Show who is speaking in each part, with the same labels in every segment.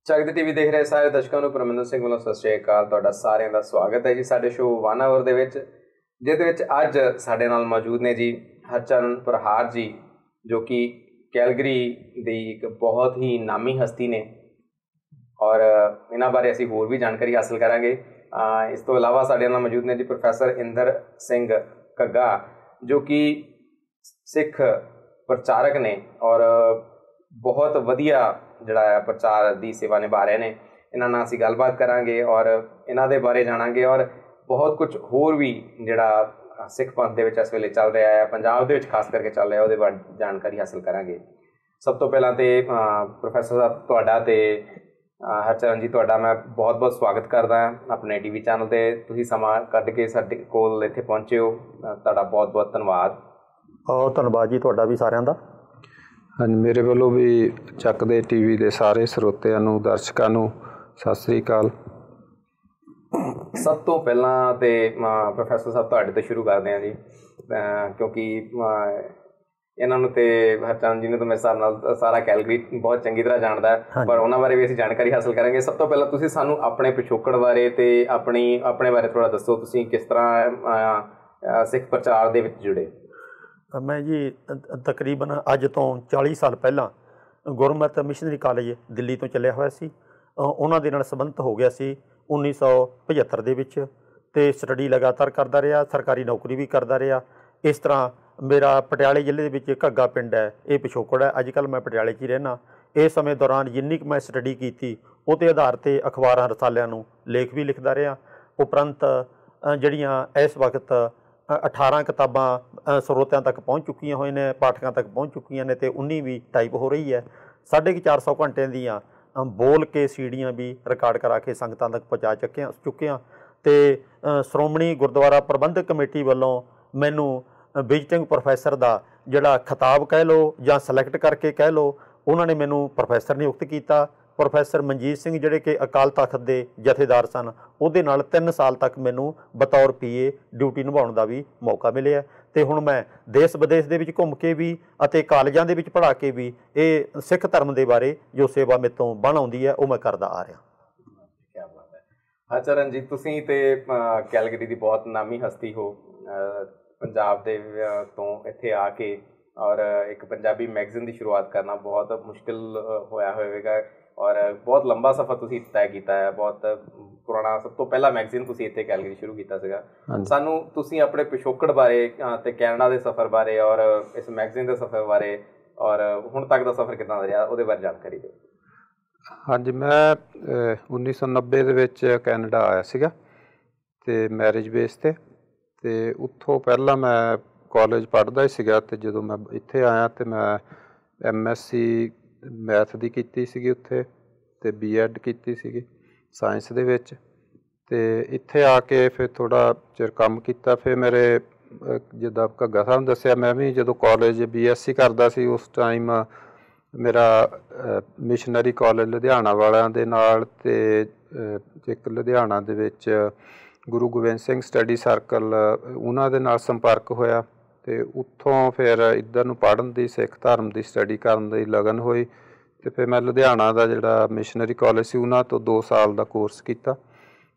Speaker 1: ਜਗਤ ਟੀਵੀ ਦੇਖ ਰਹੇ ਸਾਰੇ ਦਰਸ਼ਕਾਂ ਨੂੰ ਪਰਮਿੰਦਰ ਸਿੰਘ ਵੱਲੋਂ ਸਤਿ ਸ਼੍ਰੀ ਅਕਾਲ। ਤੁਹਾਡਾ ਸਾਰਿਆਂ ਦਾ ਸਵਾਗਤ ਹੈ ਜੀ ਸਾਡੇ ਸ਼ੋਅ 1 ਆਵਰ ਦੇ ਵਿੱਚ, ਜਿਹਦੇ ਵਿੱਚ ਅੱਜ ਸਾਡੇ ਨਾਲ ਮੌਜੂਦ ਨੇ ਜੀ ਹਰਚਰਨ ਪ੍ਰਹਾਰ ਜੀ, ਜੋ ਕਿ ਕੈਲਗਰੀ ਦੀ ਇੱਕ ਬਹੁਤ ਹੀ ਨਾਮੀ ਹਸਤੀ ਨੇ ਔਰ ਇਹਨਾਂ ਬਾਰੇ ਅਸੀਂ ਹੋਰ ਵੀ ਜਾਣਕਾਰੀ ਹਾਸਲ ਕਰਾਂਗੇ। ਇਸ ਤੋਂ ਇਲਾਵਾ ਸਾਡੇ ਨਾਲ ਮੌਜੂਦ ਨੇ ਜੀ ਪ੍ਰੋਫੈਸਰ ਇੰਦਰ ਸਿੰਘ ਘੱਗਾ, ਜੋ ਕਿ ਸਿੱਖ ਪ੍ਰਚਾਰਕ ਨੇ ਔਰ ਬਹੁਤ ਵਧੀਆ ਜਿਹੜਾ ਹੈ ਪ੍ਰਚਾਰ ਦੀ ਸੇਵਾ ਨਿਭਾ ਰਹੇ ਨੇ। ਇਹਨਾਂ ਨਾਲ ਅਸੀਂ ਗੱਲਬਾਤ ਕਰਾਂਗੇ ਔਰ ਇਹਨਾਂ ਦੇ ਬਾਰੇ ਜਾਣਾਂਗੇ ਔਰ ਬਹੁਤ ਕੁਝ ਹੋਰ ਵੀ ਜਿਹੜਾ ਸਿੱਖ ਪੰਥ ਦੇ ਵਿੱਚ ਇਸ ਵੇਲੇ ਚੱਲ ਰਿਹਾ ਹੈ, ਪੰਜਾਬ ਦੇ ਵਿੱਚ ਖਾਸ ਕਰਕੇ ਚੱਲ ਰਿਹਾ, ਉਹਦੇ ਬਾਰੇ ਜਾਣਕਾਰੀ ਹਾਸਲ ਕਰਾਂਗੇ। ਸਭ ਤੋਂ ਪਹਿਲਾਂ ਤਾਂ ਪ੍ਰੋਫੈਸਰ ਸਾਹਿਬ ਤੁਹਾਡਾ ਅਤੇ ਹਰਚਰਨ ਜੀ ਤੁਹਾਡਾ ਮੈਂ ਬਹੁਤ ਬਹੁਤ ਸਵਾਗਤ ਕਰਦਾ ਆਪਣੇ ਟੀ ਵੀ ਚੈਨਲ 'ਤੇ। ਤੁਸੀਂ ਸਮਾਂ ਕੱਢ ਕੇ ਸਾਡੇ ਕੋਲ ਇੱਥੇ ਪਹੁੰਚੇ ਹੋ, ਤੁਹਾਡਾ ਬਹੁਤ ਬਹੁਤ ਧੰਨਵਾਦ।
Speaker 2: ਧੰਨਵਾਦ ਜੀ ਤੁਹਾਡਾ ਵੀ ਸਾਰਿਆਂ ਦਾ।
Speaker 3: ਹਾਂਜੀ, ਮੇਰੇ ਵੱਲੋਂ ਵੀ ਚੱਕਦੇ ਟੀ ਵੀ ਦੇ ਸਾਰੇ ਸਰੋਤਿਆਂ ਨੂੰ, ਦਰਸ਼ਕਾਂ ਨੂੰ ਸਤਿ ਸ੍ਰੀ ਅਕਾਲ।
Speaker 1: ਸਭ ਤੋਂ ਪਹਿਲਾਂ ਤਾਂ ਪ੍ਰੋਫੈਸਰ ਸਾਹਿਬ ਤੁਹਾਡੇ ਤੋਂ ਸ਼ੁਰੂ ਕਰਦੇ ਹਾਂ ਜੀ, ਕਿਉਂਕਿ ਇਹਨਾਂ ਨੂੰ ਤੇ ਹਰਚਰਨ ਜੀ ਨੂੰ ਤਾਂ ਮੇਰੇ ਹਿਸਾਬ ਨਾਲ ਸਾਰਾ ਕੈਲਗਰੀ ਬਹੁਤ ਚੰਗੀ ਤਰ੍ਹਾਂ ਜਾਣਦਾ ਹੈ, ਪਰ ਉਹਨਾਂ ਬਾਰੇ ਵੀ ਅਸੀਂ ਜਾਣਕਾਰੀ ਹਾਸਲ ਕਰਾਂਗੇ। ਸਭ ਤੋਂ ਪਹਿਲਾਂ ਤੁਸੀਂ ਸਾਨੂੰ ਆਪਣੇ ਪਿਛੋਕੜ ਬਾਰੇ ਅਤੇ ਆਪਣੇ ਬਾਰੇ ਥੋੜ੍ਹਾ ਦੱਸੋ, ਤੁਸੀਂ ਕਿਸ ਤਰ੍ਹਾਂ ਸਿੱਖ ਪ੍ਰਚਾਰ ਦੇ ਵਿੱਚ ਜੁੜੇ? ਮੈਂ
Speaker 2: ਜੀ ਤਕਰੀਬਨ ਅੱਜ ਤੋਂ 40 ਸਾਲ ਪਹਿਲਾਂ ਗੁਰਮਤਿ ਮਿਸ਼ਨਰੀ ਕਾਲਜ ਦਿੱਲੀ ਤੋਂ ਚੱਲਿਆ ਹੋਇਆ ਸੀ। ਉਹਨਾਂ ਦੇ ਨਾਲ ਸੰਬੰਧਿਤ ਹੋ ਗਿਆ ਸੀ 1975 ਦੇ ਵਿੱਚ, ਅਤੇ ਸਟੱਡੀ ਲਗਾਤਾਰ ਕਰਦਾ ਰਿਹਾ, ਸਰਕਾਰੀ ਨੌਕਰੀ ਵੀ ਕਰਦਾ ਰਿਹਾ। ਇਸ ਤਰ੍ਹਾਂ ਮੇਰਾ ਪਟਿਆਲੇ ਜ਼ਿਲ੍ਹੇ ਦੇ ਵਿੱਚ ਘੱਗਾ ਪਿੰਡ ਹੈ, ਇਹ ਪਿਛੋਕੜ ਹੈ। ਅੱਜ ਕੱਲ੍ਹ ਮੈਂ ਪਟਿਆਲੇ 'ਚ ਹੀ ਰਹਿੰਦਾ। ਇਸ ਸਮੇਂ ਦੌਰਾਨ ਜਿੰਨੀ ਕੁ ਮੈਂ ਸਟੱਡੀ ਕੀਤੀ ਉਹਦੇ ਆਧਾਰ 'ਤੇ ਅਖਬਾਰਾਂ ਰਸਾਲਿਆਂ ਨੂੰ ਲੇਖ ਵੀ ਲਿਖਦਾ ਰਿਹਾ। ਉਪਰੰਤ ਜਿਹੜੀਆਂ ਇਸ ਵਕਤ 18 ਕਿਤਾਬਾਂ ਸਰੋਤਿਆਂ ਤੱਕ ਪਹੁੰਚ ਚੁੱਕੀਆਂ ਹੋਏ ਨੇ, ਪਾਠਕਾਂ ਤੱਕ ਪਹੁੰਚ ਚੁੱਕੀਆਂ ਨੇ, ਅਤੇ 19 ਵੀ ਟਾਈਪ ਹੋ ਰਹੀ ਹੈ। 450 ਘੰਟਿਆਂ ਦੀਆਂ ਬੋਲ ਕੇ ਸੀਡੀਆਂ ਵੀ ਰਿਕਾਰਡ ਕਰਾ ਕੇ ਸੰਗਤਾਂ ਤੱਕ ਪਹੁੰਚਾ ਚੁੱਕੇ ਹਾਂ। ਅਤੇ ਸ਼੍ਰੋਮਣੀ ਗੁਰਦੁਆਰਾ ਪ੍ਰਬੰਧਕ ਕਮੇਟੀ ਵੱਲੋਂ ਮੈਨੂੰ ਵਿਜ਼ਿਟਿੰਗ ਪ੍ਰੋਫੈਸਰ ਦਾ ਜਿਹੜਾ ਖਿਤਾਬ ਕਹਿ ਲਓ ਜਾਂ ਸਿਲੈਕਟ ਕਰਕੇ ਕਹਿ ਲਓ, ਉਹਨਾਂ ਨੇ ਮੈਨੂੰ ਪ੍ਰੋਫੈਸਰ ਨਿਯੁਕਤ ਕੀਤਾ। ਪ੍ਰੋਫੈਸਰ ਮਨਜੀਤ ਸਿੰਘ ਜਿਹੜੇ ਕਿ ਅਕਾਲ ਤਖਤ ਦੇ ਜਥੇਦਾਰ ਸਨ, ਉਹਦੇ ਨਾਲ 3 ਸਾਲ ਤੱਕ ਮੈਨੂੰ ਬਤੌਰ PA ਡਿਊਟੀ ਨਿਭਾਉਣ ਦਾ ਵੀ ਮੌਕਾ ਮਿਲਿਆ। ਅਤੇ ਹੁਣ ਮੈਂ ਦੇਸ਼ ਵਿਦੇਸ਼ ਦੇ ਵਿੱਚ ਘੁੰਮ ਕੇ ਵੀ ਅਤੇ ਕਾਲਜਾਂ ਦੇ ਵਿੱਚ ਪੜ੍ਹਾ ਕੇ ਵੀ ਇਹ ਸਿੱਖ ਧਰਮ ਦੇ ਬਾਰੇ ਜੋ ਸੇਵਾ ਮੇਰੇ ਤੋਂ ਬਣ ਆਉਂਦੀ ਹੈ ਉਹ ਮੈਂ ਕਰਦਾ ਆ ਰਿਹਾ।
Speaker 1: ਕਿਆ ਬਾਤ ਹੈ। ਹਰਚਰਨ ਜੀ, ਤੁਸੀਂ ਤਾਂ ਕੈਲਗਰੀ ਦੀ ਬਹੁਤ ਨਾਮੀ ਹਸਤੀ ਹੋ। ਪੰਜਾਬ ਦੇ ਤੋਂ ਇੱਥੇ ਆ ਕੇ ਔਰ ਇੱਕ ਪੰਜਾਬੀ ਮੈਗਜ਼ੀਨ ਦੀ ਸ਼ੁਰੂਆਤ ਕਰਨਾ ਬਹੁਤ ਮੁਸ਼ਕਿਲ ਹੋਇਆ ਹੋਵੇਗਾ ਔਰ ਬਹੁਤ ਲੰਬਾ ਸਫ਼ਰ ਤੁਸੀਂ ਤੈਅ ਕੀਤਾ ਹੈ। ਬਹੁਤ ਪੁਰਾਣਾ, ਸਭ ਤੋਂ ਪਹਿਲਾ ਮੈਗਜ਼ੀਨ ਤੁਸੀਂ ਇੱਥੇ ਕੈਲਗਰੀ ਸ਼ੁਰੂ ਕੀਤਾ ਸੀਗਾ। ਸਾਨੂੰ ਤੁਸੀਂ ਆਪਣੇ ਪਿਛੋਕੜ ਬਾਰੇ ਅਤੇ ਕੈਨੇਡਾ ਦੇ ਸਫ਼ਰ ਬਾਰੇ ਔਰ ਇਸ ਮੈਗਜ਼ੀਨ ਦੇ ਸਫ਼ਰ ਬਾਰੇ ਔਰ ਹੁਣ ਤੱਕ ਦਾ ਸਫ਼ਰ ਕਿੱਦਾਂ ਦਾ ਰਿਹਾ, ਉਹਦੇ ਬਾਰੇ ਜਾਣਕਾਰੀ ਦਿਓ।
Speaker 3: ਹਾਂਜੀ, ਮੈਂ 1990 ਦੇ ਵਿੱਚ ਕੈਨੇਡਾ ਆਇਆ ਸੀਗਾ ਅਤੇ ਮੈਰਿਜ ਬੇਸ 'ਤੇ, ਅਤੇ ਉੱਥੋਂ ਪਹਿਲਾਂ ਮੈਂ ਕਾਲਜ ਪੜ੍ਹਦਾ ਹੀ ਸੀਗਾ। ਅਤੇ ਜਦੋਂ ਮੈਂ ਇੱਥੇ ਆਇਆ ਅਤੇ ਮੈਂ MSc ਮੈਥ ਦੀ ਕੀਤੀ ਸੀਗੀ ਉੱਥੇ, ਅਤੇ B.Ed ਕੀਤੀ ਸੀਗੀ ਸਾਇੰਸ ਦੇ ਵਿੱਚ। ਅਤੇ ਇੱਥੇ ਆ ਕੇ ਫਿਰ ਥੋੜ੍ਹਾ ਚਿਰ ਕੰਮ ਕੀਤਾ। ਫਿਰ ਮੇਰੇ ਜਿੱਦਾਂ ਘੱਗਾ ਸਾਹਿਬ ਨੇ ਦੱਸਿਆ, ਮੈਂ ਵੀ ਜਦੋਂ ਕਾਲਜ BSc ਕਰਦਾ ਸੀ ਉਸ ਟਾਈਮ ਮੇਰਾ ਮਿਸ਼ਨਰੀ ਕਾਲਜ ਲੁਧਿਆਣਾ ਵਾਲਿਆਂ ਦੇ ਨਾਲ ਅਤੇ ਇੱਕ ਲੁਧਿਆਣਾ ਦੇ ਵਿੱਚ ਗੁਰੂ ਗੋਬਿੰਦ ਸਿੰਘ ਸਟੱਡੀ ਸਰਕਲ, ਉਹਨਾਂ ਦੇ ਨਾਲ ਸੰਪਰਕ ਹੋਇਆ। ਅਤੇ ਉੱਥੋਂ ਫਿਰ ਇੱਧਰ ਨੂੰ ਪੜ੍ਹਨ ਦੀ, ਸਿੱਖ ਧਰਮ ਦੀ ਸਟੱਡੀ ਕਰਨ ਦੀ ਲਗਨ ਹੋਈ। ਅਤੇ ਫਿਰ ਮੈਂ ਲੁਧਿਆਣਾ ਦਾ ਜਿਹੜਾ ਮਿਸ਼ਨਰੀ ਕਾਲਜ ਸੀ ਉਹਨਾਂ ਤੋਂ 2 ਸਾਲ ਦਾ ਕੋਰਸ ਕੀਤਾ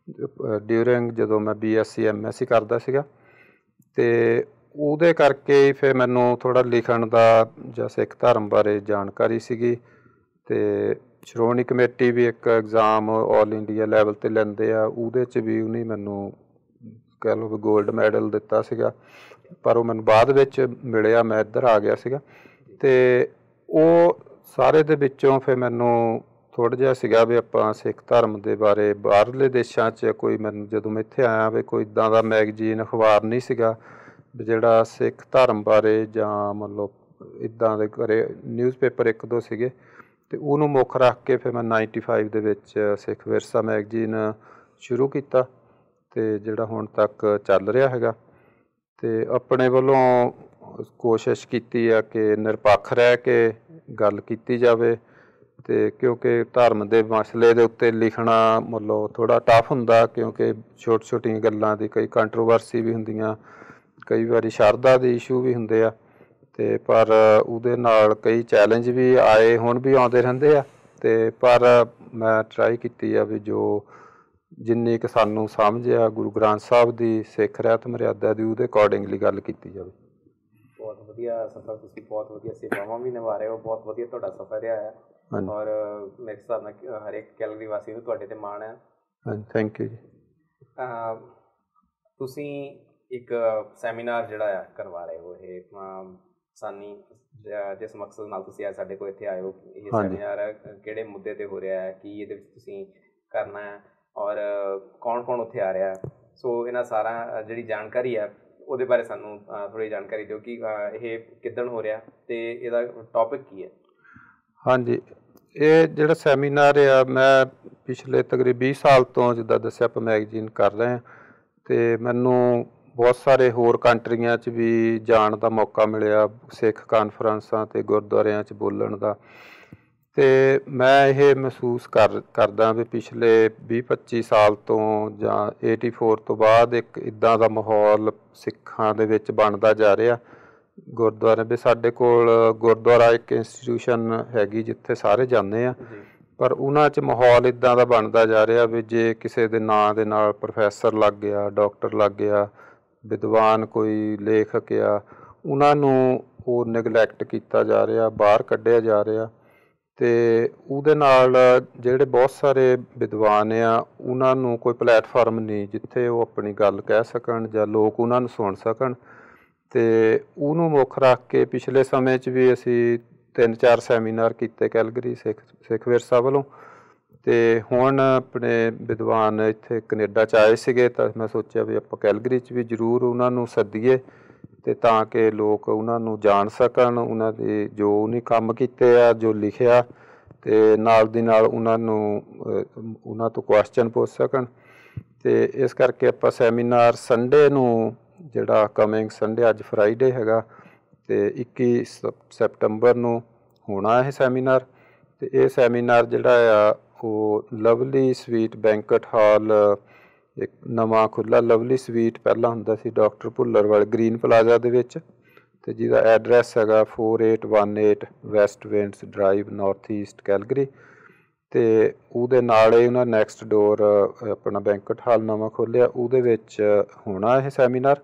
Speaker 3: ਡਿਊਰਿੰਗ ਜਦੋਂ ਮੈਂ BSc MSc ਕਰਦਾ ਸੀਗਾ। ਅਤੇ ਉਹਦੇ ਕਰਕੇ ਫਿਰ ਮੈਨੂੰ ਥੋੜ੍ਹਾ ਲਿਖਣ ਦਾ ਜਾਂ ਸਿੱਖ ਧਰਮ ਬਾਰੇ ਜਾਣਕਾਰੀ ਸੀਗੀ। ਅਤੇ ਸ਼੍ਰੋਮਣੀ ਕਮੇਟੀ ਵੀ ਇੱਕ ਐਗਜ਼ਾਮ ਆਲ ਇੰਡੀਆ ਲੈਵਲ 'ਤੇ ਲੈਂਦੇ ਆ, ਉਹਦੇ 'ਚ ਵੀ ਉਹਨੇ ਮੈਨੂੰ ਕਹਿ ਲਓ ਵੀ ਗੋਲਡ ਮੈਡਲ ਦਿੱਤਾ ਸੀਗਾ, ਪਰ ਉਹ ਮੈਨੂੰ ਬਾਅਦ ਵਿੱਚ ਮਿਲਿਆ, ਮੈਂ ਇੱਧਰ ਆ ਗਿਆ ਸੀਗਾ। ਅਤੇ ਉਹ ਸਾਰੇ ਦੇ ਵਿੱਚੋਂ ਫਿਰ ਮੈਨੂੰ ਥੋੜ੍ਹਾ ਜਿਹਾ ਸੀਗਾ ਵੀ ਆਪਾਂ ਸਿੱਖ ਧਰਮ ਦੇ ਬਾਰੇ ਬਾਹਰਲੇ ਦੇਸ਼ਾਂ 'ਚ ਕੋਈ, ਮੈਨੂੰ ਜਦੋਂ ਮੈਂ ਇੱਥੇ ਆਇਆ ਵੀ ਕੋਈ ਇੱਦਾਂ ਦਾ ਮੈਗਜ਼ੀਨ ਅਖਬਾਰ ਨਹੀਂ ਸੀਗਾ ਵੀ ਜਿਹੜਾ ਸਿੱਖ ਧਰਮ ਬਾਰੇ, ਜਾਂ ਮਤਲਬ ਇੱਦਾਂ ਦੇ ਘਰੇ ਨਿਊਜ਼ਪੇਪਰ 1-2 ਸੀਗੇ। ਅਤੇ ਉਹਨੂੰ ਮੁੱਖ ਰੱਖ ਕੇ ਫਿਰ ਮੈਂ 95 ਦੇ ਵਿੱਚ ਸਿੱਖ ਵਿਰਸਾ ਮੈਗਜ਼ੀਨ ਸ਼ੁਰੂ ਕੀਤਾ, ਅਤੇ ਜਿਹੜਾ ਹੁਣ ਤੱਕ ਚੱਲ ਰਿਹਾ ਹੈਗਾ। ਅਤੇ ਆਪਣੇ ਵੱਲੋਂ ਕੋਸ਼ਿਸ਼ ਕੀਤੀ ਆ ਕਿ ਨਿਰਪੱਖ ਰਹਿ ਕੇ ਗੱਲ ਕੀਤੀ ਜਾਵੇ, ਅਤੇ ਕਿਉਂਕਿ ਧਰਮ ਦੇ ਮਸਲੇ ਦੇ ਉੱਤੇ ਲਿਖਣਾ ਮਤਲਬ ਥੋੜ੍ਹਾ ਟਫ ਹੁੰਦਾ, ਕਿਉਂਕਿ ਛੋਟੀਆਂ ਗੱਲਾਂ ਦੀ ਕਈ ਕੰਟਰੋਵਰਸੀ ਵੀ ਹੁੰਦੀਆਂ, ਕਈ ਵਾਰੀ ਸ਼ਰਧਾ ਦੇ ਇਸ਼ੂ ਵੀ ਹੁੰਦੇ ਆ। ਅਤੇ ਪਰ ਉਹਦੇ ਨਾਲ ਕਈ ਚੈਲੰਜ ਵੀ ਆਏ, ਹੁਣ ਵੀ ਆਉਂਦੇ ਰਹਿੰਦੇ ਆ। ਅਤੇ ਪਰ ਮੈਂ ਟਰਾਈ ਕੀਤੀ ਆ ਵੀ ਜੋ ਜਿੰਨੀ ਕੁ ਸਾਨੂੰ ਸਮਝ ਆ ਗੁਰੂ ਗ੍ਰੰਥ ਸਾਹਿਬ ਦੀ ਸਿੱਖ ਰਹਿਤ ਮਰਿਆਦਾ ਦੀ ਉਹਦੇ ਅਕੋਰਡਿੰਗਲੀ ਗੱਲ ਕੀਤੀ ਜਾਵੇ।
Speaker 1: ਬਹੁਤ ਵਧੀਆ ਸਫ਼ਰ, ਤੁਸੀਂ ਬਹੁਤ ਵਧੀਆ ਸੇਵਾਵਾਂ ਵੀ ਨਿਭਾ ਰਹੇ ਹੋ, ਬਹੁਤ ਵਧੀਆ ਤੁਹਾਡਾ ਸਫ਼ਰ ਰਿਹਾ ਹੈ ਔਰ ਮੇਰੇ ਹਿਸਾਬ ਨਾਲ ਹਰੇਕ ਕੈਲਗਰੀ ਵਾਸੀ ਨੂੰ ਤੁਹਾਡੇ 'ਤੇ ਮਾਣ ਹੈ।
Speaker 3: ਹਾਂਜੀ, ਥੈਂਕ ਯੂ ਜੀ।
Speaker 1: ਤੁਸੀਂ ਇੱਕ ਸੈਮੀਨਾਰ ਜਿਹੜਾ ਆ ਕਰਵਾ ਰਹੇ ਹੋ, ਇਹ ਸਾਨੀ ਜਿਸ ਮਕਸਦ ਨਾਲ ਤੁਸੀਂ ਅੱਜ ਸਾਡੇ ਕੋਲ ਇੱਥੇ ਆਏ ਹੋ, ਇਹ ਸੈਮੀਨਾਰ ਕਿਹੜੇ ਮੁੱਦੇ 'ਤੇ ਹੋ ਰਿਹਾ ਹੈ, ਕੀ ਇਹਦੇ ਵਿੱਚ ਤੁਸੀਂ ਕਰਨਾ ਹੈ ਔਰ ਕੌਣ ਕੌਣ ਉੱਥੇ ਆ ਰਿਹਾ, ਸੋ ਇਹਨਾਂ ਸਾਰਾ ਜਿਹੜੀ ਜਾਣਕਾਰੀ ਹੈ ਉਹਦੇ ਬਾਰੇ ਸਾਨੂੰ ਥੋੜ੍ਹੀ ਜਾਣਕਾਰੀ ਦਿਓ ਕਿ ਇਹ ਕਿੱਦਣ ਹੋ ਰਿਹਾ ਅਤੇ ਇਹਦਾ ਟੌਪਿਕ ਕੀ ਹੈ।
Speaker 3: ਹਾਂਜੀ, ਇਹ ਜਿਹੜਾ ਸੈਮੀਨਾਰ ਆ ਮੈਂ ਪਿਛਲੇ ਤਕਰੀਬਨ 20 ਸਾਲ ਤੋਂ ਜਿੱਦਾਂ ਦੱਸਿਆ ਆਪਾਂ ਮੈਗਜ਼ੀਨ ਕਰ ਰਹੇ ਹਾਂ, ਅਤੇ ਮੈਨੂੰ ਬਹੁਤ ਸਾਰੇ ਹੋਰ ਕੰਟਰੀਆਂ 'ਚ ਵੀ ਜਾਣ ਦਾ ਮੌਕਾ ਮਿਲਿਆ, ਸਿੱਖ ਕਾਨਫਰੰਸਾਂ ਅਤੇ ਗੁਰਦੁਆਰਿਆਂ 'ਚ ਬੋਲਣ ਦਾ, ਅਤੇ ਮੈਂ ਇਹ ਮਹਿਸੂਸ ਕਰਦਾ ਵੀ ਪਿਛਲੇ 20-25 ਸਾਲ ਤੋਂ ਜਾਂ 84 ਤੋਂ ਬਾਅਦ ਇੱਕ ਇੱਦਾਂ ਦਾ ਮਾਹੌਲ ਸਿੱਖਾਂ ਦੇ ਵਿੱਚ ਬਣਦਾ ਜਾ ਰਿਹਾ। ਗੁਰਦੁਆਰੇ ਵੀ ਸਾਡੇ ਕੋਲ ਗੁਰਦੁਆਰਾ ਇੱਕ ਇੰਸਟੀਟਿਊਸ਼ਨ ਹੈਗੀ ਜਿੱਥੇ ਸਾਰੇ ਜਾਂਦੇ ਆ, ਪਰ ਉਹਨਾਂ 'ਚ ਮਾਹੌਲ ਇੱਦਾਂ ਦਾ ਬਣਦਾ ਜਾ ਰਿਹਾ ਵੀ ਜੇ ਕਿਸੇ ਦੇ ਨਾਂ ਦੇ ਨਾਲ ਪ੍ਰੋਫੈਸਰ ਲੱਗ ਗਿਆ, ਡਾਕਟਰ ਲੱਗ ਗਿਆ, ਵਿਦਵਾਨ ਕੋਈ ਲੇਖਕ ਆ, ਉਹਨਾਂ ਨੂੰ ਉਹ ਨਿਗਲੈਕਟ ਕੀਤਾ ਜਾ ਰਿਹਾ, ਬਾਹਰ ਕੱਢਿਆ ਜਾ ਰਿਹਾ, ਅਤੇ ਉਹਦੇ ਨਾਲ ਜਿਹੜੇ ਬਹੁਤ ਸਾਰੇ ਵਿਦਵਾਨ ਆ ਉਹਨਾਂ ਨੂੰ ਕੋਈ ਪਲੈਟਫਾਰਮ ਨਹੀਂ ਜਿੱਥੇ ਉਹ ਆਪਣੀ ਗੱਲ ਕਹਿ ਸਕਣ ਜਾਂ ਲੋਕ ਉਹਨਾਂ ਨੂੰ ਸੁਣ ਸਕਣ। ਅਤੇ ਉਹਨੂੰ ਮੁੱਖ ਰੱਖ ਕੇ ਪਿਛਲੇ ਸਮੇਂ 'ਚ ਵੀ ਅਸੀਂ 3-4 ਸੈਮੀਨਾਰ ਕੀਤੇ ਕੈਲਗਰੀ ਸਿੱਖ ਵਿਰਸਾ ਵੱਲੋਂ, ਅਤੇ ਹੁਣ ਆਪਣੇ ਵਿਦਵਾਨ ਇੱਥੇ ਕੈਨੇਡਾ 'ਚ ਆਏ ਸੀਗੇ ਤਾਂ ਮੈਂ ਸੋਚਿਆ ਵੀ ਆਪਾਂ ਕੈਲਗਰੀ 'ਚ ਵੀ ਜ਼ਰੂਰ ਉਹਨਾਂ ਨੂੰ ਸੱਦੀਏ, ਅਤੇ ਤਾਂ ਕਿ ਲੋਕ ਉਹਨਾਂ ਨੂੰ ਜਾਣ ਸਕਣ, ਉਹਨਾਂ ਦੇ ਜੋ ਉਹਨੇ ਕੰਮ ਕੀਤੇ ਆ, ਜੋ ਲਿਖਿਆ, ਅਤੇ ਨਾਲ ਦੀ ਨਾਲ ਉਹਨਾਂ ਤੋਂ ਕੁਐਸਚਨ ਪੁੱਛ ਸਕਣ। ਅਤੇ ਇਸ ਕਰਕੇ ਆਪਾਂ ਸੈਮੀਨਾਰ ਸੰਡੇ ਨੂੰ, ਜਿਹੜਾ ਕਮਿੰਗ ਸੰਡੇ ਅੱਜ ਫਰਾਈਡੇ ਹੈਗਾ, ਅਤੇ 21 ਸੈਪਟੰਬਰ ਨੂੰ ਹੋਣਾ ਇਹ ਸੈਮੀਨਾਰ। ਅਤੇ ਇਹ ਸੈਮੀਨਾਰ ਜਿਹੜਾ ਆ ਉਹ ਲਵਲੀ ਸਵੀਟ ਬੈਂਕਟ ਹਾਲ, ਇੱਕ ਨਵਾਂ ਖੁੱਲ੍ਹਾ ਲਵਲੀ ਸਵੀਟ ਪਹਿਲਾਂ ਹੁੰਦਾ ਸੀ ਡਾਕਟਰ ਭੁੱਲਰ ਗ੍ਰੀਨ ਪਲਾਜ਼ਾ ਦੇ ਵਿੱਚ, ਅਤੇ ਜਿਹਦਾ ਐਡਰੈਸ ਹੈਗਾ 4818 West winds drive, north East Calgary, ਅਤੇ ਉਹਦੇ ਨਾਲ ਹੀ ਉਹਨਾਂ ਨੈਕਸਟ ਡੋਰ ਆਪਣਾ ਬੈਂਕਟ ਹਾਲ ਨਵਾਂ ਖੋਲ੍ਹਿਆ, ਉਹਦੇ ਵਿੱਚ ਹੋਣਾ ਇਹ ਸੈਮੀਨਾਰ,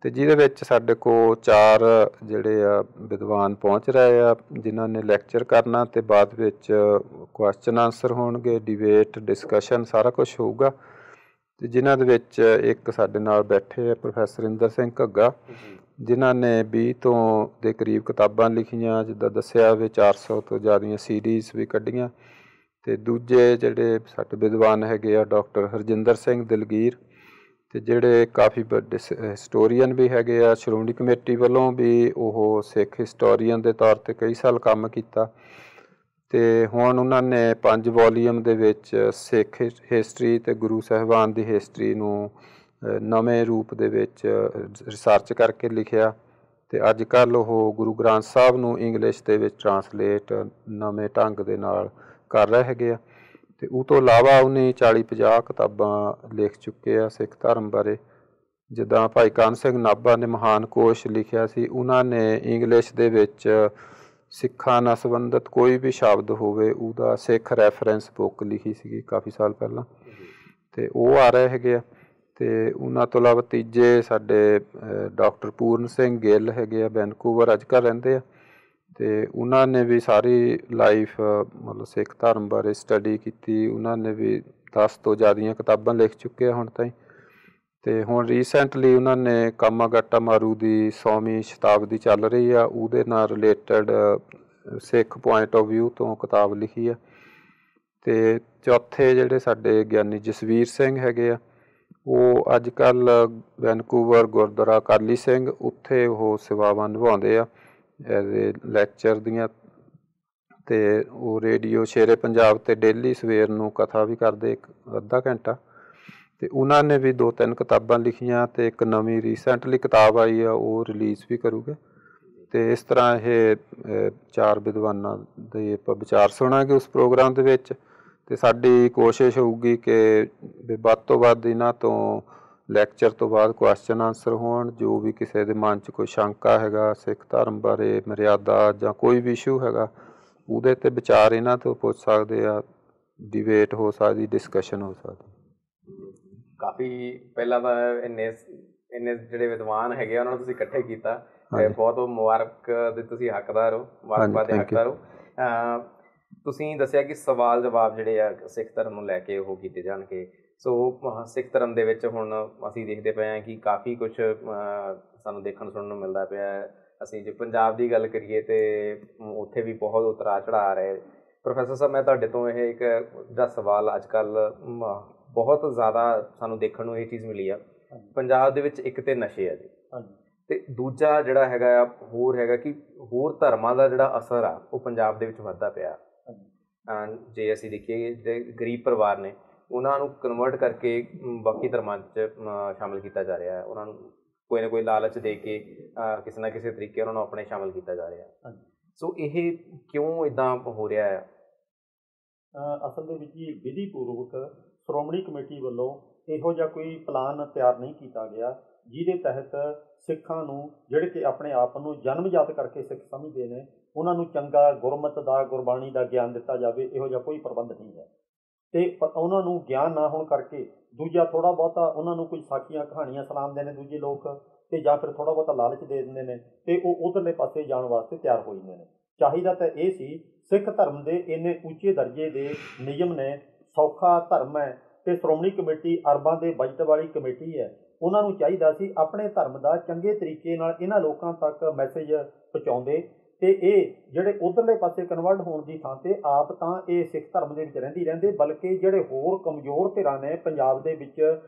Speaker 3: ਅਤੇ ਜਿਹਦੇ ਵਿੱਚ ਸਾਡੇ ਕੋਲ 4 ਜਿਹੜੇ ਆ ਵਿਦਵਾਨ ਪਹੁੰਚ ਰਹੇ ਆ ਜਿਨ੍ਹਾਂ ਨੇ ਲੈਕਚਰ ਕਰਨਾ, ਅਤੇ ਬਾਅਦ ਵਿੱਚ ਕੁਐਸਚਨ ਆਨਸਰ ਹੋਣਗੇ, ਡਿਬੇਟ, ਡਿਸਕਸ਼ਨ ਸਾਰਾ ਕੁਛ ਹੋਊਗਾ। ਅਤੇ ਜਿਨ੍ਹਾਂ ਦੇ ਵਿੱਚ ਇੱਕ ਸਾਡੇ ਨਾਲ ਬੈਠੇ ਆ ਪ੍ਰੋਫੈਸਰ ਇੰਦਰ ਸਿੰਘ ਘੱਗਾ, ਜਿਨ੍ਹਾਂ ਨੇ 20 ਤੋਂ ਦੇ ਕਰੀਬ ਕਿਤਾਬਾਂ ਲਿਖੀਆਂ, ਜਿੱਦਾਂ ਦੱਸਿਆ ਵੀ 400 ਤੋਂ ਜ਼ਿਆਦੀਆਂ ਸੀਰੀਜ਼ ਵੀ ਕੱਢੀਆਂ। ਅਤੇ ਦੂਜੇ ਜਿਹੜੇ ਸਾਡੇ ਵਿਦਵਾਨ ਹੈਗੇ ਆ ਡਾਕਟਰ ਹਰਜਿੰਦਰ ਸਿੰਘ ਦਲਗੀਰ, ਅਤੇ ਜਿਹੜੇ ਕਾਫੀ ਵੱਡੇ ਹਿਸਟੋਰੀਅਨ ਵੀ ਹੈਗੇ ਆ, ਸ਼੍ਰੋਮਣੀ ਕਮੇਟੀ ਵੱਲੋਂ ਵੀ ਉਹ ਸਿੱਖ ਹਿਸਟੋਰੀਅਨ ਦੇ ਤੌਰ 'ਤੇ ਕਈ ਸਾਲ ਕੰਮ ਕੀਤਾ, ਅਤੇ ਹੁਣ ਉਹਨਾਂ ਨੇ 5 ਵੋਲੀਅਮ ਦੇ ਵਿੱਚ ਸਿੱਖ ਹਿਸਟਰੀ ਅਤੇ ਗੁਰੂ ਸਾਹਿਬਾਨ ਦੀ ਹਿਸਟਰੀ ਨੂੰ ਨਵੇਂ ਰੂਪ ਦੇ ਵਿੱਚ ਰਿਸਰਚ ਕਰਕੇ ਲਿਖਿਆ, ਅਤੇ ਅੱਜ ਕੱਲ੍ਹ ਉਹ ਗੁਰੂ ਗ੍ਰੰਥ ਸਾਹਿਬ ਨੂੰ ਇੰਗਲਿਸ਼ ਦੇ ਵਿੱਚ ਟਰਾਂਸਲੇਟ ਨਵੇਂ ਢੰਗ ਦੇ ਨਾਲ ਕਰ ਰਹੇ ਹੈਗੇ ਆ। ਅਤੇ ਉਹ ਤੋਂ ਇਲਾਵਾ ਉਹਨੇ 40-50 ਕਿਤਾਬਾਂ ਲਿਖ ਚੁੱਕੇ ਆ ਸਿੱਖ ਧਰਮ ਬਾਰੇ। ਜਿੱਦਾਂ ਭਾਈ ਕਾਨ੍ਹ ਸਿੰਘ ਨਾਭਾ ਨੇ ਮਹਾਨ ਕੋਸ਼ ਲਿਖਿਆ ਸੀ, ਉਹਨਾਂ ਨੇ ਇੰਗਲਿਸ਼ ਦੇ ਵਿੱਚ ਸਿੱਖਾਂ ਨਾਲ ਸੰਬੰਧਿਤ ਕੋਈ ਵੀ ਸ਼ਬਦ ਹੋਵੇ ਉਹਦਾ ਸਿੱਖ ਰੈਫਰੈਂਸ ਬੁੱਕ ਲਿਖੀ ਸੀਗੀ ਕਾਫੀ ਸਾਲ ਪਹਿਲਾਂ, ਅਤੇ ਉਹ ਆ ਰਹੇ ਹੈਗੇ ਆ। ਅਤੇ ਉਹਨਾਂ ਤੋਂ ਇਲਾਵਾ ਤੀਜੇ ਸਾਡੇ ਡਾਕਟਰ ਪੂਰਨ ਸਿੰਘ ਗਿੱਲ ਹੈਗੇ ਆ, ਵੈਨਕੂਵਰ ਅੱਜ ਕੱਲ੍ਹ ਰਹਿੰਦੇ ਆ, ਅਤੇ ਉਹਨਾਂ ਨੇ ਵੀ ਸਾਰੀ ਲਾਈਫ ਮਤਲਬ ਸਿੱਖ ਧਰਮ ਬਾਰੇ ਸਟੱਡੀ ਕੀਤੀ, ਉਹਨਾਂ ਨੇ ਵੀ 10 ਤੋਂ ਜ਼ਿਆਦੀਆਂ ਕਿਤਾਬਾਂ ਲਿਖ ਚੁੱਕੇ ਆ ਹੁਣ ਤਾਈਂ। ਅਤੇ ਹੁਣ ਰੀਸੈਂਟਲੀ ਉਹਨਾਂ ਨੇ ਕਾਮਾਗਾਟਾ ਮਾਰੂ ਦੀ 100ਵੀਂ ਸ਼ਤਾਬਦੀ ਚੱਲ ਰਹੀ ਆ, ਉਹਦੇ ਨਾਲ related Sikh point of view ਤੋਂ ਕਿਤਾਬ ਲਿਖੀ ਆ। ਅਤੇ ਚੌਥੇ ਜਿਹੜੇ ਸਾਡੇ ਗਿਆਨੀ ਜਸਵੀਰ ਸਿੰਘ ਹੈਗੇ ਆ, ਉਹ ਅੱਜ ਕੱਲ੍ਹ ਵੈਨਕੂਵਰ ਗੁਰਦੁਆਰਾ ਅਕਾਲੀ ਸਿੰਘ ਉੱਥੇ ਉਹ ਸੇਵਾਵਾਂ ਨਿਭਾਉਂਦੇ ਆ ਐਜ਼ ਏ ਲੈਕਚਰ ਦੀਆਂ, ਅਤੇ ਉਹ ਰੇਡੀਓ ਸ਼ੇਰੇ ਪੰਜਾਬ 'ਤੇ ਡੇਲੀ ਸਵੇਰ ਨੂੰ ਕਥਾ ਵੀ ਕਰਦੇ 1 ਅੱਧਾ ਘੰਟਾ। ਅਤੇ ਉਹਨਾਂ ਨੇ ਵੀ 2-3 ਕਿਤਾਬਾਂ ਲਿਖੀਆਂ, ਅਤੇ ਇੱਕ ਨਵੀਂ ਰੀਸੈਂਟਲੀ ਕਿਤਾਬ ਆਈ ਆ ਉਹ ਰਿਲੀਜ਼ ਵੀ ਕਰੂਗੇ। ਅਤੇ ਇਸ ਤਰ੍ਹਾਂ ਇਹ 4 ਵਿਦਵਾਨਾਂ ਦੇ ਆਪਾਂ ਵਿਚਾਰ ਸੁਣਾਂਗੇ ਉਸ ਪ੍ਰੋਗਰਾਮ ਦੇ ਵਿੱਚ, ਅਤੇ ਸਾਡੀ ਕੋਸ਼ਿਸ਼ ਹੋਊਗੀ ਕਿ ਵੱਧ ਤੋਂ ਵੱਧ ਇਹਨਾਂ ਤੋਂ ਲੈਕਚਰ ਤੋਂ ਬਾਅਦ ਕੁਐਸਚਨ ਆਨਸਰ ਹੋਣ, ਜੋ ਵੀ ਕਿਸੇ ਦੇ ਮਨ 'ਚ ਕੋਈ ਸ਼ੰਕਾ ਹੈਗਾ ਸਿੱਖ ਧਰਮ ਬਾਰੇ, ਮਰਿਆਦਾ ਜਾਂ ਕੋਈ ਵੀ ਇਸ਼ੂ ਹੈਗਾ, ਉਹਦੇ 'ਤੇ ਵਿਚਾਰ ਇਹਨਾਂ ਤੋਂ ਪੁੱਛ ਸਕਦੇ ਆ ਡਿਬੇਟ ਹੋ ਸਕਦੀ, ਡਿਸਕਸ਼ਨ ਹੋ ਸਕਦੀ।
Speaker 1: ਕਾਫੀ ਪਹਿਲਾਂ ਤਾਂ ਇੰਨੇ ਇੰਨੇ ਜਿਹੜੇ ਵਿਦਵਾਨ ਹੈਗੇ ਉਹਨਾਂ ਨੂੰ ਤੁਸੀਂ ਇਕੱਠੇ ਕੀਤਾ, ਬਹੁਤ ਮੁਬਾਰਕ ਦੇ ਤੁਸੀਂ ਹੱਕਦਾਰ ਹੋ, ਮੁਬਾਰਕਬਾਦ ਦੇ ਹੱਕਦਾਰ ਹੋ। ਤੁਸੀਂ ਦੱਸਿਆ ਕਿ ਸਵਾਲ ਜਵਾਬ ਜਿਹੜੇ ਆ ਸਿੱਖ ਧਰਮ ਨੂੰ ਲੈ ਕੇ ਉਹ ਕੀਤੇ ਜਾਣਗੇ। ਸੋ ਸਿੱਖ ਧਰਮ ਦੇ ਵਿੱਚ ਹੁਣ ਅਸੀਂ ਦੇਖਦੇ ਪਏ ਹਾਂ ਕਿ ਕਾਫੀ ਕੁਛ ਸਾਨੂੰ ਦੇਖਣ ਸੁਣਨ ਨੂੰ ਮਿਲਦਾ ਪਿਆ ਹੈ। ਅਸੀਂ ਜੇ ਪੰਜਾਬ ਦੀ ਗੱਲ ਕਰੀਏ ਤਾਂ ਉੱਥੇ ਵੀ ਬਹੁਤ ਉਤਰਾਅ ਚੜ੍ਹਾਅ ਆ ਰਹੇ। ਪ੍ਰੋਫੈਸਰ ਸਾਹਿਬ, ਮੈਂ ਤੁਹਾਡੇ ਤੋਂ ਇਹ ਇੱਕ ਜਿਹੜਾ ਸਵਾਲ ਅੱਜ ਕੱਲ੍ਹ ਬਹੁਤ ਜ਼ਿਆਦਾ ਸਾਨੂੰ ਦੇਖਣ ਨੂੰ ਇਹ ਚੀਜ਼ ਮਿਲੀ ਆ, ਪੰਜਾਬ ਦੇ ਵਿੱਚ ਇੱਕ ਤਾਂ ਨਸ਼ੇ ਆ ਜੀ, ਅਤੇ ਦੂਜਾ ਜਿਹੜਾ ਹੈਗਾ ਆ ਹੋਰ ਹੈਗਾ ਕਿ ਹੋਰ ਧਰਮਾਂ ਦਾ ਜਿਹੜਾ ਅਸਰ ਆ ਉਹ ਪੰਜਾਬ ਦੇ ਵਿੱਚ ਵੱਧਦਾ ਪਿਆ। ਜੇ ਅਸੀਂ ਦੇਖੀਏ ਜਿਹੜੇ ਗਰੀਬ ਪਰਿਵਾਰ ਨੇ ਉਹਨਾਂ ਨੂੰ ਕਨਵਰਟ ਕਰਕੇ ਬਾਕੀ ਧਰਮਾਂ 'ਚ ਸ਼ਾਮਿਲ ਕੀਤਾ ਜਾ ਰਿਹਾ ਹੈ, ਉਹਨਾਂ ਨੂੰ ਕੋਈ ਨਾ ਕੋਈ ਲਾਲਚ ਦੇ ਕੇ ਕਿਸੇ ਨਾ ਕਿਸੇ ਤਰੀਕੇ ਉਹਨਾਂ ਨੂੰ ਆਪਣੇ ਸ਼ਾਮਿਲ ਕੀਤਾ ਜਾ ਰਿਹਾ। ਸੋ ਇਹ ਕਿਉਂ ਇੱਦਾਂ ਹੋ ਰਿਹਾ ਹੈ?
Speaker 2: ਅਸਲ ਦੇ ਵਿੱਚ ਹੀ ਵਿਧੀ ਪੂਰਵਕ ਸ਼੍ਰੋਮਣੀ ਕਮੇਟੀ ਵੱਲੋਂ ਇਹੋ ਜਿਹਾ ਕੋਈ ਪਲਾਨ ਤਿਆਰ ਨਹੀਂ ਕੀਤਾ ਗਿਆ ਜਿਹਦੇ ਤਹਿਤ ਸਿੱਖਾਂ ਨੂੰ, ਜਿਹੜੇ ਕਿ ਆਪਣੇ ਆਪ ਨੂੰ ਜਨਮਜਾਤ ਕਰਕੇ ਸਿੱਖ ਸਮਝਦੇ ਨੇ, ਉਹਨਾਂ ਨੂੰ ਚੰਗਾ ਗੁਰਮਤ ਦਾ, ਗੁਰਬਾਣੀ ਦਾ ਗਿਆਨ ਦਿੱਤਾ ਜਾਵੇ। ਇਹੋ ਜਿਹਾ ਕੋਈ ਪ੍ਰਬੰਧ ਨਹੀਂ ਹੈ। ਅਤੇ ਉਹਨਾਂ ਨੂੰ ਗਿਆਨ ਨਾ ਹੋਣ ਕਰਕੇ ਦੂਜਾ ਥੋੜ੍ਹਾ ਬਹੁਤਾ ਉਹਨਾਂ ਨੂੰ ਕੁਝ ਸਾਖੀਆਂ ਕਹਾਣੀਆਂ ਸੁਣਾਉਂਦੇ ਨੇ ਦੂਜੇ ਲੋਕ, ਅਤੇ ਜਾਂ ਫਿਰ ਥੋੜ੍ਹਾ ਬਹੁਤਾ ਲਾਲਚ ਦੇ ਦਿੰਦੇ ਨੇ ਅਤੇ ਉਹ ਉੱਧਰਲੇ ਪਾਸੇ ਜਾਣ ਵਾਸਤੇ ਤਿਆਰ ਹੋ ਜਾਂਦੇ ਨੇ। ਚਾਹੀਦਾ ਤਾਂ ਇਹ ਸੀ, ਸਿੱਖ ਧਰਮ ਦੇ ਇੰਨੇ ਉੱਚੇ ਦਰਜੇ ਦੇ ਨਿਯਮ ਨੇ, ਸੌਖਾ ਧਰਮ ਹੈ ਅਤੇ ਸ਼੍ਰੋਮਣੀ ਕਮੇਟੀ ਅਰਬਾਂ ਦੇ ਬਜਟ ਵਾਲੀ ਕਮੇਟੀ ਹੈ। ਉਹਨਾਂ ਨੂੰ ਚਾਹੀਦਾ ਸੀ ਆਪਣੇ ਧਰਮ ਦਾ ਚੰਗੇ ਤਰੀਕੇ ਨਾਲ ਇਹਨਾਂ ਲੋਕਾਂ ਤੱਕ ਮੈਸੇਜ ਪਹੁੰਚਾਉਂਦੇ, ਅਤੇ ਇਹ ਜਿਹੜੇ ਉੱਧਰਲੇ ਪਾਸੇ ਕਨਵਰਟ ਹੋਣ ਦੀ ਥਾਂ 'ਤੇ ਆਪ ਤਾਂ ਇਹ ਸਿੱਖ ਧਰਮ ਦੇ ਵਿੱਚ ਰਹਿੰਦੇ, ਬਲਕਿ ਜਿਹੜੇ ਹੋਰ ਕਮਜ਼ੋਰ ਧਿਰਾਂ ਨੇ ਪੰਜਾਬ ਦੇ ਵਿੱਚ,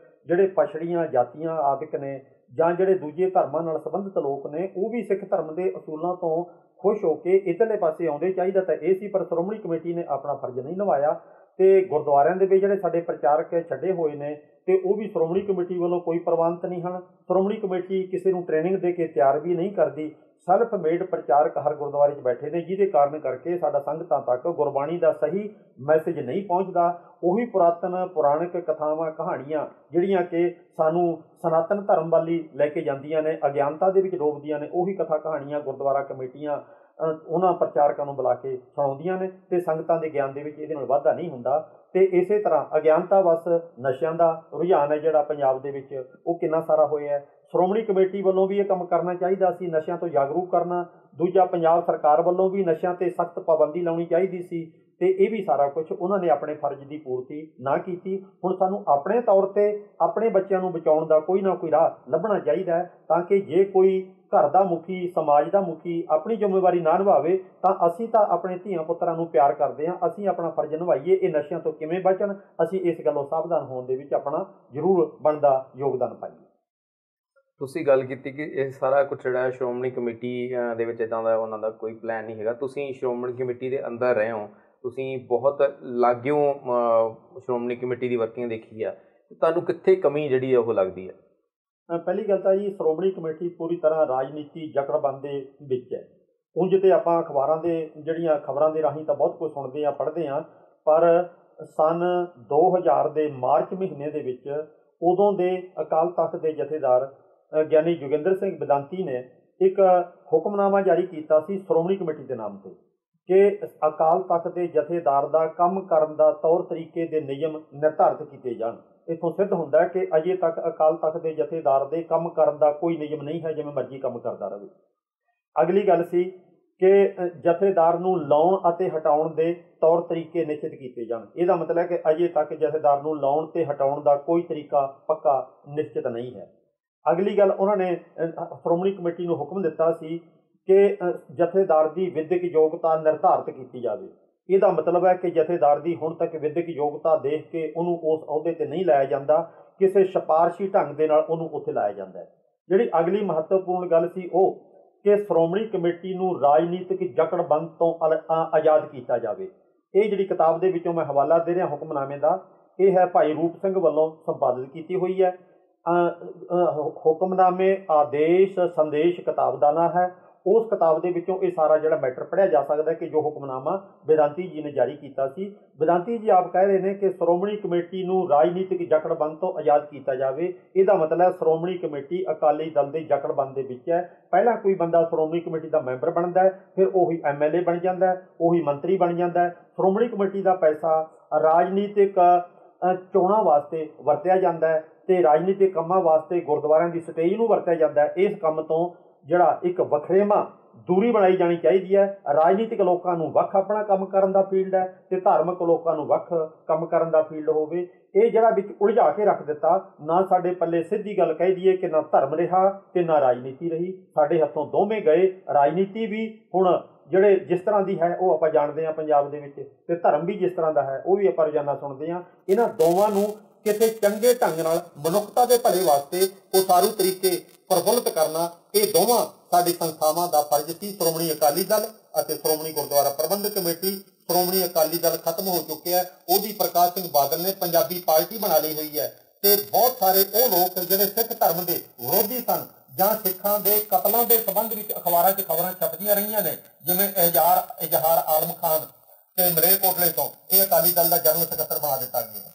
Speaker 2: ਜਿਹੜੇ ਪਛੜੀਆਂ ਜਾਤੀਆਂ ਆਦਿਕ ਨੇ ਜਾਂ ਜਿਹੜੇ ਦੂਜੇ ਧਰਮਾਂ ਨਾਲ ਸੰਬੰਧਿਤ ਲੋਕ ਨੇ, ਉਹ ਵੀ ਸਿੱਖ ਧਰਮ ਦੇ ਅਸੂਲਾਂ ਤੋਂ ਖੁਸ਼ ਹੋ ਕੇ ਇੱਧਰਲੇ ਪਾਸੇ ਆਉਂਦੇ। ਚਾਹੀਦਾ ਤਾਂ ਇਹ ਸੀ, ਪਰ ਸ਼੍ਰੋਮਣੀ ਕਮੇਟੀ ਨੇ ਆਪਣਾ ਫਰਜ਼ ਨਹੀਂ ਨਿਭਾਇਆ। ਅਤੇ ਗੁਰਦੁਆਰਿਆਂ ਦੇ ਵਿੱਚ ਜਿਹੜੇ ਸਾਡੇ ਪ੍ਰਚਾਰਕ ਛੱਡੇ ਹੋਏ ਨੇ, ਅਤੇ ਉਹ ਵੀ ਸ਼੍ਰੋਮਣੀ ਕਮੇਟੀ ਵੱਲੋਂ ਕੋਈ ਪ੍ਰਬੰਧ ਨਹੀਂ ਹਨ। ਸ਼੍ਰੋਮਣੀ ਕਮੇਟੀ ਕਿਸੇ ਨੂੰ ਟ੍ਰੇਨਿੰਗ ਦੇ ਕੇ ਤਿਆਰ ਵੀ ਨਹੀਂ ਕਰਦੀ। ਸੈਲਫ ਮੇਡ ਪ੍ਰਚਾਰਕ ਹਰ ਗੁਰਦੁਆਰੇ 'ਚ ਬੈਠੇ ਨੇ, ਜਿਹਦੇ ਕਾਰਨ ਕਰਕੇ ਸਾਡਾ ਸੰਗਤਾਂ ਤੱਕ ਗੁਰਬਾਣੀ ਦਾ ਸਹੀ ਮੈਸੇਜ ਨਹੀਂ ਪਹੁੰਚਦਾ। ਉਹੀ ਪੁਰਾਤਨ ਪੁਰਾਣਿਕ ਕਥਾਵਾਂ ਕਹਾਣੀਆਂ ਜਿਹੜੀਆਂ ਕਿ ਸਾਨੂੰ ਸਨਾਤਨ ਧਰਮ ਵੱਲ ਹੀ ਲੈ ਕੇ ਜਾਂਦੀਆਂ ਨੇ, ਅਗਿਆਨਤਾ ਦੇ ਵਿੱਚ ਡੋਬਦੀਆਂ ਨੇ, ਉਹੀ ਕਥਾ ਕਹਾਣੀਆਂ ਗੁਰਦੁਆਰਾ ਕਮੇਟੀਆਂ ਉਹਨਾਂ ਪ੍ਰਚਾਰਕਾਂ ਨੂੰ ਬੁਲਾ ਕੇ ਸੁਣਾਉਂਦੀਆਂ ਨੇ, ਅਤੇ ਸੰਗਤਾਂ ਦੇ ਗਿਆਨ ਦੇ ਵਿੱਚ ਇਹਦੇ ਨਾਲ ਵਾਧਾ ਨਹੀਂ ਹੁੰਦਾ। ਅਤੇ ਇਸੇ ਤਰ੍ਹਾਂ ਅਗਿਆਨਤਾ ਵਸ ਨਸ਼ਿਆਂ ਦਾ ਰੁਝਾਨ ਹੈ ਜਿਹੜਾ ਪੰਜਾਬ ਦੇ ਵਿੱਚ, ਉਹ ਕਿੰਨਾ ਸਾਰਾ ਹੋਇਆ। ਸ਼੍ਰੋਮਣੀ ਕਮੇਟੀ ਵੱਲੋਂ ਵੀ ਇਹ ਕੰਮ ਕਰਨਾ ਚਾਹੀਦਾ ਸੀ, ਨਸ਼ਿਆਂ ਤੋਂ ਜਾਗਰੂਕ ਕਰਨਾ। ਦੂਜਾ, ਪੰਜਾਬ ਸਰਕਾਰ ਵੱਲੋਂ ਵੀ ਨਸ਼ਿਆਂ 'ਤੇ ਸਖਤ ਪਾਬੰਦੀ ਲਾਉਣੀ ਚਾਹੀਦੀ ਸੀ, ਅਤੇ ਇਹ ਵੀ ਸਾਰਾ ਕੁਛ ਉਹਨਾਂ ਨੇ ਆਪਣੇ ਫਰਜ਼ ਦੀ ਪੂਰਤੀ ਨਾ ਕੀਤੀ। ਹੁਣ ਸਾਨੂੰ ਆਪਣੇ ਤੌਰ 'ਤੇ ਆਪਣੇ ਬੱਚਿਆਂ ਨੂੰ ਬਚਾਉਣ ਦਾ ਕੋਈ ਨਾ ਕੋਈ ਰਾਹ ਲੱਭਣਾ ਚਾਹੀਦਾ ਹੈ, ਤਾਂ ਕਿ ਜੇ ਕੋਈ ਘਰ ਦਾ ਮੁਖੀ, ਸਮਾਜ ਦਾ ਮੁਖੀ ਆਪਣੀ ਜ਼ਿੰਮੇਵਾਰੀ ਨਾ ਨਿਭਾਵੇ ਤਾਂ ਅਸੀਂ ਤਾਂ ਆਪਣੇ ਧੀਆਂ ਪੁੱਤਰਾਂ ਨੂੰ ਪਿਆਰ ਕਰਦੇ ਹਾਂ, ਅਸੀਂ ਆਪਣਾ ਫਰਜ਼ ਨਿਭਾਈਏ। ਇਹ ਨਸ਼ਿਆਂ ਤੋਂ ਕਿਵੇਂ ਬਚਣ, ਅਸੀਂ ਇਸ ਗੱਲੋਂ ਸਾਵਧਾਨ ਹੋਣ ਦੇ ਵਿੱਚ ਆਪਣਾ ਜ਼ਰੂਰ ਬਣਦਾ ਯੋਗਦਾਨ ਪਾਈਏ।
Speaker 1: ਤੁਸੀਂ ਗੱਲ ਕੀਤੀ ਕਿ ਇਹ ਸਾਰਾ ਕੁਛ ਜਿਹੜਾ ਸ਼੍ਰੋਮਣੀ ਕਮੇਟੀ ਦੇ ਵਿੱਚ ਇੱਦਾਂ ਦਾ ਉਹਨਾਂ ਦਾ ਕੋਈ ਪਲਾਨ ਨਹੀਂ ਹੈਗਾ। ਤੁਸੀਂ ਸ਼੍ਰੋਮਣੀ ਕਮੇਟੀ ਦੇ ਅੰਦਰ ਰਹੇ ਹੋ, ਤੁਸੀਂ ਬਹੁਤ ਲਾਗਿਓਂ ਸ਼੍ਰੋਮਣੀ ਕਮੇਟੀ ਦੀ ਵਰਕਿੰਗ ਦੇਖੀ ਆ, ਤੁਹਾਨੂੰ ਕਿੱਥੇ ਕਮੀ ਜਿਹੜੀ ਆ ਉਹ ਲੱਗਦੀ ਹੈ?
Speaker 2: ਪਹਿਲੀ ਗੱਲ ਤਾਂ ਜੀ, ਸ਼੍ਰੋਮਣੀ ਕਮੇਟੀ ਪੂਰੀ ਤਰ੍ਹਾਂ ਰਾਜਨੀਤੀ ਜਕੜਬੰਦ ਦੇ ਵਿੱਚ ਹੈ। ਉਂਝ ਤੇ ਆਪਾਂ ਅਖਬਾਰਾਂ ਦੇ ਜਿਹੜੀਆਂ ਖਬਰਾਂ ਦੇ ਰਾਹੀਂ ਤਾਂ ਬਹੁਤ ਕੁਝ ਸੁਣਦੇ ਹਾਂ, ਪੜ੍ਹਦੇ ਹਾਂ, ਪਰ ਸਨ 2000 ਦੇ ਮਾਰਚ ਮਹੀਨੇ ਦੇ ਵਿੱਚ ਉਦੋਂ ਦੇ ਅਕਾਲ ਤਖਤ ਦੇ ਜਥੇਦਾਰ ਗਿਆਨੀ ਜੋਗਿੰਦਰ ਸਿੰਘ ਬੇਦਾਂਤੀ ਨੇ ਇੱਕ ਹੁਕਮਨਾਮਾ ਜਾਰੀ ਕੀਤਾ ਸੀ ਸ਼੍ਰੋਮਣੀ ਕਮੇਟੀ ਦੇ ਨਾਮ 'ਤੇ, ਕਿ ਅਕਾਲ ਤਖਤ ਦੇ ਜਥੇਦਾਰ ਦਾ ਕੰਮ ਕਰਨ ਦਾ ਤੌਰ ਤਰੀਕੇ ਦੇ ਨਿਯਮ ਨਿਰਧਾਰਿਤ ਕੀਤੇ ਜਾਣ। ਇੱਥੋਂ ਸਿੱਧ ਹੁੰਦਾ ਹੈ ਕਿ ਅਜੇ ਤੱਕ ਅਕਾਲ ਤਖਤ ਦੇ ਜਥੇਦਾਰ ਦੇ ਕੰਮ ਕਰਨ ਦਾ ਕੋਈ ਨਿਯਮ ਨਹੀਂ ਹੈ, ਜਿਵੇਂ ਮਰਜ਼ੀ ਕੰਮ ਕਰਦਾ ਰਹੇ। ਅਗਲੀ ਗੱਲ ਸੀ ਕਿ ਜਥੇਦਾਰ ਨੂੰ ਲਾਉਣ ਅਤੇ ਹਟਾਉਣ ਦੇ ਤੌਰ ਤਰੀਕੇ ਨਿਸ਼ਚਿਤ ਕੀਤੇ ਜਾਣ। ਇਹਦਾ ਮਤਲਬ ਹੈ ਕਿ ਅਜੇ ਤੱਕ ਜਥੇਦਾਰ ਨੂੰ ਲਾਉਣ ਅਤੇ ਹਟਾਉਣ ਦਾ ਕੋਈ ਤਰੀਕਾ ਪੱਕਾ ਨਿਸ਼ਚਿਤ ਨਹੀਂ ਹੈ। ਅਗਲੀ ਗੱਲ, ਉਹਨਾਂ ਨੇ ਸ਼੍ਰੋਮਣੀ ਕਮੇਟੀ ਨੂੰ ਹੁਕਮ ਦਿੱਤਾ ਸੀ ਕਿ ਜਥੇਦਾਰ ਦੀ ਵਿਦਿਅਕ ਯੋਗਤਾ ਨਿਰਧਾਰਿਤ ਕੀਤੀ ਜਾਵੇ। ਇਹਦਾ ਮਤਲਬ ਹੈ ਕਿ ਜਥੇਦਾਰ ਦੀ ਹੁਣ ਤੱਕ ਵਿਦਿਅਕ ਯੋਗਤਾ ਦੇਖ ਕੇ ਉਹਨੂੰ ਉਸ ਅਹੁਦੇ 'ਤੇ ਨਹੀਂ ਲਾਇਆ ਜਾਂਦਾ, ਕਿਸੇ ਸਿਫਾਰਸ਼ੀ ਢੰਗ ਦੇ ਨਾਲ ਉਹਨੂੰ ਉੱਥੇ ਲਾਇਆ ਜਾਂਦਾ ਹੈ। ਜਿਹੜੀ ਅਗਲੀ ਮਹੱਤਵਪੂਰਨ ਗੱਲ ਸੀ ਉਹ ਕਿ ਸ਼੍ਰੋਮਣੀ ਕਮੇਟੀ ਨੂੰ ਰਾਜਨੀਤਿਕ ਜਕੜਬੰਦ ਤੋਂ ਆਜ਼ਾਦ ਕੀਤਾ ਜਾਵੇ। ਇਹ ਜਿਹੜੀ ਕਿਤਾਬ ਦੇ ਵਿੱਚੋਂ ਮੈਂ ਹਵਾਲਾ ਦੇ ਰਿਹਾ ਹੁਕਮਨਾਮੇ ਦਾ, ਇਹ ਹੈ ਭਾਈ ਰੂਪ ਸਿੰਘ ਵੱਲੋਂ ਸੰਪਾਦਿਤ ਕੀਤੀ ਹੋਈ ਹੈ। ਹੁਕਮਨਾਮੇ ਆਦੇਸ਼ ਸੰਦੇਸ਼ ਕਿਤਾਬ ਦਾ ਨਾਂ ਹੈ। ਉਸ ਕਿਤਾਬ ਦੇ ਵਿੱਚੋਂ ਇਹ ਸਾਰਾ ਜਿਹੜਾ ਮੈਟਰ ਪੜ੍ਹਿਆ ਜਾ ਸਕਦਾ ਕਿ ਜੋ ਹੁਕਮਨਾਮਾ ਬੇਦਾਂਤੀ ਜੀ ਨੇ ਜਾਰੀ ਕੀਤਾ ਸੀ। ਬੇਦਾਂਤੀ ਜੀ ਆਪ ਕਹਿ ਰਹੇ ਨੇ ਕਿ ਸ਼੍ਰੋਮਣੀ ਕਮੇਟੀ ਨੂੰ ਰਾਜਨੀਤਿਕ ਜਕੜਬੰਦ ਤੋਂ ਆਜ਼ਾਦ ਕੀਤਾ ਜਾਵੇ। ਇਹਦਾ ਮਤਲਬ ਸ਼੍ਰੋਮਣੀ ਕਮੇਟੀ ਅਕਾਲੀ ਦਲ ਦੇ ਜਕੜਬੰਦ ਦੇ ਵਿੱਚ ਹੈ। ਪਹਿਲਾਂ ਕੋਈ ਬੰਦਾ ਸ਼੍ਰੋਮਣੀ ਕਮੇਟੀ ਦਾ ਮੈਂਬਰ ਬਣਦਾ ਹੈ, ਫਿਰ ਉਹੀ MLA ਬਣ ਜਾਂਦਾ ਹੈ, ਉਹੀ ਮੰਤਰੀ ਬਣ ਜਾਂਦਾ ਹੈ। ਸ਼੍ਰੋਮਣੀ ਕਮੇਟੀ ਦਾ ਪੈਸਾ ਰਾਜਨੀਤਿਕ ਚੋਣਾਂ ਵਾਸਤੇ ਵਰਤਿਆ ਜਾਂਦਾ ਹੈ ਤੇ ਰਾਜਨੀਤਿਕ ਕੰਮਾਂ ਵਾਸਤੇ ਗੁਰਦੁਆਰਿਆਂ ਦੀ ਸਟੇਜ ਨੂੰ ਵਰਤਿਆ ਜਾਂਦਾ ਹੈ। ਇਸ ਕੰਮ ਤੋਂ ਜਿਹੜਾ ਇੱਕ ਵਖਰੇਵਾਂ ਦੂਰੀ ਬਣਾਈ ਜਾਣੀ ਚਾਹੀਦੀ ਹੈ। ਰਾਜਨੀਤਿਕ ਲੋਕਾਂ ਨੂੰ ਵੱਖ ਆਪਣਾ ਕੰਮ ਕਰਨ ਦਾ ਫੀਲਡ ਹੈ ਤੇ ਧਾਰਮਿਕ ਲੋਕਾਂ ਨੂੰ ਵੱਖ ਕੰਮ ਕਰਨ ਦਾ ਫੀਲਡ ਹੋਵੇ। ਇਹ ਜਿਹੜਾ ਵਿੱਚ ਉਲਝਾ ਕੇ ਰੱਖ ਦਿੱਤਾ, ਨਾ ਸਾਡੇ ਪੱਲੇ ਸਿੱਧੀ ਗੱਲ ਕਹਿ ਦਈਏ ਕਿ ਨਾ ਧਰਮ ਰਿਹਾ ਤੇ ਨਾ ਰਾਜਨੀਤੀ ਰਹੀ, ਸਾਡੇ ਹੱਥੋਂ ਦੋਵੇਂ ਗਏ। ਰਾਜਨੀਤੀ ਵੀ ਹੁਣ ਜਿਹੜੇ ਜਿਸ ਤਰ੍ਹਾਂ ਦੀ ਹੈ ਉਹ ਆਪਾਂ ਜਾਣਦੇ ਹਾਂ ਪੰਜਾਬ ਦੇ ਵਿੱਚ, ਤੇ ਧਰਮ ਵੀ ਜਿਸ ਤਰ੍ਹਾਂ ਦਾ ਹੈ ਉਹ ਵੀ ਆਪਾਂ ਰੋਜ਼ਾਨਾ ਸੁਣਦੇ ਹਾਂ। ਇਹਨਾਂ ਦੋਵਾਂ ਨੂੰ ਕਿਸੇ ਚੰਗੇ ਢੰਗ ਨਾਲ ਮਨੁੱਖਤਾ ਦੇ ਭਲੇ ਵਾਸਤੇ ਉਸਾਰੂ ਤਰੀਕੇ ਪ੍ਰਫੁੱਲਤ ਕਰਨਾ, ਇਹ ਦੋਵਾਂ ਸਾਡੀ ਸੰਸਥਾਵਾਂ ਦਾ ਫਰਜ਼ ਸੀ। ਸ਼੍ਰੋਮਣੀ ਅਕਾਲੀ ਦਲ ਅਤੇ ਸ਼੍ਰੋਮਣੀ ਗੁਰਦੁਆਰਾ ਪ੍ਰਬੰਧਕ ਕਮੇਟੀ, ਸ਼੍ਰੋਮਣੀ ਅਕਾਲੀ ਦਲ ਖਤਮ ਹੋ ਚੁੱਕਿਆ, ਉਹਦੀ ਪ੍ਰਕਾਸ਼ ਸਿੰਘ ਬਾਦਲ ਨੇ ਪੰਜਾਬੀ ਪਾਰਟੀ ਬਣਾ ਲਈ ਹੋਈ ਹੈ। ਤੇ ਬਹੁਤ ਸਾਰੇ ਉਹ ਲੋਕ ਜਿਹੜੇ ਸਿੱਖ ਧਰਮ ਦੇ ਵਿਰੋਧੀ ਸਨ ਜਾਂ ਸਿੱਖਾਂ ਦੇ ਕਤਲਾਂ ਦੇ ਸੰਬੰਧ ਵਿੱਚ ਅਖਬਾਰਾਂ 'ਚ ਖਬਰਾਂ ਛਪਦੀਆਂ ਰਹੀਆਂ ਨੇ, ਜਿਵੇਂ ਇਜ਼ਹਾਰ ਆਲਮ ਖਾਨ ਤੇ ਮਲੇਰਕੋਟਲੇ ਤੋਂ ਇਹ ਅਕਾਲੀ ਦਲ ਦਾ ਜਨਰਲ ਸਕੱਤਰ ਬਣਾ ਦਿੱਤਾ ਗਿਆ।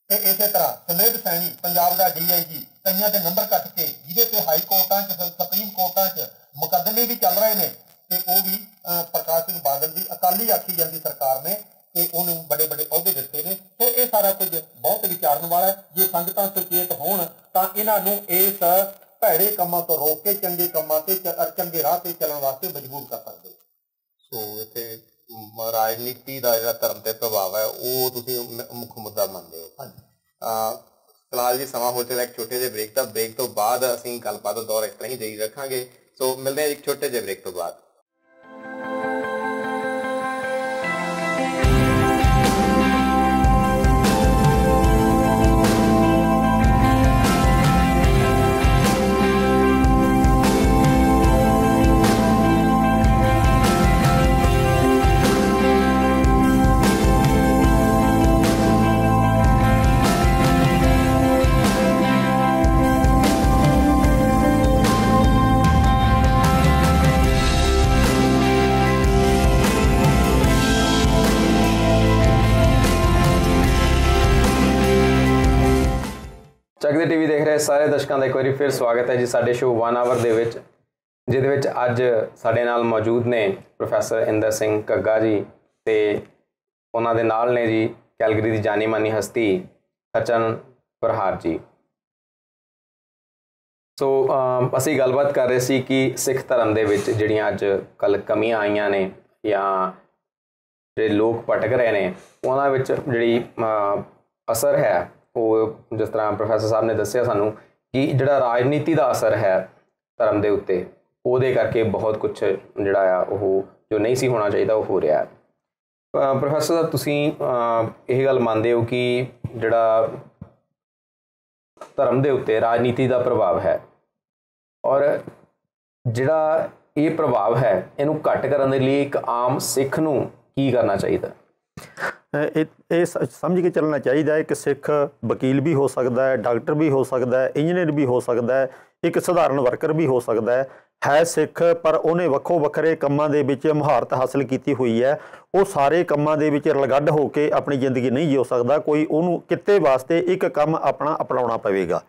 Speaker 2: ਤੇ ਇਸੇ ਤਰ੍ਹਾਂ ਸੁਮੇਧ ਸੈਣੀ ਪੰਜਾਬ ਦਾ DIG, ਕਈਆਂ ਦੇ ਨੰਬਰ ਕੱਟ ਕੇ, ਜਿਹਦੇ ਤੇ ਹਾਈ ਕੋਰਟਾਂ 'ਚ ਸੁਪਰੀਮ ਕੋਰਟਾਂ 'ਚ ਮੁਕੱਦਮੇ ਵੀ ਚੱਲ ਰਹੇ ਨੇ, ਤੇ ਉਹ ਵੀ ਪ੍ਰਕਾਸ਼ ਸਿੰਘ ਬਾਦਲ ਦੀ ਅਕਾਲੀ ਆਖੀ ਜਾਂਦੀ ਸਰਕਾਰ ਨੇ ਤੇ ਉਹਨੂੰ ਬੜੇ ਬੜੇ ਅਹੁਦੇ ਦਿੱਤੇ ਨੇ। ਸੋ ਇਹ ਸਾਰਾ ਕੁਝ ਬਹੁਤ ਵਿਚਾਰਨ ਵਾਲਾ ਹੈ। ਜੇ ਸੰਗਤਾਂ ਸੁਚੇਤ ਹੋਣ ਤਾਂ ਇਹਨਾਂ ਨੂੰ ਇਸ ਭੈੜੇ ਕੰਮਾਂ ਤੋਂ ਰੋਕ ਕੇ ਚੰਗੇ ਕੰਮਾਂ ਤੇ ਚੰਗੇ ਰਾਹ ਤੇ ਚੱਲਣ ਵਾਸਤੇ ਮਜਬੂਰ ਕਰ ਸਕਦੇ।
Speaker 1: ਸੋ ਇੱਥੇ ਰਾਜਨੀਤੀ ਦਾ ਜਿਹੜਾ ਧਰਮ ਤੇ ਪ੍ਰਭਾਵ ਹੈ ਉਹ ਤੁਸੀਂ ਮੁੱਖ ਮੁੱਦਾ ਮੰਨਦੇ ਹੋ। ਹਾਂਜੀ, ਫਿਲਹਾਲ ਜੀ ਸਮਾਂ ਹੋ ਚੁੱਕਾ ਇੱਕ ਛੋਟੇ ਜਿਹੇ ਬ੍ਰੇਕ ਦਾ। ਬ੍ਰੇਕ ਤੋਂ ਬਾਅਦ ਅਸੀਂ ਗੱਲਬਾਤ ਦਾ ਦੌਰ ਇਸ ਤਰ੍ਹਾਂ ਹੀ ਜਾਰੀ ਰੱਖਾਂਗੇ। ਸੋ ਮਿਲਦੇ ਹਾਂ ਇੱਕ ਛੋਟੇ ਜਿਹੇ ਬ੍ਰੇਕ ਤੋਂ ਬਾਅਦ। ਚੱਕਦੇ ਟੀਵੀ ਦੇਖ ਰਹੇ ਸਾਰੇ ਦਰਸ਼ਕਾਂ ਦਾ ਇੱਕ ਵਾਰੀ ਫਿਰ ਸਵਾਗਤ ਹੈ ਜੀ ਸਾਡੇ ਸ਼ੋਅ 1 ਆਵਰ ਦੇ ਵਿੱਚ, ਜਿਹਦੇ ਵਿੱਚ ਅੱਜ ਸਾਡੇ ਨਾਲ ਮੌਜੂਦ ਨੇ ਪ੍ਰੋਫੈਸਰ ਇੰਦਰ ਸਿੰਘ ਘੱਗਾ ਜੀ ਤੇ ਉਹਨਾਂ ਦੇ ਨਾਲ ਨੇ ਜੀ ਕੈਲਗਰੀ ਦੀ ਜਾਣੀ ਮਾਨੀ ਹਸਤੀ ਹਰਚਰਨ ਪ੍ਰਹਾਰ ਜੀ। ਸੋ ਅਸੀਂ ਗੱਲਬਾਤ ਕਰ ਰਹੇ ਸੀ ਕਿ ਸਿੱਖ ਧਰਮ ਦੇ ਵਿੱਚ ਜਿਹੜੀਆਂ ਅੱਜ ਕੱਲ੍ਹ ਕਮੀਆਂ ਆਈਆਂ ਨੇ ਜਾਂ ਜਿਹੜੇ ਲੋਕ ਭਟਕ ਰਹੇ ਨੇ ਉਹਨਾਂ ਵਿੱਚ ਜਿਹੜੀ ਅਸਰ ਹੈ ਉਹ ਜਿਸ ਤਰ੍ਹਾਂ ਪ੍ਰੋਫੈਸਰ ਸਾਹਿਬ ਨੇ ਦੱਸਿਆ ਸਾਨੂੰ ਕਿ ਜਿਹੜਾ ਰਾਜਨੀਤੀ ਦਾ ਅਸਰ ਹੈ ਧਰਮ ਦੇ ਉੱਤੇ, ਉਹਦੇ ਕਰਕੇ ਬਹੁਤ ਕੁਝ ਜਿਹੜਾ ਆ ਉਹ ਜੋ ਨਹੀਂ ਸੀ ਹੋਣਾ ਚਾਹੀਦਾ ਉਹ ਹੋ ਰਿਹਾ ਹੈ। ਪ੍ਰੋਫੈਸਰ ਸਾਹਿਬ, ਤੁਸੀਂ ਇਹ ਗੱਲ ਮੰਨਦੇ ਹੋ ਕਿ ਜਿਹੜਾ ਧਰਮ ਦੇ ਉੱਤੇ ਰਾਜਨੀਤੀ ਦਾ ਪ੍ਰਭਾਵ ਹੈ, ਔਰ ਜਿਹੜਾ ਇਹ ਪ੍ਰਭਾਵ ਹੈ ਇਹਨੂੰ ਘੱਟ ਕਰਨ ਦੇ ਲਈ ਇੱਕ ਆਮ ਸਿੱਖ ਨੂੰ ਕੀ ਕਰਨਾ ਚਾਹੀਦਾ?
Speaker 2: ਇਹ ਸਮਝ ਕੇ ਚੱਲਣਾ ਚਾਹੀਦਾ ਹੈ ਕਿ ਸਿੱਖ ਵਕੀਲ ਵੀ ਹੋ ਸਕਦਾ ਹੈ, ਡਾਕਟਰ ਵੀ ਹੋ ਸਕਦਾ ਹੈ, ਇੰਜੀਨੀਅਰ ਵੀ ਹੋ ਸਕਦਾ ਹੈ, ਇੱਕ ਸਧਾਰਨ ਵਰਕਰ ਵੀ ਹੋ ਸਕਦਾ ਹੈ ਸਿੱਖ, ਪਰ ਉਹਨੇ ਵੱਖੋ ਵੱਖਰੇ ਕੰਮਾਂ ਦੇ ਵਿੱਚ ਮੁਹਾਰਤ ਹਾਸਲ ਕੀਤੀ ਹੋਈ ਹੈ। ਉਹ ਸਾਰੇ ਕੰਮਾਂ ਦੇ ਵਿੱਚ ਰਲਗੱਡ ਹੋ ਕੇ ਆਪਣੀ ਜ਼ਿੰਦਗੀ ਨਹੀਂ ਜਿਉ ਸਕਦਾ, ਕੋਈ ਉਹਨੂੰ ਕਿੱਤੇ ਵਾਸਤੇ ਇੱਕ ਕੰਮ ਆਪਣਾ ਅਪਣਾਉਣਾ ਪਵੇਗਾ।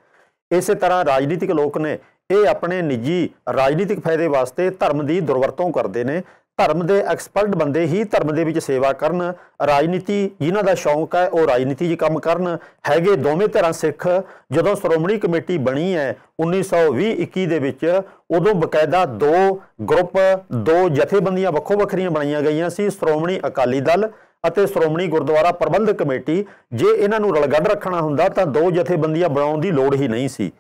Speaker 2: ਇਸੇ ਤਰ੍ਹਾਂ ਰਾਜਨੀਤਿਕ ਲੋਕ ਨੇ ਇਹ ਆਪਣੇ ਨਿੱਜੀ ਰਾਜਨੀਤਿਕ ਫਾਇਦੇ ਵਾਸਤੇ ਧਰਮ ਦੀ ਦੁਰਵਰਤੋਂ ਕਰਦੇ ਨੇ। ਧਰਮ ਦੇ ਐਕਸਪਰਟ ਬੰਦੇ ਹੀ ਧਰਮ ਦੇ ਵਿੱਚ ਸੇਵਾ ਕਰਨ, ਰਾਜਨੀਤੀ ਜਿਨ੍ਹਾਂ ਦਾ ਸ਼ੌਂਕ ਹੈ ਉਹ ਰਾਜਨੀਤੀ 'ਚ ਕੰਮ ਕਰਨ। ਹੈਗੇ ਦੋਵੇਂ ਧਿਰਾਂ ਸਿੱਖ। ਜਦੋਂ ਸ਼੍ਰੋਮਣੀ ਕਮੇਟੀ ਬਣੀ ਹੈ 1920-21 ਦੇ ਵਿੱਚ, ਉਦੋਂ ਬਕਾਇਦਾ 2 ਗਰੁੱਪ 2 ਜਥੇਬੰਦੀਆਂ ਵੱਖੋ ਵੱਖਰੀਆਂ ਬਣਾਈਆਂ ਗਈਆਂ ਸੀ, ਸ਼੍ਰੋਮਣੀ ਅਕਾਲੀ ਦਲ ਅਤੇ ਸ਼੍ਰੋਮਣੀ ਗੁਰਦੁਆਰਾ ਪ੍ਰਬੰਧਕ ਕਮੇਟੀ। ਜੇ ਇਹਨਾਂ ਨੂੰ ਰਲਗੱਡ ਰੱਖਣਾ ਹੁੰਦਾ ਤਾਂ 2 ਜਥੇਬੰਦੀਆਂ ਬਣਾਉਣ ਦੀ ਲੋੜ ਹੀ ਨਹੀਂ ਸੀ।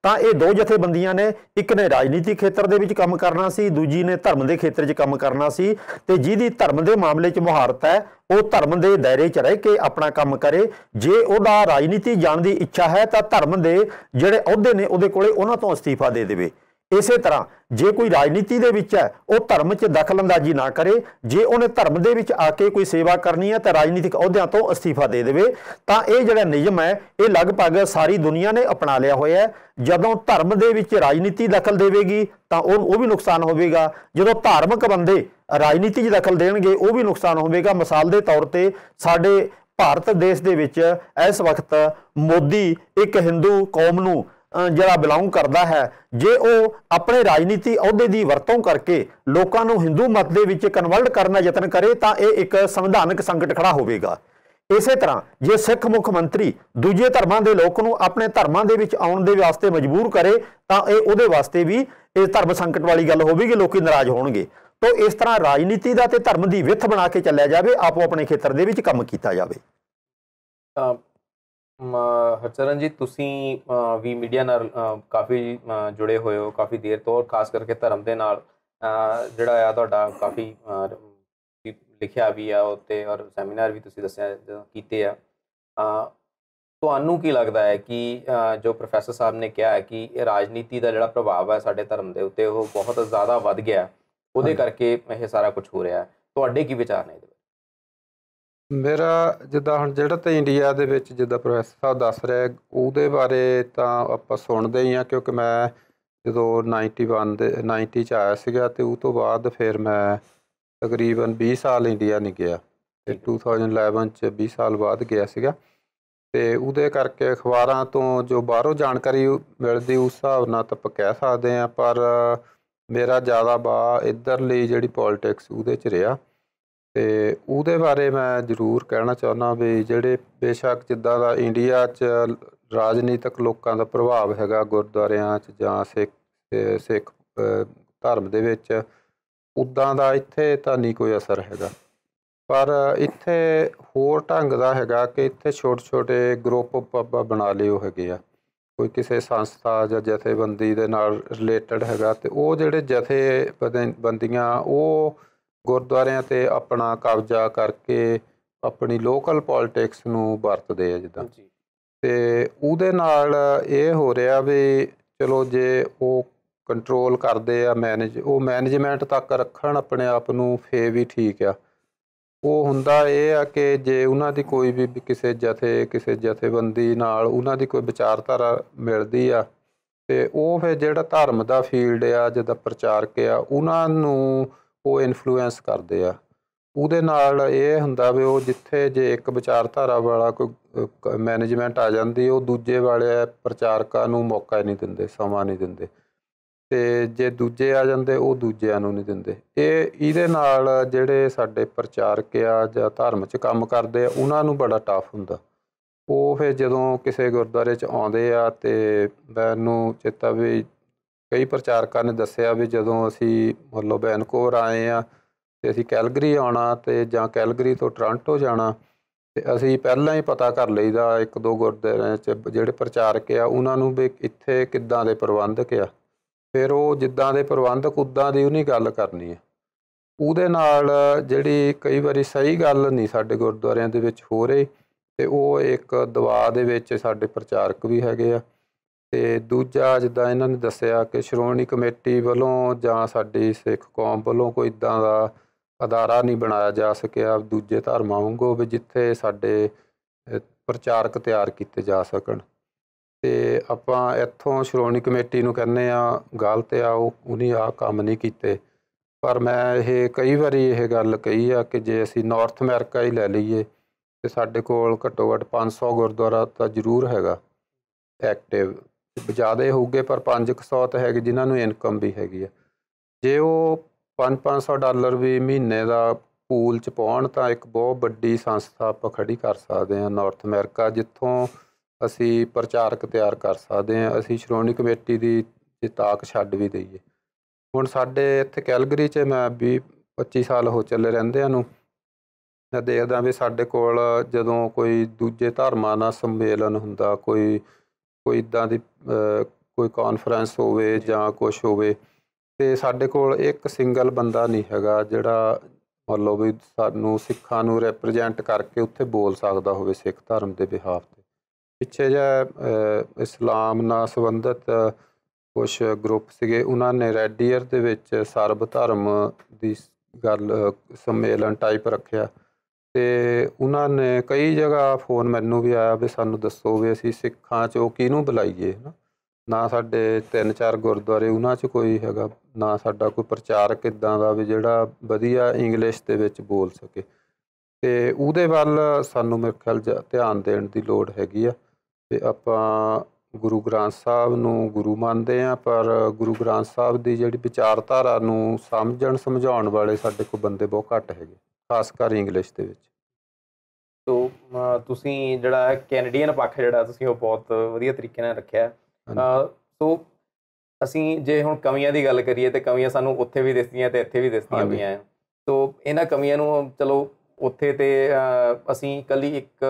Speaker 2: ਤਾਂ ਇਹ 2 ਜਥੇਬੰਦੀਆਂ ਨੇ, ਇੱਕ ਨੇ ਰਾਜਨੀਤਿਕ ਖੇਤਰ ਦੇ ਵਿੱਚ ਕੰਮ ਕਰਨਾ ਸੀ, ਦੂਜੀ ਨੇ ਧਰਮ ਦੇ ਖੇਤਰ 'ਚ ਕੰਮ ਕਰਨਾ ਸੀ। ਤੇ ਜਿਹਦੀ ਧਰਮ ਦੇ ਮਾਮਲੇ 'ਚ ਮੁਹਾਰਤ ਹੈ ਉਹ ਧਰਮ ਦੇ ਦਾਇਰੇ 'ਚ ਰਹਿ ਕੇ ਆਪਣਾ ਕੰਮ ਕਰੇ। ਜੇ ਉਹਦਾ ਰਾਜਨੀਤੀ ਜਾਣ ਦੀ ਇੱਛਾ ਹੈ ਤਾਂ ਧਰਮ ਦੇ ਜਿਹੜੇ ਅਹੁਦੇ ਨੇ ਉਹਦੇ ਕੋਲੇ ਉਹਨਾਂ ਤੋਂ ਅਸਤੀਫਾ ਦੇ ਦੇਵੇ। ਇਸੇ ਤਰ੍ਹਾਂ ਜੇ ਕੋਈ ਰਾਜਨੀਤੀ ਦੇ ਵਿੱਚ ਹੈ ਉਹ ਧਰਮ 'ਚ ਦਖਲਅੰਦਾਜ਼ੀ ਨਾ ਕਰੇ। ਜੇ ਉਹਨੇ ਧਰਮ ਦੇ ਵਿੱਚ ਆ ਕੇ ਕੋਈ ਸੇਵਾ ਕਰਨੀ ਹੈ ਤਾਂ ਰਾਜਨੀਤਿਕ ਅਹੁਦਿਆਂ ਤੋਂ ਅਸਤੀਫਾ ਦੇ ਦੇਵੇ। ਤਾਂ ਇਹ ਜਿਹੜਾ ਨਿਯਮ ਹੈ ਇਹ ਲਗਭਗ ਸਾਰੀ ਦੁਨੀਆ ਨੇ ਅਪਣਾ ਲਿਆ ਹੋਇਆ ਹੈ। ਜਦੋਂ ਧਰਮ ਦੇ ਵਿੱਚ ਰਾਜਨੀਤੀ ਦਖਲ ਦੇਵੇਗੀ ਤਾਂ ਉਹ ਵੀ ਨੁਕਸਾਨ ਹੋਵੇਗਾ, ਜਦੋਂ ਧਾਰਮਿਕ ਬੰਦੇ ਰਾਜਨੀਤੀ 'ਚ ਦਖਲ ਦੇਣਗੇ ਉਹ ਵੀ ਨੁਕਸਾਨ ਹੋਵੇਗਾ। ਮਿਸਾਲ ਦੇ ਤੌਰ ਤੇ ਸਾਡੇ ਭਾਰਤ ਦੇਸ਼ ਦੇ ਵਿੱਚ ਇਸ ਵਕਤ ਮੋਦੀ ਇੱਕ ਹਿੰਦੂ ਕੌਮ ਨੂੰ ਜਿਹੜਾ ਬਿਲੋਂਗ ਕਰਦਾ ਹੈ, ਜੇ ਉਹ ਆਪਣੇ ਰਾਜਨੀਤੀ ਅਹੁਦੇ ਦੀ ਵਰਤੋਂ ਕਰਕੇ ਲੋਕਾਂ ਨੂੰ ਹਿੰਦੂ ਮਤ ਦੇ ਵਿੱਚ ਕਨਵਰਟ ਕਰਨ ਦਾ ਯਤਨ ਕਰੇ ਤਾਂ ਇਹ ਇੱਕ ਸੰਵਿਧਾਨਕ ਸੰਕਟ ਖੜਾ ਹੋਵੇਗਾ। ਇਸੇ ਤਰ੍ਹਾਂ ਜੇ ਸਿੱਖ ਮੁੱਖ ਮੰਤਰੀ ਦੂਜੇ ਧਰਮਾਂ ਦੇ ਲੋਕ ਨੂੰ ਆਪਣੇ ਧਰਮਾਂ ਦੇ ਵਿੱਚ ਆਉਣ ਦੇ ਵਾਸਤੇ ਮਜਬੂਰ ਕਰੇ ਤਾਂ ਇਹ ਉਹਦੇ ਵਾਸਤੇ ਵੀ ਇਹ ਧਰਮ ਸੰਕਟ ਵਾਲੀ ਗੱਲ ਹੋਵੇਗੀ, ਲੋਕੀ ਨਾਰਾਜ਼ ਹੋਣਗੇ। ਤਾਂ ਇਸ ਤਰ੍ਹਾਂ ਰਾਜਨੀਤੀ ਦਾ ਤੇ ਧਰਮ ਦੀ ਵਿੱਥ ਬਣਾ ਕੇ ਚੱਲਿਆ ਜਾਵੇ, ਆਪੋ ਆਪਣੇ ਖੇਤਰ ਦੇ ਵਿੱਚ ਕੰਮ ਕੀਤਾ ਜਾਵੇ।
Speaker 1: ਹਰਚਰਨ ਜੀ, ਤੁਸੀਂ ਵੀ ਮੀਡੀਆ ਨਾਲ ਕਾਫੀ ਜੁੜੇ ਹੋਏ ਹੋ ਕਾਫੀ ਦੇਰ ਤੋਂ, ਖਾਸ ਕਰਕੇ ਧਰਮ ਦੇ ਨਾਲ ਜਿਹੜਾ ਆ ਤੁਹਾਡਾ ਕਾਫੀ ਲਿਖਿਆ ਵੀ ਆ ਉੱਤੇ ਔਰ ਸੈਮੀਨਾਰ ਵੀ ਤੁਸੀਂ ਦੱਸਿਆ ਕੀਤੇ ਆ। ਤੁਹਾਨੂੰ ਕੀ ਲੱਗਦਾ ਹੈ ਕਿ ਜੋ ਪ੍ਰੋਫੈਸਰ ਸਾਹਿਬ ਨੇ ਕਿਹਾ ਹੈ ਕਿ ਇਹ ਰਾਜਨੀਤੀ ਦਾ ਜਿਹੜਾ ਪ੍ਰਭਾਵ ਹੈ ਸਾਡੇ ਧਰਮ ਦੇ ਉੱਤੇ ਉਹ ਬਹੁਤ ਜ਼ਿਆਦਾ ਵੱਧ ਗਿਆ, ਉਹਦੇ ਕਰਕੇ ਇਹ ਸਾਰਾ ਕੁਝ ਹੋ ਰਿਹਾ, ਤੁਹਾਡੇ ਕੀ ਵਿਚਾਰ ਨੇ ਇਹਦੇ ਬਾਰੇ?
Speaker 3: ਮੇਰਾ ਜਿੱਦਾਂ ਹੁਣ ਜਿਹੜਾ ਤਾਂ ਇੰਡੀਆ ਦੇ ਵਿੱਚ ਜਿੱਦਾਂ ਪ੍ਰੋਫੈਸਰ ਸਾਹਿਬ ਦੱਸ ਰਿਹਾ ਉਹਦੇ ਬਾਰੇ ਤਾਂ ਆਪਾਂ ਸੁਣਦੇ ਹੀ ਹਾਂ, ਕਿਉਂਕਿ ਮੈਂ ਜਦੋਂ 90 'ਚ ਆਇਆ ਸੀਗਾ ਅਤੇ ਉਹ ਤੋਂ ਬਾਅਦ ਫਿਰ ਮੈਂ ਤਕਰੀਬਨ 20 ਸਾਲ ਇੰਡੀਆ ਨਹੀਂ ਗਿਆ, ਅਤੇ 2011 'ਚ 20 ਸਾਲ ਬਾਅਦ ਗਿਆ ਸੀਗਾ। ਅਤੇ ਉਹਦੇ ਕਰਕੇ ਅਖਬਾਰਾਂ ਤੋਂ ਜੋ ਬਾਹਰੋਂ ਜਾਣਕਾਰੀ ਮਿਲਦੀ ਉਸ ਹਿਸਾਬ ਨਾਲ ਤਾਂ ਆਪਾਂ ਕਹਿ ਸਕਦੇ ਹਾਂ, ਪਰ ਮੇਰਾ ਜ਼ਿਆਦਾ ਇੱਧਰਲੀ ਜਿਹੜੀ ਪੋਲੀਟਿਕਸ ਉਹਦੇ 'ਚ ਰਿਹਾ। ਅਤੇ ਉਹਦੇ ਬਾਰੇ ਮੈਂ ਜ਼ਰੂਰ ਕਹਿਣਾ ਚਾਹੁੰਦਾ ਵੀ ਜਿਹੜੇ ਬੇਸ਼ੱਕ ਜਿੱਦਾਂ ਦਾ ਇੰਡੀਆ 'ਚ ਰਾਜਨੀਤਿਕ ਲੋਕਾਂ ਦਾ ਪ੍ਰਭਾਵ ਹੈਗਾ ਗੁਰਦੁਆਰਿਆਂ 'ਚ ਜਾਂ ਸਿੱਖ ਧਰਮ ਦੇ ਵਿੱਚ, ਉੱਦਾਂ ਦਾ ਇੱਥੇ ਤਾਂ ਨਹੀਂ ਕੋਈ ਅਸਰ ਹੈਗਾ। ਪਰ ਇੱਥੇ ਹੋਰ ਢੰਗ ਦਾ ਹੈਗਾ ਕਿ ਇੱਥੇ ਛੋਟੇ ਛੋਟੇ ਗਰੁੱਪ ਬਣਾ ਲਏ ਉਹ ਹੈਗੇ ਆ, ਕੋਈ ਕਿਸੇ ਸੰਸਥਾ ਜਾਂ ਜਥੇਬੰਦੀ ਦੇ ਨਾਲ ਰਿਲੇਟਡ ਹੈਗਾ, ਅਤੇ ਉਹ ਜਿਹੜੇ ਜਥੇਬੰਦੀਆਂ ਉਹ ਗੁਰਦੁਆਰਿਆਂ 'ਤੇ ਆਪਣਾ ਕਬਜ਼ਾ ਕਰਕੇ ਆਪਣੀ ਲੋਕਲ ਪੋਲੀਟਿਕਸ ਨੂੰ ਵਰਤਦੇ ਆ ਜਿੱਦਾਂ। ਅਤੇ ਉਹਦੇ ਨਾਲ ਇਹ ਹੋ ਰਿਹਾ ਵੀ ਚਲੋ ਜੇ ਉਹ ਕੰਟਰੋਲ ਕਰਦੇ ਆ ਉਹ ਮੈਨੇਜਮੈਂਟ ਤੱਕ ਰੱਖਣ ਆਪਣੇ ਆਪ ਨੂੰ, ਫੇਰ ਵੀ ਠੀਕ ਆ। ਉਹ ਹੁੰਦਾ ਇਹ ਆ ਕਿ ਜੇ ਉਹਨਾਂ ਦੀ ਕੋਈ ਵੀ ਕਿਸੇ ਜਥੇਬੰਦੀ ਨਾਲ ਉਹਨਾਂ ਦੀ ਕੋਈ ਵਿਚਾਰਧਾਰਾ ਮਿਲਦੀ ਆ, ਅਤੇ ਉਹ ਫਿਰ ਜਿਹੜਾ ਧਰਮ ਦਾ ਫੀਲਡ ਆ ਜਿੱਦਾਂ ਪ੍ਰਚਾਰਕ ਆ ਉਹਨਾਂ ਨੂੰ ਉਹ ਇਨਫਲੂਐਂਸ ਕਰਦੇ ਆ। ਉਹਦੇ ਨਾਲ ਇਹ ਹੁੰਦਾ ਵੀ ਉਹ ਜਿੱਥੇ ਜੇ ਇੱਕ ਵਿਚਾਰਧਾਰਾ ਵਾਲਾ ਕੋਈ ਮੈਨੇਜਮੈਂਟ ਆ ਜਾਂਦੀ, ਉਹ ਦੂਜੇ ਵਾਲੇ ਪ੍ਰਚਾਰਕਾਂ ਨੂੰ ਮੌਕਾ ਹੀ ਨਹੀਂ ਦਿੰਦੇ, ਸਮਾਂ ਨਹੀਂ ਦਿੰਦੇ, ਅਤੇ ਜੇ ਦੂਜੇ ਆ ਜਾਂਦੇ ਉਹ ਦੂਜਿਆਂ ਨੂੰ ਨਹੀਂ ਦਿੰਦੇ। ਇਹਦੇ ਨਾਲ ਜਿਹੜੇ ਸਾਡੇ ਪ੍ਰਚਾਰਕ ਆ ਜਾਂ ਧਰਮ 'ਚ ਕੰਮ ਕਰਦੇ ਆ ਉਹਨਾਂ ਨੂੰ ਬੜਾ ਟਫ ਹੁੰਦਾ। ਉਹ ਫਿਰ ਜਦੋਂ ਕਿਸੇ ਗੁਰਦੁਆਰੇ 'ਚ ਆਉਂਦੇ ਆ, ਅਤੇ ਮੈਨੂੰ ਚੇਤਾ ਵੀ ਕਈ ਪ੍ਰਚਾਰਕਾਂ ਨੇ ਦੱਸਿਆ ਵੀ ਜਦੋਂ ਅਸੀਂ ਮਤਲਬ ਵੈਨਕੂਵਰ ਆਏ ਹਾਂ ਅਤੇ ਅਸੀਂ ਕੈਲਗਰੀ ਆਉਣਾ ਅਤੇ ਜਾਂ ਕੈਲਗਰੀ ਤੋਂ ਟੋਰਾਂਟੋ ਜਾਣਾ, ਅਤੇ ਅਸੀਂ ਪਹਿਲਾਂ ਹੀ ਪਤਾ ਕਰ ਲਈਦਾ ਇੱਕ ਦੋ ਗੁਰਦੁਆਰਿਆਂ 'ਚ ਜਿਹੜੇ ਪ੍ਰਚਾਰਕ ਆ ਉਹਨਾਂ ਨੂੰ ਵੀ ਇੱਥੇ ਕਿੱਦਾਂ ਦੇ ਪ੍ਰਬੰਧਕ ਆ, ਫਿਰ ਉਹ ਜਿੱਦਾਂ ਦੇ ਪ੍ਰਬੰਧਕ ਉੱਦਾਂ ਦੀ ਉਹਨੀ ਗੱਲ ਕਰਨੀ ਹੈ। ਉਹਦੇ ਨਾਲ ਜਿਹੜੀ ਕਈ ਵਾਰੀ ਸਹੀ ਗੱਲ ਨਹੀਂ ਸਾਡੇ ਗੁਰਦੁਆਰਿਆਂ ਦੇ ਵਿੱਚ ਹੋ ਰਹੀ, ਅਤੇ ਉਹ ਇੱਕ ਦਬਾਅ ਦੇ ਵਿੱਚ ਸਾਡੇ ਪ੍ਰਚਾਰਕ ਵੀ ਹੈਗੇ ਆ। ਅਤੇ ਦੂਜਾ ਜਿੱਦਾਂ ਇਹਨਾਂ ਨੇ ਦੱਸਿਆ ਕਿ ਸ਼੍ਰੋਮਣੀ ਕਮੇਟੀ ਵੱਲੋਂ ਜਾਂ ਸਾਡੀ ਸਿੱਖ ਕੌਮ ਵੱਲੋਂ ਕੋਈ ਇੱਦਾਂ ਦਾ ਅਦਾਰਾ ਨਹੀਂ ਬਣਾਇਆ ਜਾ ਸਕਿਆ ਦੂਜੇ ਧਰਮਾਂ ਵਾਂਗੂ ਵੀ ਜਿੱਥੇ ਸਾਡੇ ਪ੍ਰਚਾਰਕ ਤਿਆਰ ਕੀਤੇ ਜਾ ਸਕਣ। ਅਤੇ ਆਪਾਂ ਇੱਥੋਂ ਸ਼੍ਰੋਮਣੀ ਕਮੇਟੀ ਨੂੰ ਕਹਿੰਦੇ ਹਾਂ ਗਲਤ ਆ, ਉਹਨੇ ਆਹ ਕੰਮ ਨਹੀਂ ਕੀਤੇ। ਪਰ ਮੈਂ ਇਹ ਕਈ ਵਾਰੀ ਇਹ ਗੱਲ ਕਹੀ ਆ ਕਿ ਜੇ ਅਸੀਂ ਨਾਰਥ ਅਮਰੀਕਾ ਹੀ ਲੈ ਲਈਏ ਅਤੇ ਸਾਡੇ ਕੋਲ ਘੱਟੋ ਘੱਟ 500 ਗੁਰਦੁਆਰਾ ਤਾਂ ਜ਼ਰੂਰ ਹੈਗਾ ਐਕਟਿਵ, ਜ਼ਿਆਦਾ ਹੋਊਗੇ ਪਰ 500 ਤਾਂ ਹੈਗੇ ਜਿਨ੍ਹਾਂ ਨੂੰ ਇਨਕਮ ਵੀ ਹੈਗੀ ਆ। ਜੇ ਉਹ $500 ਵੀ ਮਹੀਨੇ ਦਾ ਪੂਲ 'ਚ ਪਾਉਣ ਤਾਂ ਇੱਕ ਬਹੁਤ ਵੱਡੀ ਸੰਸਥਾ ਆਪਾਂ ਖੜੀ ਕਰ ਸਕਦੇ ਹਾਂ ਨਾਰਥ ਅਮਰੀਕਾ, ਜਿੱਥੋਂ ਅਸੀਂ ਪ੍ਰਚਾਰਕ ਤਿਆਰ ਕਰ ਸਕਦੇ ਹਾਂ। ਅਸੀਂ ਸ਼੍ਰੋਮਣੀ ਕਮੇਟੀ ਦੀ ਤਾਕ ਛੱਡ ਵੀ ਦਈਏ। ਹੁਣ ਸਾਡੇ ਇੱਥੇ ਕੈਲਗਰੀ 'ਚ ਮੈਂ 20-25 ਸਾਲ ਹੋ ਚੱਲੇ ਰਹਿੰਦਿਆਂ ਨੂੰ, ਮੈਂ ਦੇਖਦਾ ਵੀ ਸਾਡੇ ਕੋਲ ਜਦੋਂ ਕੋਈ ਦੂਜੇ ਧਰਮਾਂ ਨਾਲ ਸੰਮੇਲਨ ਹੁੰਦਾ, ਕੋਈ ਇੱਦਾਂ ਦੀ ਕੋਈ ਕਾਨਫਰੰਸ ਹੋਵੇ ਜਾਂ ਕੁਛ ਹੋਵੇ, ਅਤੇ ਸਾਡੇ ਕੋਲ ਇੱਕ ਸਿੰਗਲ ਬੰਦਾ ਨਹੀਂ ਹੈਗਾ ਜਿਹੜਾ ਮਤਲਬ ਵੀ ਸਾਨੂੰ ਸਿੱਖਾਂ ਨੂੰ ਰੈਪਰਜੈਂਟ ਕਰਕੇ ਉੱਥੇ ਬੋਲ ਸਕਦਾ ਹੋਵੇ ਸਿੱਖ ਧਰਮ ਦੇ ਬਿਹਾਫ 'ਤੇ। ਪਿੱਛੇ ਜਿਹੇ ਇਸਲਾਮ ਨਾਲ ਸੰਬੰਧਿਤ ਕੁਛ ਗਰੁੱਪ ਸੀਗੇ, ਉਹਨਾਂ ਨੇ ਰੈੱਡ ਈਅਰ ਦੇ ਵਿੱਚ ਸਰਬ ਧਰਮ ਦੀ ਗੱਲ ਸੰਮੇਲਨ ਟਾਈਪ ਰੱਖਿਆ, ਅਤੇ ਉਹਨਾਂ ਨੇ ਕਈ ਜਗ੍ਹਾ ਫੋਨ ਮੈਨੂੰ ਵੀ ਆਇਆ ਵੀ ਸਾਨੂੰ ਦੱਸੋ ਵੀ ਅਸੀਂ ਸਿੱਖਾਂ 'ਚੋਂ ਕਿਹਨੂੰ ਬੁਲਾਈਏ, ਨਾ ਸਾਡੇ 3-4 ਗੁਰਦੁਆਰੇ ਉਹਨਾਂ 'ਚ ਕੋਈ ਹੈਗਾ, ਨਾ ਸਾਡਾ ਕੋਈ ਪ੍ਰਚਾਰਕ ਇੱਦਾਂ ਦਾ ਵੀ ਜਿਹੜਾ ਵਧੀਆ ਇੰਗਲਿਸ਼ ਦੇ ਵਿੱਚ ਬੋਲ ਸਕੇ। ਅਤੇ ਉਹਦੇ ਵੱਲ ਸਾਨੂੰ ਮੇਰੇ ਖਿਆਲ ਧਿਆਨ ਦੇਣ ਦੀ ਲੋੜ ਹੈਗੀ ਆ। ਅਤੇ ਆਪਾਂ ਗੁਰੂ ਗ੍ਰੰਥ ਸਾਹਿਬ ਨੂੰ ਗੁਰੂ ਮੰਨਦੇ ਹਾਂ, ਪਰ ਗੁਰੂ ਗ੍ਰੰਥ ਸਾਹਿਬ ਦੀ ਜਿਹੜੀ ਵਿਚਾਰਧਾਰਾ ਨੂੰ ਸਮਝਾਉਣ ਵਾਲੇ ਸਾਡੇ ਕੋਲ ਬੰਦੇ ਬਹੁਤ ਘੱਟ ਹੈਗੇ, ਖਾਸ ਕਰ ਇੰਗਲਿਸ਼ ਦੇ ਵਿੱਚ।
Speaker 1: ਸੋ ਤੁਸੀਂ ਜਿਹੜਾ ਕੈਨੇਡੀਅਨ ਪੱਖ ਜਿਹੜਾ ਤੁਸੀਂ ਉਹ ਬਹੁਤ ਵਧੀਆ ਤਰੀਕੇ ਨਾਲ ਰੱਖਿਆ। ਸੋ ਅਸੀਂ ਜੇ ਹੁਣ ਕਮੀਆਂ ਦੀ ਗੱਲ ਕਰੀਏ ਤਾਂ ਕਮੀਆਂ ਸਾਨੂੰ ਉੱਥੇ ਵੀ ਦਿਸਦੀਆਂ ਤੇ ਇੱਥੇ ਵੀ ਦਿਸਦੀਆਂ ਪਈਆਂ। ਸੋ ਇਹਨਾਂ ਕਮੀਆਂ ਨੂੰ ਚਲੋ ਉੱਥੇ ਤੇ ਅਸੀਂ ਇਕੱਲੀ ਇੱਕ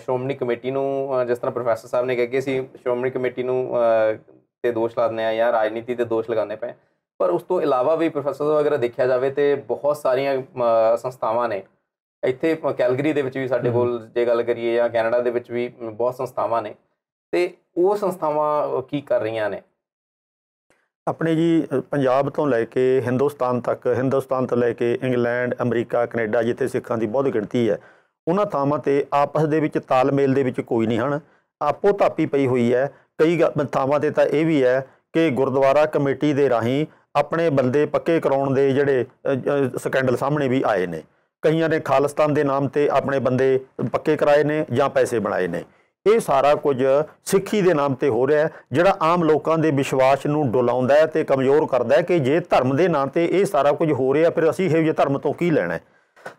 Speaker 1: ਸ਼੍ਰੋਮਣੀ ਕਮੇਟੀ ਨੂੰ, ਜਿਸ ਤਰ੍ਹਾਂ ਪ੍ਰੋਫੈਸਰ ਸਾਹਿਬ ਨੇ ਕਿਹਾ ਕਿ ਅਸੀਂ ਸ਼੍ਰੋਮਣੀ ਕਮੇਟੀ ਨੂੰ ਤੇ ਦੋਸ਼ ਲਾਉਂਦੇ ਹਾਂ ਜਾਂ ਰਾਜਨੀਤੀ ਤੇ ਦੋਸ਼ ਲਗਾਉਂਦੇ ਪਏ, ਪਰ ਉਸ ਤੋਂ ਇਲਾਵਾ ਵੀ ਪ੍ਰੋਫੈਸਰ ਸਾਹਿਬ ਅਗਰ ਦੇਖਿਆ ਜਾਵੇ ਤਾਂ ਬਹੁਤ ਸਾਰੀਆਂ ਸੰਸਥਾਵਾਂ ਨੇ ਇੱਥੇ। ਕੈਲਗਰੀ ਦੇ ਵਿੱਚ ਵੀ ਸਾਡੇ ਕੋਲ ਜੇ ਗੱਲ ਕਰੀਏ ਜਾਂ ਕੈਨੇਡਾ ਦੇ ਵਿੱਚ ਵੀ ਬਹੁਤ ਸੰਸਥਾਵਾਂ ਨੇ, ਤੇ ਉਹ ਸੰਸਥਾਵਾਂ ਕੀ ਕਰ ਰਹੀਆਂ ਨੇ?
Speaker 2: ਆਪਣੇ ਜੀ ਪੰਜਾਬ ਤੋਂ ਲੈ ਕੇ ਹਿੰਦੁਸਤਾਨ ਤੱਕ, ਹਿੰਦੁਸਤਾਨ ਤੋਂ ਲੈ ਕੇ ਇੰਗਲੈਂਡ, ਅਮਰੀਕਾ, ਕੈਨੇਡਾ, ਜਿੱਥੇ ਸਿੱਖਾਂ ਦੀ ਬਹੁਤ ਗਿਣਤੀ ਹੈ, ਉਹਨਾਂ ਥਾਵਾਂ 'ਤੇ ਆਪਸ ਦੇ ਵਿੱਚ ਤਾਲਮੇਲ ਦੇ ਵਿੱਚ ਕੋਈ ਨਹੀਂ ਹਨ, ਆਪੋ ਧਾਪੀ ਪਈ ਹੋਈ ਹੈ। ਕਈ ਥਾਵਾਂ 'ਤੇ ਤਾਂ ਇਹ ਵੀ ਹੈ ਕਿ ਗੁਰਦੁਆਰਾ ਕਮੇਟੀ ਦੇ ਰਾਹੀਂ ਆਪਣੇ ਬੰਦੇ ਪੱਕੇ ਕਰਾਉਣ ਦੇ ਜਿਹੜੇ ਸਕੈਂਡਲ ਸਾਹਮਣੇ ਵੀ ਆਏ ਨੇ। ਕਈਆਂ ਨੇ ਖਾਲਿਸਤਾਨ ਦੇ ਨਾਮ 'ਤੇ ਆਪਣੇ ਬੰਦੇ ਪੱਕੇ ਕਰਾਏ ਨੇ ਜਾਂ ਪੈਸੇ ਬਣਾਏ ਨੇ। ਇਹ ਸਾਰਾ ਕੁਝ ਸਿੱਖੀ ਦੇ ਨਾਮ 'ਤੇ ਹੋ ਰਿਹਾ, ਜਿਹੜਾ ਆਮ ਲੋਕਾਂ ਦੇ ਵਿਸ਼ਵਾਸ ਨੂੰ ਡੁਲਾਉਂਦਾ ਹੈ ਅਤੇ ਕਮਜ਼ੋਰ ਕਰਦਾ ਹੈ ਕਿ ਜੇ ਧਰਮ ਦੇ ਨਾਂ 'ਤੇ ਇਹ ਸਾਰਾ ਕੁਝ ਹੋ ਰਿਹਾ, ਫਿਰ ਅਸੀਂ ਇਹੋ ਜਿਹੇ ਧਰਮ ਤੋਂ ਕੀ ਲੈਣਾ।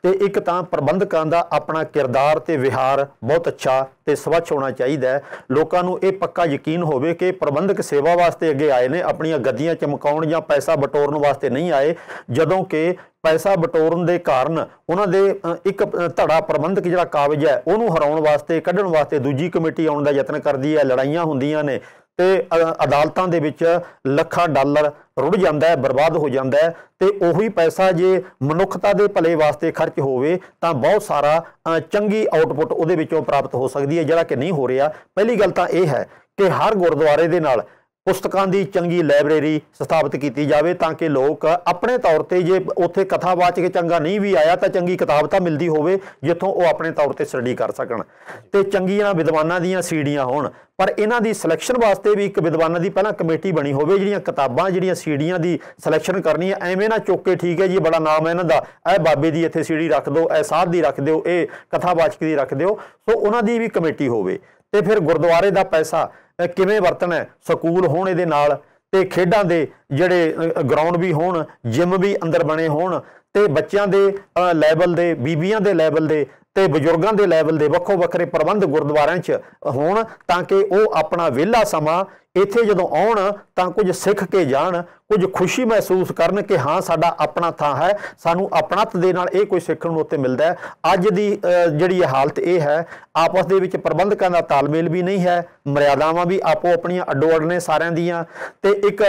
Speaker 2: ਤੇ ਇੱਕ ਤਾਂ ਪ੍ਰਬੰਧਕਾਂ ਦਾ ਆਪਣਾ ਕਿਰਦਾਰ ਤੇ ਵਿਹਾਰ ਬਹੁਤ ਅੱਛਾ ਤੇ ਸਵੱਛ ਹੋਣਾ ਚਾਹੀਦਾ ਹੈ। ਲੋਕਾਂ ਨੂੰ ਇਹ ਪੱਕਾ ਯਕੀਨ ਹੋਵੇ ਕਿ ਪ੍ਰਬੰਧਕ ਸੇਵਾ ਵਾਸਤੇ ਅੱਗੇ ਆਏ ਨੇ, ਆਪਣੀਆਂ ਗੱਦੀਆਂ ਚਮਕਾਉਣ ਜਾਂ ਪੈਸਾ ਬਟੋਰਨ ਵਾਸਤੇ ਨਹੀਂ ਆਏ। ਜਦੋਂ ਕਿ ਪੈਸਾ ਬਟੋਰਨ ਦੇ ਕਾਰਨ ਉਹਨਾਂ ਦੇ ਇੱਕ ਧੜਾ ਪ੍ਰਬੰਧਕ ਜਿਹੜਾ ਕਾਬਜ ਹੈ ਉਹਨੂੰ ਹਰਾਉਣ ਵਾਸਤੇ, ਕੱਢਣ ਵਾਸਤੇ ਦੂਜੀ ਕਮੇਟੀ ਆਉਣ ਦਾ ਯਤਨ ਕਰਦੀ ਹੈ। ਲੜਾਈਆਂ ਹੁੰਦੀਆਂ ਨੇ ਤੇ ਅਦਾਲਤਾਂ ਦੇ ਵਿੱਚ ਲੱਖਾਂ ਡਾਲਰ ਰੁੜ ਜਾਂਦਾ ਹੈ, ਬਰਬਾਦ ਹੋ ਜਾਂਦਾ ਹੈ। ਤੇ ਉਹੀ ਪੈਸਾ ਜੇ ਮਨੁੱਖਤਾ ਦੇ ਭਲੇ ਵਾਸਤੇ ਖਰਚ ਹੋਵੇ ਤਾਂ ਬਹੁਤ ਸਾਰਾ ਚੰਗੀ ਆਊਟਪੁੱਟ ਉਹਦੇ ਵਿੱਚੋਂ ਪ੍ਰਾਪਤ ਹੋ ਸਕਦੀ ਹੈ, ਜਿਹੜਾ ਕਿ ਨਹੀਂ ਹੋ ਰਿਹਾ। ਪਹਿਲੀ ਗੱਲ ਤਾਂ ਇਹ ਹੈ ਕਿ ਹਰ ਗੁਰਦੁਆਰੇ ਦੇ ਨਾਲ ਪੁਸਤਕਾਂ ਦੀ ਚੰਗੀ ਲਾਇਬ੍ਰੇਰੀ ਸਥਾਪਿਤ ਕੀਤੀ ਜਾਵੇ, ਤਾਂ ਕਿ ਲੋਕ ਆਪਣੇ ਤੌਰ 'ਤੇ, ਜੇ ਉੱਥੇ ਕਥਾਵਾਚਕ ਚੰਗਾ ਨਹੀਂ ਵੀ ਆਇਆ ਤਾਂ ਚੰਗੀ ਕਿਤਾਬ ਤਾਂ ਮਿਲਦੀ ਹੋਵੇ ਜਿੱਥੋਂ ਉਹ ਆਪਣੇ ਤੌਰ 'ਤੇ ਸਟੱਡੀ ਕਰ ਸਕਣ। ਤੇ ਚੰਗੀਆਂ ਵਿਦਵਾਨਾਂ ਦੀਆਂ ਸੀੜੀਆਂ ਹੋਣ, ਪਰ ਇਹਨਾਂ ਦੀ ਸਿਲੈਕਸ਼ਨ ਵਾਸਤੇ ਵੀ ਇੱਕ ਵਿਦਵਾਨਾਂ ਦੀ ਪਹਿਲਾਂ ਕਮੇਟੀ ਬਣੀ ਹੋਵੇ, ਜਿਹੜੀਆਂ ਕਿਤਾਬਾਂ, ਜਿਹੜੀਆਂ ਸੀੜੀਆਂ ਦੀ ਸਿਲੈਕਸ਼ਨ ਕਰਨੀ ਹੈ। ਐਵੇਂ ਨਾ ਚੁੱਕ ਕੇ ਠੀਕ ਹੈ ਜੀ ਬੜਾ ਨਾਮ ਹੈ ਇਹਨਾਂ ਦਾ, ਇਹ ਬਾਬੇ ਦੀ ਇੱਥੇ ਸੀੜੀ ਰੱਖ ਦਿਓ, ਇਹ ਸਾਧ ਦੀ ਰੱਖ ਦਿਓ, ਇਹ ਕਥਾਵਾਚਕ ਦੀ ਰੱਖ ਦਿਓ। ਸੋ ਉਹਨਾਂ ਦੀ ਵੀ ਕਮੇਟੀ ਹੋਵੇ। ਤੇ ਫਿਰ ਗੁਰਦੁਆਰੇ ਦਾ ਪੈਸਾ ਕਿਵੇਂ ਵਰਤਣਾ, ਸਕੂਲ ਹੋਣ ਇਹਦੇ ਨਾਲ, ਤੇ ਖੇਡਾਂ ਦੇ ਜਿਹੜੇ ਗਰਾਊਂਡ ਵੀ ਹੋਣ, ਜਿਮ ਵੀ ਅੰਦਰ ਬਣੇ ਹੋਣ, ਤੇ ਬੱਚਿਆਂ ਦੇ ਲੈਵਲ ਦੇ, ਬੀਬੀਆਂ ਦੇ ਲੈਵਲ ਦੇ ਤੇ ਬਜ਼ੁਰਗਾਂ ਦੇ ਲੈਵਲ ਦੇ ਵੱਖੋ ਵੱਖਰੇ ਪ੍ਰਬੰਧ ਗੁਰਦੁਆਰਿਆਂ 'ਚ ਹੋਣ, ਤਾਂ ਕਿ ਉਹ ਆਪਣਾ ਵਿਹਲਾ ਸਮਾਂ ਇੱਥੇ ਜਦੋਂ ਆਉਣ ਤਾਂ ਕੁਝ ਸਿੱਖ ਕੇ ਜਾਣ, ਕੁਝ ਖੁਸ਼ੀ ਮਹਿਸੂਸ ਕਰਨ ਕਿ ਹਾਂ ਸਾਡਾ ਆਪਣਾ ਥਾਂ ਹੈ, ਸਾਨੂੰ ਆਪਣਤ ਦੇ ਨਾਲ ਇਹ ਕੋਈ ਸਿੱਖਣ ਨੂੰ ਉੱਤੇ ਮਿਲਦਾ ਹੈ। ਅੱਜ ਦੀ ਜਿਹੜੀ ਹਾਲਤ ਇਹ ਹੈ, ਆਪਸ ਦੇ ਵਿੱਚ ਪ੍ਰਬੰਧਕਾਂ ਦਾ ਤਾਲਮੇਲ ਵੀ ਨਹੀਂ ਹੈ, ਮਰਿਆਦਾਵਾਂ ਵੀ ਆਪੋ ਆਪਣੀਆਂ ਅੱਡੋ ਅੱਡ ਨੇ ਸਾਰਿਆਂ ਦੀਆਂ। ਤੇ ਇੱਕ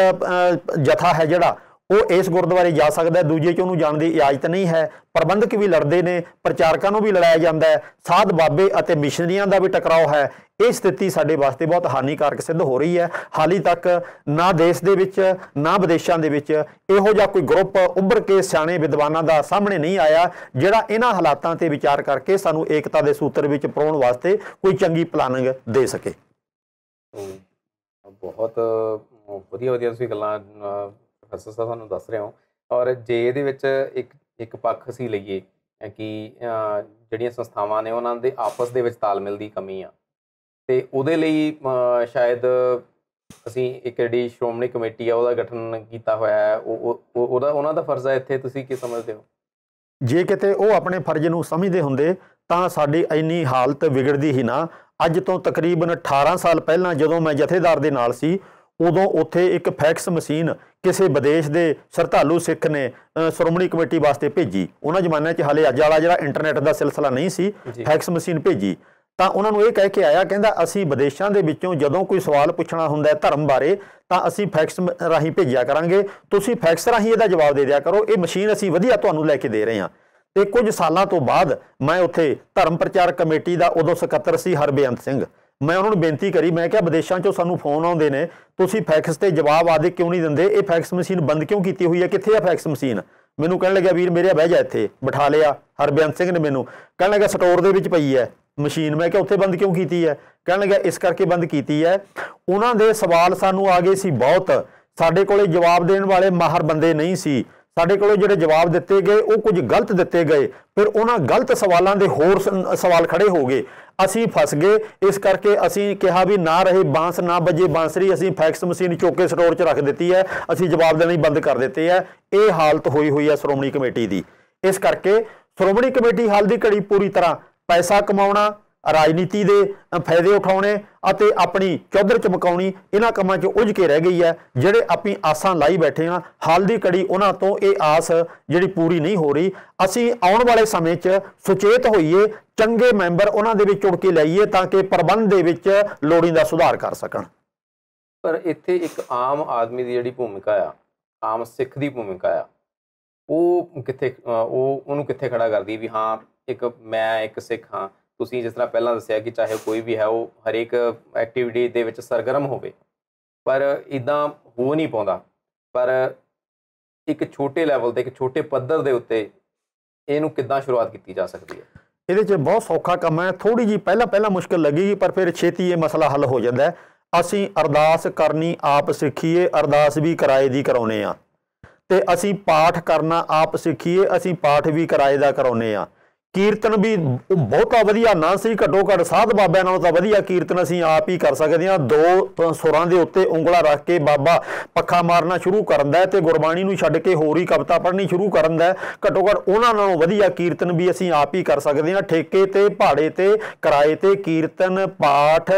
Speaker 2: ਜਥਾ ਹੈ ਜਿਹੜਾ ਉਹ ਇਸ ਗੁਰਦੁਆਰੇ ਜਾ ਸਕਦਾ, ਦੂਜੇ 'ਚ ਉਹਨੂੰ ਜਾਣ ਦੀ ਇਜਾਜ਼ਤ ਨਹੀਂ ਹੈ। ਪ੍ਰਬੰਧਕ ਵੀ ਲੜਦੇ ਨੇ, ਪ੍ਰਚਾਰਕਾਂ ਨੂੰ ਵੀ ਲੜਾਇਆ ਜਾਂਦਾ ਹੈ, ਸਾਧ ਬਾਬੇ ਅਤੇ ਮਿਸ਼ਨਰੀਆਂ ਦਾ ਵੀ ਟਕਰਾਓ ਹੈ। ਇਹ ਸਥਿਤੀ ਸਾਡੇ ਵਾਸਤੇ ਬਹੁਤ ਹਾਨੀਕਾਰਕ ਸਿੱਧ ਹੋ ਰਹੀ ਹੈ। ਹਾਲੀ ਤੱਕ ਨਾ ਦੇਸ਼ ਦੇ ਵਿੱਚ ਨਾ ਵਿਦੇਸ਼ਾਂ ਦੇ ਵਿੱਚ ਇਹੋ ਜਿਹਾ ਕੋਈ ਗਰੁੱਪ ਉੱਭਰ ਕੇ ਸਿਆਣੇ ਵਿਦਵਾਨਾਂ ਦਾ ਸਾਹਮਣੇ ਨਹੀਂ ਆਇਆ, ਜਿਹੜਾ ਇਹਨਾਂ ਹਾਲਾਤਾਂ ਤੇ ਵਿਚਾਰ ਕਰਕੇ ਸਾਨੂੰ ਏਕਤਾ ਦੇ ਸੂਤਰ ਵਿੱਚ ਪਰੋਣ ਵਾਸਤੇ ਕੋਈ ਚੰਗੀ ਪਲਾਨਿੰਗ ਦੇ ਸਕੇ।
Speaker 1: ਬਹੁਤ ਵਧੀਆ ਵਧੀਆ ਤੁਸੀਂ ਗੱਲਾਂ ਪ੍ਰੋਫੈਸਰ ਸਾਹਿਬ ਸਾਨੂੰ ਦੱਸ ਰਹੇ ਹੋ। ਔਰ ਜੇ ਇਹਦੇ ਵਿੱਚ ਇੱਕ ਪੱਖ ਅਸੀਂ ਲਈਏ ਕਿ ਜਿਹੜੀਆਂ ਸੰਸਥਾਵਾਂ ਨੇ ਉਹਨਾਂ ਦੇ ਆਪਸ ਦੇ ਵਿੱਚ ਤਾਲਮੇਲ ਦੀ ਕਮੀ ਆ, ਤੇ ਉਹਦੇ ਲਈ ਸ਼ਾਇਦ ਅਸੀਂ ਇੱਕ ਜਿਹੜੀ ਸ਼੍ਰੋਮਣੀ ਕਮੇਟੀ ਆ ਉਹਦਾ ਗਠਨ ਕੀਤਾ ਹੋਇਆ ਹੈ, ਉਹਨਾਂ ਦਾ ਫਰਜ਼ ਹੈ ਇੱਥੇ। ਤੁਸੀਂ ਕੀ ਸਮਝਦੇ ਹੋ?
Speaker 2: ਜੇ ਕਿਤੇ ਉਹ ਆਪਣੇ ਫਰਜ਼ ਨੂੰ ਸਮਝਦੇ ਹੁੰਦੇ ਤਾਂ ਸਾਡੀ ਇੰਨੀ ਹਾਲਤ ਵਿਗੜਦੀ ਹੀ ਨਾ। ਅੱਜ ਤੋਂ ਤਕਰੀਬਨ 18 ਸਾਲ ਪਹਿਲਾਂ ਜਦੋਂ ਮੈਂ ਜਥੇਦਾਰ ਦੇ ਨਾਲ ਸੀ, ਉਦੋਂ ਉੱਥੇ ਇੱਕ ਫੈਕਸ ਮਸ਼ੀਨ ਕਿਸੇ ਵਿਦੇਸ਼ ਦੇ ਸ਼ਰਧਾਲੂ ਸਿੱਖ ਨੇ ਸ਼੍ਰੋਮਣੀ ਕਮੇਟੀ ਵਾਸਤੇ ਭੇਜੀ। ਉਹਨਾਂ ਜ਼ਮਾਨਿਆਂ 'ਚ ਹਾਲੇ ਅੱਜ ਵਾਲਾ ਜਿਹੜਾ ਇੰਟਰਨੈਟ ਦਾ ਸਿਲਸਿਲਾ ਨਹੀਂ ਸੀ, ਫੈਕਸ ਮਸ਼ੀਨ ਭੇਜੀ ਤਾਂ ਉਹਨਾਂ ਨੂੰ ਇਹ ਕਹਿ ਕੇ ਆਇਆ, ਕਹਿੰਦਾ ਅਸੀਂ ਵਿਦੇਸ਼ਾਂ ਦੇ ਵਿੱਚੋਂ ਜਦੋਂ ਕੋਈ ਸਵਾਲ ਪੁੱਛਣਾ ਹੁੰਦਾ ਹੈ ਧਰਮ ਬਾਰੇ ਤਾਂ ਅਸੀਂ ਫੈਕਸ ਰਾਹੀਂ ਭੇਜਿਆ ਕਰਾਂਗੇ, ਤੁਸੀਂ ਫੈਕਸ ਰਾਹੀਂ ਇਹਦਾ ਜਵਾਬ ਦੇ ਦਿਆ ਕਰੋ, ਇਹ ਮਸ਼ੀਨ ਅਸੀਂ ਵਧੀਆ ਤੁਹਾਨੂੰ ਲੈ ਕੇ ਦੇ ਰਹੇ ਹਾਂ। ਤੇ ਕੁਝ ਸਾਲਾਂ ਤੋਂ ਬਾਅਦ ਮੈਂ ਉੱਥੇ ਧਰਮ ਪ੍ਰਚਾਰ ਕਮੇਟੀ ਦਾ ਉਦੋਂ ਸਕੱਤਰ ਸੀ ਹਰਬੇਅੰਤ ਸਿੰਘ, ਮੈਂ ਉਹਨਾਂ ਨੂੰ ਬੇਨਤੀ ਕਰੀ, ਮੈਂ ਕਿਹਾ ਵਿਦੇਸ਼ਾਂ 'ਚੋਂ ਸਾਨੂੰ ਫੋਨ ਆਉਂਦੇ ਨੇ, ਤੁਸੀਂ ਫੈਕਸ ਤੇ ਜਵਾਬ ਆਦੇ ਕਿਉਂ ਨਹੀਂ ਦਿੰਦੇ, ਇਹ ਫੈਕਸ ਮਸ਼ੀਨ ਬੰਦ ਕਿਉਂ ਕੀਤੀ ਹੋਈ ਹੈ, ਕਿੱਥੇ ਆ ਫੈਕਸ ਮਸ਼ੀਨ? ਮੈਨੂੰ ਕਹਿਣ ਲੱਗਿਆ, ਵੀਰ ਮੇਰੇ ਬਹਿ ਜਾ ਇੱਥੇ, ਬਿਠਾ ਲਿਆ ਹਰਬੇਅੰਤ ਸਿੰਘ ਨੇ ਮੈਨੂੰ, ਕਹਿਣ ਲੱਗਾ ਸਟੋਰ ਦੇ ਵਿੱਚ ਪਈ ਹੈ ਮਸ਼ੀਨ। ਮੈਂ ਕਿਹਾ ਉੱਥੇ ਬੰਦ ਕਿਉਂ ਕੀਤੀ ਹੈ? ਕਹਿਣ ਲੱਗਿਆ ਇਸ ਕਰਕੇ ਬੰਦ ਕੀਤੀ ਹੈ, ਉਹਨਾਂ ਦੇ ਸਵਾਲ ਸਾਨੂੰ ਆ ਗਏ ਸੀ ਬਹੁਤ, ਸਾਡੇ ਕੋਲੇ ਜਵਾਬ ਦੇਣ ਵਾਲੇ ਮਾਹਰ ਬੰਦੇ ਨਹੀਂ ਸੀ, ਸਾਡੇ ਕੋਲੇ ਜਿਹੜੇ ਜਵਾਬ ਦਿੱਤੇ ਗਏ ਉਹ ਕੁਝ ਗਲਤ ਦਿੱਤੇ ਗਏ, ਫਿਰ ਉਹਨਾਂ ਗਲਤ ਸਵਾਲਾਂ ਦੇ ਹੋਰ ਸਵਾਲ ਖੜੇ ਹੋ ਗਏ, ਅਸੀਂ ਫਸ ਗਏ। ਇਸ ਕਰਕੇ ਅਸੀਂ ਕਿਹਾ ਵੀ ਨਾ ਰਹੇ ਬਾਂਸ ਨਾ ਵੱਜੇ ਬਾਂਸਰੀ, ਅਸੀਂ ਫੈਕਸ ਮਸ਼ੀਨ ਚੁੱਕ ਕੇ ਸਟੋਰ 'ਚ ਰੱਖ ਦਿੱਤੀ ਹੈ, ਅਸੀਂ ਜਵਾਬ ਦੇਣਾ ਹੀ ਬੰਦ ਕਰ ਦਿੱਤੇ ਹੈ। ਇਹ ਹਾਲਤ ਹੋਈ ਹੈ ਸ਼੍ਰੋਮਣੀ ਕਮੇਟੀ ਦੀ। ਇਸ ਕਰਕੇ ਸ਼੍ਰੋਮਣੀ ਕਮੇਟੀ ਹਾਲ ਦੀ ਘੜੀ ਪੂਰੀ ਤਰ੍ਹਾਂ ਪੈਸਾ ਕਮਾਉਣਾ, ਰਾਜਨੀਤੀ ਦੇ ਫਾਇਦੇ ਉਠਾਉਣੇ ਅਤੇ ਆਪਣੀ ਚੌਧਰ ਚਮਕਾਉਣੀ, ਇਹਨਾਂ ਕੰਮਾਂ 'ਚ ਉਲਝ ਕੇ ਰਹਿ ਗਈ ਹੈ। ਜਿਹੜੇ ਆਪਣੀ ਆਸਾਂ ਲਾਈ ਬੈਠੇ ਹਾਂ, ਹਾਲ ਦੀ ਘੜੀ ਉਹਨਾਂ ਤੋਂ ਇਹ ਆਸ ਜਿਹੜੀ ਪੂਰੀ ਨਹੀਂ ਹੋ ਰਹੀ। ਅਸੀਂ ਆਉਣ ਵਾਲੇ ਸਮੇਂ 'ਚ ਸੁਚੇਤ ਹੋਈਏ, ਚੰਗੇ ਮੈਂਬਰ ਉਹਨਾਂ ਦੇ ਵਿੱਚ ਚੁਣ ਕੇ ਲਿਆਈਏ ਤਾਂ ਕਿ ਪ੍ਰਬੰਧ ਦੇ ਵਿੱਚ ਲੋੜੀਂਦਾ ਸੁਧਾਰ ਕਰ ਸਕਣ।
Speaker 1: ਪਰ ਇੱਥੇ ਇੱਕ ਆਮ ਆਦਮੀ ਦੀ ਜਿਹੜੀ ਭੂਮਿਕਾ ਆ, ਆਮ ਸਿੱਖ ਦੀ ਭੂਮਿਕਾ ਆ, ਉਹ ਕਿੱਥੇ ਉਹਨੂੰ ਕਿੱਥੇ ਖੜਾ ਕਰਦੀ ਵੀ ਹਾਂ ਮੈਂ ਇੱਕ ਸਿੱਖ ਹਾਂ। ਤੁਸੀਂ ਜਿਸ ਤਰ੍ਹਾਂ ਪਹਿਲਾਂ ਦੱਸਿਆ ਕਿ ਚਾਹੇ ਕੋਈ ਵੀ ਹੈ ਉਹ ਹਰੇਕ ਐਕਟੀਵਿਟੀ ਦੇ ਵਿੱਚ ਸਰਗਰਮ ਹੋਵੇ, ਪਰ ਇੱਦਾਂ ਹੋ ਨਹੀਂ ਪਾਉਂਦਾ। ਪਰ ਇੱਕ ਛੋਟੇ ਲੈਵਲ 'ਤੇ, ਇੱਕ ਛੋਟੇ ਪੱਧਰ ਦੇ ਉੱਤੇ ਇਹਨੂੰ ਕਿੱਦਾਂ ਸ਼ੁਰੂਆਤ ਕੀਤੀ ਜਾ ਸਕਦੀ ਹੈ?
Speaker 2: ਇਹਦੇ 'ਚ ਬਹੁਤ ਸੌਖਾ ਕੰਮ ਹੈ। ਥੋੜ੍ਹੀ ਜਿਹੀ ਪਹਿਲਾਂ ਮੁਸ਼ਕਿਲ ਲੱਗੇਗੀ, ਪਰ ਫਿਰ ਛੇਤੀ ਇਹ ਮਸਲਾ ਹੱਲ ਹੋ ਜਾਂਦਾ ਹੈ। ਅਸੀਂ ਅਰਦਾਸ ਕਰਨੀ ਆਪ ਸਿੱਖੀਏ, ਅਰਦਾਸ ਵੀ ਕਿਰਾਏ ਦੀ ਕਰਾਉਂਦੇ ਹਾਂ, ਤੇ ਅਸੀਂ ਪਾਠ ਕਰਨਾ ਆਪ ਸਿੱਖੀਏ, ਅਸੀਂ ਪਾਠ ਵੀ ਕਿਰਾਏ ਦਾ ਕਰਾਉਂਦੇ ਹਾਂ। ਕੀਰਤਨ ਵੀ ਬਹੁਤਾ ਵਧੀਆ ਨਾ ਸੀ, ਘੱਟੋ ਘੱਟ ਸਾਧ ਬਾਬਿਆਂ ਨਾਲੋਂ ਤਾਂ ਵਧੀਆ ਕੀਰਤਨ ਅਸੀਂ ਆਪ ਹੀ ਕਰ ਸਕਦੇ ਹਾਂ। 2 ਸੁਰਾਂ ਦੇ ਉੱਤੇ ਉਂਗਲਾਂ ਰੱਖ ਕੇ ਬਾਬਾ ਪੱਖਾ ਮਾਰਨਾ ਸ਼ੁਰੂ ਕਰਦਾ ਤੇ ਗੁਰਬਾਣੀ ਨੂੰ ਛੱਡ ਕੇ ਹੋਰ ਹੀ ਕਵਿਤਾ ਪੜ੍ਹਨੀ ਸ਼ੁਰੂ ਕਰਦਾ। ਘੱਟੋ ਘੱਟ ਉਹਨਾਂ ਨਾਲੋਂ ਵਧੀਆ ਕੀਰਤਨ ਵੀ ਅਸੀਂ ਆਪ ਹੀ ਕਰ ਸਕਦੇ ਹਾਂ। ਠੇਕੇ ਤੇ, ਭਾੜੇ ਤੇ, ਕਿਰਾਏ ਤੇ ਕੀਰਤਨ, ਪਾਠ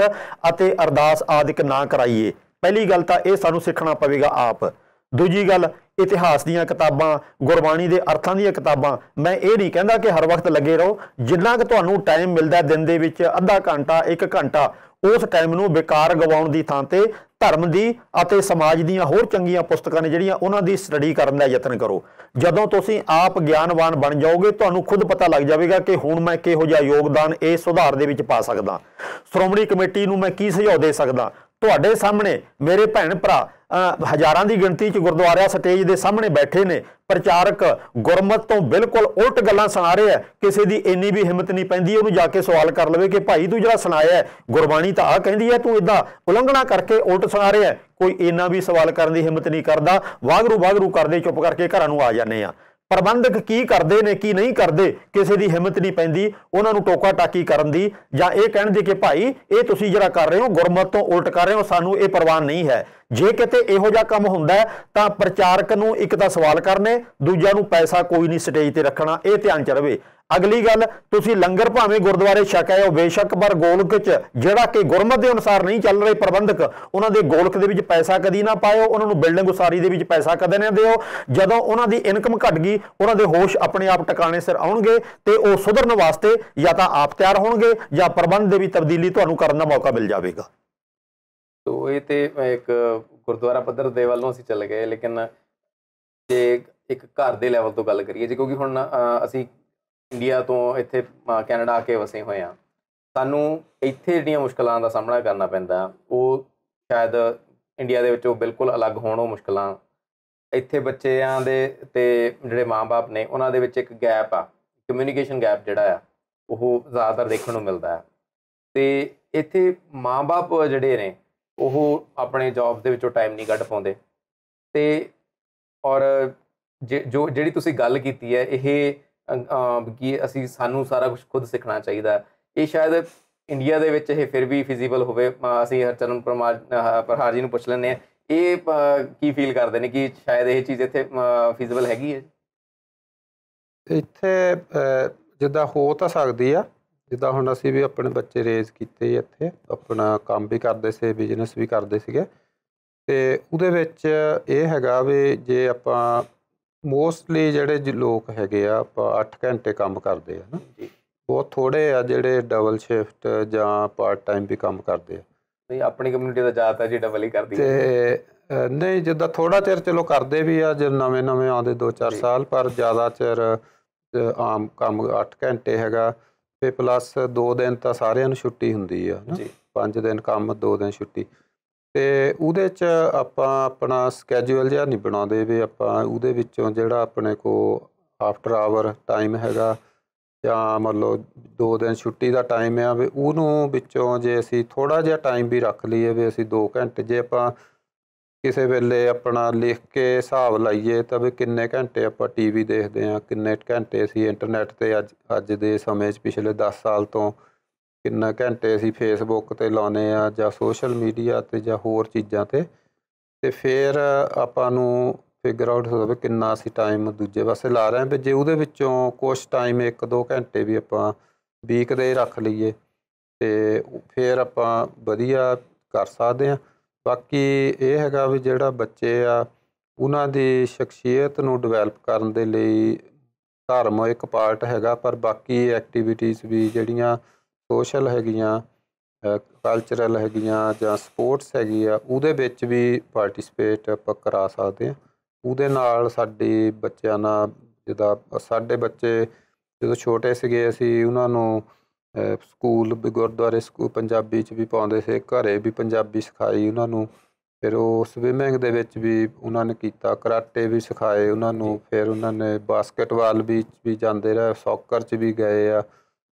Speaker 2: ਅਤੇ ਅਰਦਾਸ ਆਦਿਕ ਨਾ ਕਰਾਈਏ। ਪਹਿਲੀ ਗੱਲ ਤਾਂ ਇਹ ਸਾਨੂੰ ਸਿੱਖਣਾ ਪਵੇਗਾ ਆਪ। ਦੂਜੀ ਗੱਲ, ਇਤਿਹਾਸ ਦੀਆਂ ਕਿਤਾਬਾਂ, ਗੁਰਬਾਣੀ ਦੇ ਅਰਥਾਂ ਦੀਆਂ ਕਿਤਾਬਾਂ। ਮੈਂ ਇਹ ਨਹੀਂ ਕਹਿੰਦਾ ਕਿ ਹਰ ਵਕਤ ਲੱਗੇ ਰਹੋ, ਜਿੰਨਾ ਕਿ ਤੁਹਾਨੂੰ ਟਾਈਮ ਮਿਲਦਾ ਦਿਨ ਦੇ ਵਿੱਚ, ਅੱਧਾ ਘੰਟਾ 1 ਘੰਟਾ, ਉਸ ਟਾਈਮ ਨੂੰ ਬੇਕਾਰ ਗਵਾਉਣ ਦੀ ਥਾਂ ਤੇ ਧਰਮ ਦੀ ਅਤੇ ਸਮਾਜ ਦੀਆਂ ਹੋਰ ਚੰਗੀਆਂ ਪੁਸਤਕਾਂ ਨੇ ਜਿਹੜੀਆਂ, ਉਹਨਾਂ ਦੀ ਸਟੱਡੀ ਕਰਨ ਦਾ ਯਤਨ ਕਰੋ। ਜਦੋਂ ਤੁਸੀਂ ਆਪ ਗਿਆਨਵਾਨ ਬਣ ਜਾਓਗੇ, ਤੁਹਾਨੂੰ ਖੁਦ ਪਤਾ ਲੱਗ ਜਾਵੇਗਾ ਕਿ ਹੁਣ ਮੈਂ ਕਿਹੋ ਜਿਹਾ ਯੋਗਦਾਨ ਇਸ ਸੁਧਾਰ ਦੇ ਵਿੱਚ ਪਾ ਸਕਦਾ, ਸ਼੍ਰੋਮਣੀ ਕਮੇਟੀ ਨੂੰ ਮੈਂ ਕੀ ਸੁਝਾਅ ਦੇ ਸਕਦਾ। ਤੁਹਾਡੇ ਸਾਹਮਣੇ ਮੇਰੇ ਭੈਣ ਭਰਾ ਹਜ਼ਾਰਾਂ ਦੀ ਗਿਣਤੀ 'ਚ ਗੁਰਦੁਆਰਿਆਂ ਸਟੇਜ ਦੇ ਸਾਹਮਣੇ ਬੈਠੇ ਨੇ, ਪ੍ਰਚਾਰਕ ਗੁਰਮਤ ਤੋਂ ਬਿਲਕੁਲ ਉਲਟ ਗੱਲਾਂ ਸੁਣਾ ਰਹੇ ਆ। ਕਿਸੇ ਦੀ ਇੰਨੀ ਵੀ ਹਿੰਮਤ ਨਹੀਂ ਪੈਂਦੀ ਉਹਨੂੰ ਜਾ ਕੇ ਸਵਾਲ ਕਰ ਲਵੇ ਕਿ ਭਾਈ ਤੂੰ ਜਿਹੜਾ ਸੁਣਾਇਆ ਗੁਰਬਾਣੀ ਤਾਂ ਆਹ ਕਹਿੰਦੀ ਹੈ, ਤੂੰ ਇਦਾਂ ਉਲੰਘਣਾ ਕਰਕੇ ਉਲਟ ਸੁਣਾ ਰਿਹਾ। ਕੋਈ ਇੰਨਾ ਵੀ ਸਵਾਲ ਕਰਨ ਦੀ ਹਿੰਮਤ ਨਹੀਂ ਕਰਦਾ। ਵਾਗਰੂ ਕਰਦੇ ਚੁੱਪ ਕਰਕੇ ਘਰਾਂ ਨੂੰ ਆ ਜਾਂਦੇ ਆ। ਪ੍ਰਬੰਧਕ ਕੀ ਕਰਦੇ ਨੇ ਕੀ ਨਹੀਂ ਕਰਦੇ, ਕਿਸੇ ਦੀ ਹਿੰਮਤ ਨਹੀਂ ਪੈਂਦੀ ਉਹਨਾਂ ਨੂੰ ਟੋਕਾ ਟਾਕੀ ਕਰਨ ਦੀ, ਜਾਂ ਇਹ ਕਹਿਣ ਦੀ ਕਿ ਭਾਈ ਇਹ ਤੁਸੀਂ ਜਿਹੜਾ ਕਰ ਰਹੇ ਹੋ ਗੁਰਮਤ ਤੋਂ ਉਲਟ ਕਰ ਰਹੇ ਹੋ, ਸਾਨੂੰ ਇਹ ਪ੍ਰਵਾਨ ਨਹੀਂ ਹੈ। ਜੇ ਕਿਤੇ ਇਹੋ ਜਿਹਾ ਕੰਮ ਹੁੰਦਾ ਤਾਂ ਪ੍ਰਚਾਰਕ ਨੂੰ ਇੱਕ ਤਾਂ ਸਵਾਲ ਕਰਨੇ, ਦੂਜਾ ਨੂੰ ਪੈਸਾ ਕੋਈ ਨਹੀਂ ਸਟੇਜ ਤੇ ਰੱਖਣਾ। ਇਹ ਧਿਆਨ 'ਚ ਰਵੇ। ਅਗਲੀ ਗੱਲ, ਤੁਸੀਂ ਲੰਗਰ ਭਾਵੇਂ ਗੁਰਦੁਆਰੇ ਛਕਾਏ ਹੋ ਬੇਸ਼ੱਕ, ਪਰ ਗੋਲਕ 'ਚ ਜਿਹੜਾ ਕਿ ਗੁਰਮਤ ਦੇ ਅਨੁਸਾਰ ਨਹੀਂ ਚੱਲ ਰਹੇ ਪ੍ਰਬੰਧਕ, ਉਹਨਾਂ ਦੇ ਗੋਲਕ ਦੇ ਵਿੱਚ ਪੈਸਾ ਕਦੀ ਨਾ ਪਾਇਓ, ਉਹਨਾਂ ਨੂੰ ਬਿਲਡਿੰਗ ਉਸਾਰੀ ਦੇ ਵਿੱਚ ਪੈਸਾ ਕਦੇ ਨਾ ਦਿਓ। ਜਦੋਂ ਉਹਨਾਂ ਦੀ ਇਨਕਮ ਘਟ ਗਈ, ਉਹਨਾਂ ਦੇ ਹੋਸ਼ ਆਪਣੇ ਆਪ ਟਿਕਾਣੇ ਸਿਰ ਆਉਣਗੇ ਤੇ ਉਹ ਸੁਧਰਨ ਵਾਸਤੇ ਜਾਂ ਤਾਂ ਆਪ ਤਿਆਰ ਹੋਣਗੇ ਜਾਂ ਪ੍ਰਬੰਧ ਦੇ ਵੀ ਤਬਦੀਲੀ ਤੁਹਾਨੂੰ ਕਰਨ ਦਾ ਮੌਕਾ ਮਿਲ ਜਾਵੇਗਾ।
Speaker 1: ਤੋ ਇਹ ਤੇ ਇੱਕ ਗੁਰਦੁਆਰਾ ਪੱਧਰ ਦੇ ਵੱਲ ਨੂੰ ਅਸੀਂ ਚੱਲ ਗਏ, ਲੇਕਿਨ ਜੇ ਇੱਕ ਘਰ ਦੇ ਲੈਵਲ ਤੋਂ ਗੱਲ ਕਰੀਏ ਜੀ, ਕਿਉਂਕਿ ਹੁਣ ਅਸੀਂ ਇੰਡੀਆ ਤੋਂ ਇੱਥੇ ਕੈਨੇਡਾ ਆ ਕੇ ਵਸੇ ਹੋਏ ਹਾਂ, ਸਾਨੂੰ ਇੱਥੇ ਜਿਹੜੀਆਂ ਮੁਸ਼ਕਲਾਂ ਦਾ ਸਾਹਮਣਾ ਕਰਨਾ ਪੈਂਦਾ ਉਹ ਸ਼ਾਇਦ ਇੰਡੀਆ ਦੇ ਵਿੱਚ ਉਹ ਬਿਲਕੁਲ ਅਲੱਗ ਹੋਣ। ਉਹ ਮੁਸ਼ਕਲਾਂ ਇੱਥੇ ਬੱਚਿਆਂ ਦੇ ਤੇ ਜਿਹੜੇ ਮਾਂ-ਬਾਪ ਨੇ ਉਹਨਾਂ ਦੇ ਵਿੱਚ ਇੱਕ ਗੈਪ ਆ, ਕਮਿਊਨੀਕੇਸ਼ਨ ਗੈਪ ਜਿਹੜਾ ਆ ਉਹ ਜ਼ਿਆਦਾਤਰ ਦੇਖਣ ਨੂੰ ਮਿਲਦਾ ਹੈ। ਅਤੇ ਇੱਥੇ ਮਾਂ-ਬਾਪ ਜਿਹੜੇ ਨੇ ਉਹ ਆਪਣੇ ਜੋਬ ਦੇ ਵਿੱਚੋਂ ਟਾਈਮ ਨਹੀਂ ਕੱਢ ਪਾਉਂਦੇ। ਅਤੇ ਔਰ ਜਿਹੜੀ ਤੁਸੀਂ ਗੱਲ ਕੀਤੀ ਹੈ ਇਹ ਕਿ ਸਾਨੂੰ ਸਾਰਾ ਕੁਛ ਖੁਦ ਸਿੱਖਣਾ ਚਾਹੀਦਾ, ਇਹ ਸ਼ਾਇਦ ਇੰਡੀਆ ਦੇ ਵਿੱਚ ਇਹ ਫਿਰ ਵੀ ਫਿਜ਼ੀਬਲ ਹੋਵੇ। ਅਸੀਂ ਹਰਚਰਨ ਪ੍ਰਹਾਰ ਜੀ ਨੂੰ ਪੁੱਛ ਲੈਂਦੇ ਹਾਂ, ਇਹ ਕੀ ਫੀਲ ਕਰਦੇ ਨੇ ਕਿ ਸ਼ਾਇਦ ਇਹ ਚੀਜ਼ ਇੱਥੇ ਫਿਜ਼ੀਬਲ ਹੈਗੀ ਹੈ?
Speaker 3: ਇੱਥੇ ਜਿੱਦਾਂ ਹੋ ਤਾਂ ਸਕਦੀ ਆ, ਜਿੱਦਾਂ ਹੁਣ ਅਸੀਂ ਵੀ ਆਪਣੇ ਬੱਚੇ ਰੇਜ਼ ਕੀਤੇ ਇੱਥੇ, ਆਪਣਾ ਕੰਮ ਵੀ ਕਰਦੇ ਸੀ, ਬਿਜ਼ਨਸ ਵੀ ਕਰਦੇ ਸੀਗੇ, ਅਤੇ ਉਹਦੇ ਵਿੱਚ ਇਹ ਹੈਗਾ ਵੀ ਜੇ ਆਪਾਂ ਮੋਸਟਲੀ ਜਿਹੜੇ ਲੋਕ ਹੈਗੇ ਆ, ਆਪਾਂ 8 ਘੰਟੇ ਕੰਮ ਕਰਦੇ ਆ ਨਾ, ਬਹੁਤ ਥੋੜ੍ਹੇ ਆ ਜਿਹੜੇ ਡਬਲ ਸ਼ਿਫਟ ਜਾਂ ਪਾਰਟ ਟਾਈਮ ਵੀ ਕੰਮ ਕਰਦੇ ਆ।
Speaker 1: ਨਹੀਂ, ਆਪਣੀ ਕਮਿਊਨਿਟੀ ਦਾ ਜ਼ਿਆਦਾਤਰ ਜੀ ਡਬਲ ਹੀ ਕਰਦੀ
Speaker 3: ਅਤੇ ਨਹੀਂ, ਜਿੱਦਾਂ ਥੋੜ੍ਹਾ ਚਿਰ ਚਲੋ ਕਰਦੇ ਵੀ ਆ, ਜੇ ਨਵੇਂ ਆਉਂਦੇ 2-4 ਸਾਲ, ਪਰ ਜ਼ਿਆਦਾ ਚਿਰ ਆਮ ਕੰਮ 8 ਘੰਟੇ ਹੈਗਾ। ਅਤੇ ਪਲੱਸ 2 ਦਿਨ ਤਾਂ ਸਾਰਿਆਂ ਨੂੰ ਛੁੱਟੀ ਹੁੰਦੀ ਆ ਨਾ, 5 ਦਿਨ ਕੰਮ 2 ਦਿਨ ਛੁੱਟੀ। ਅਤੇ ਉਹਦੇ 'ਚ ਆਪਾਂ ਆਪਣਾ ਸਕੈਜੂਅਲ ਜਿਹਾ ਨਹੀਂ ਬਣਾਉਂਦੇ ਵੀ ਆਪਾਂ ਉਹਦੇ ਵਿੱਚੋਂ ਜਿਹੜਾ ਆਪਣੇ ਕੋਲ ਆਫਟਰ ਆਵਰ ਟਾਈਮ ਹੈਗਾ ਜਾਂ ਮਤਲਬ 2 ਦਿਨ ਛੁੱਟੀ ਦਾ ਟਾਈਮ ਆ ਵੀ ਉਹਨੂੰ ਵਿੱਚੋਂ ਜੇ ਅਸੀਂ ਥੋੜ੍ਹਾ ਜਿਹਾ ਟਾਈਮ ਵੀ ਰੱਖ ਲਈਏ ਵੀ ਅਸੀਂ 2 ਘੰਟੇ, ਜੇ ਆਪਾਂ ਕਿਸੇ ਵੇਲੇ ਆਪਣਾ ਲਿਖ ਕੇ ਹਿਸਾਬ ਲਾਈਏ ਤਾਂ ਵੀ ਕਿੰਨੇ ਘੰਟੇ ਆਪਾਂ TV ਦੇਖਦੇ ਹਾਂ, ਕਿੰਨੇ ਘੰਟੇ ਅਸੀਂ ਇੰਟਰਨੈਟ 'ਤੇ ਅੱਜ ਦੇ ਸਮੇਂ 'ਚ ਪਿਛਲੇ 10 ਸਾਲ ਤੋਂ ਕਿੰਨੇ ਘੰਟੇ ਅਸੀਂ ਫੇਸਬੁੱਕ 'ਤੇ ਲਾਉਂਦੇ ਹਾਂ ਜਾਂ ਸੋਸ਼ਲ ਮੀਡੀਆ 'ਤੇ ਜਾਂ ਹੋਰ ਚੀਜ਼ਾਂ 'ਤੇ, ਅਤੇ ਫਿਰ ਆਪਾਂ ਨੂੰ ਫਿਗਰ ਆਊਟ ਹੋ ਜਾਵੇ ਕਿੰਨਾ ਅਸੀਂ ਟਾਈਮ ਦੂਜੇ ਪਾਸੇ ਲਾ ਰਹੇ ਹਾਂ। ਵੀ ਜੇ ਉਹਦੇ ਵਿੱਚੋਂ ਕੁਛ ਟਾਈਮ 1-2 ਘੰਟੇ ਵੀ ਆਪਾਂ ਵੀਕ ਦੇ ਰੱਖ ਲਈਏ ਤੇ ਫਿਰ ਆਪਾਂ ਵਧੀਆ ਕਰ ਸਕਦੇ ਹਾਂ। ਬਾਕੀ ਇਹ ਹੈਗਾ ਵੀ ਜਿਹੜਾ ਬੱਚੇ ਆ ਉਹਨਾਂ ਦੀ ਸ਼ਖਸੀਅਤ ਨੂੰ ਡਿਵੈਲਪ ਕਰਨ ਦੇ ਲਈ ਧਰਮ ਇੱਕ ਪਾਰਟ ਹੈਗਾ, ਪਰ ਬਾਕੀ ਐਕਟੀਵਿਟੀਜ਼ ਵੀ ਜਿਹੜੀਆਂ ਸੋਸ਼ਲ ਹੈਗੀਆਂ, ਕਲਚਰਲ ਹੈਗੀਆਂ ਜਾਂ ਸਪੋਰਟਸ ਹੈਗੀ ਆ, ਉਹਦੇ ਵਿੱਚ ਵੀ ਪਾਰਟੀਸਪੇਟ ਆਪਾਂ ਕਰਾ ਸਕਦੇ ਹਾਂ। ਉਹਦੇ ਨਾਲ ਸਾਡੇ ਬੱਚਿਆਂ ਨਾਲ, ਜਿੱਦਾਂ ਸਾਡੇ ਬੱਚੇ ਜਦੋਂ ਛੋਟੇ ਸੀਗੇ ਅਸੀਂ ਉਹਨਾਂ ਨੂੰ ਸਕੂਲ ਵੀ, ਗੁਰਦੁਆਰੇ ਸਕੂਲ ਪੰਜਾਬੀ 'ਚ ਵੀ ਪਾਉਂਦੇ ਸੀ, ਘਰੇ ਵੀ ਪੰਜਾਬੀ ਸਿਖਾਈ ਉਹਨਾਂ ਨੂੰ। ਫਿਰ ਉਹ ਸਵਿਮਿੰਗ ਦੇ ਵਿੱਚ ਵੀ ਉਹਨਾਂ ਨੇ ਕੀਤਾ, ਕਰਾਟੇ ਵੀ ਸਿਖਾਏ ਉਹਨਾਂ ਨੂੰ। ਫਿਰ ਉਹਨਾਂ ਨੇ ਬਾਸਕਟਬਾਲ ਵੀ ਜਾਂਦੇ ਰਹੇ, ਸੌਕਰ 'ਚ ਵੀ ਗਏ ਆ।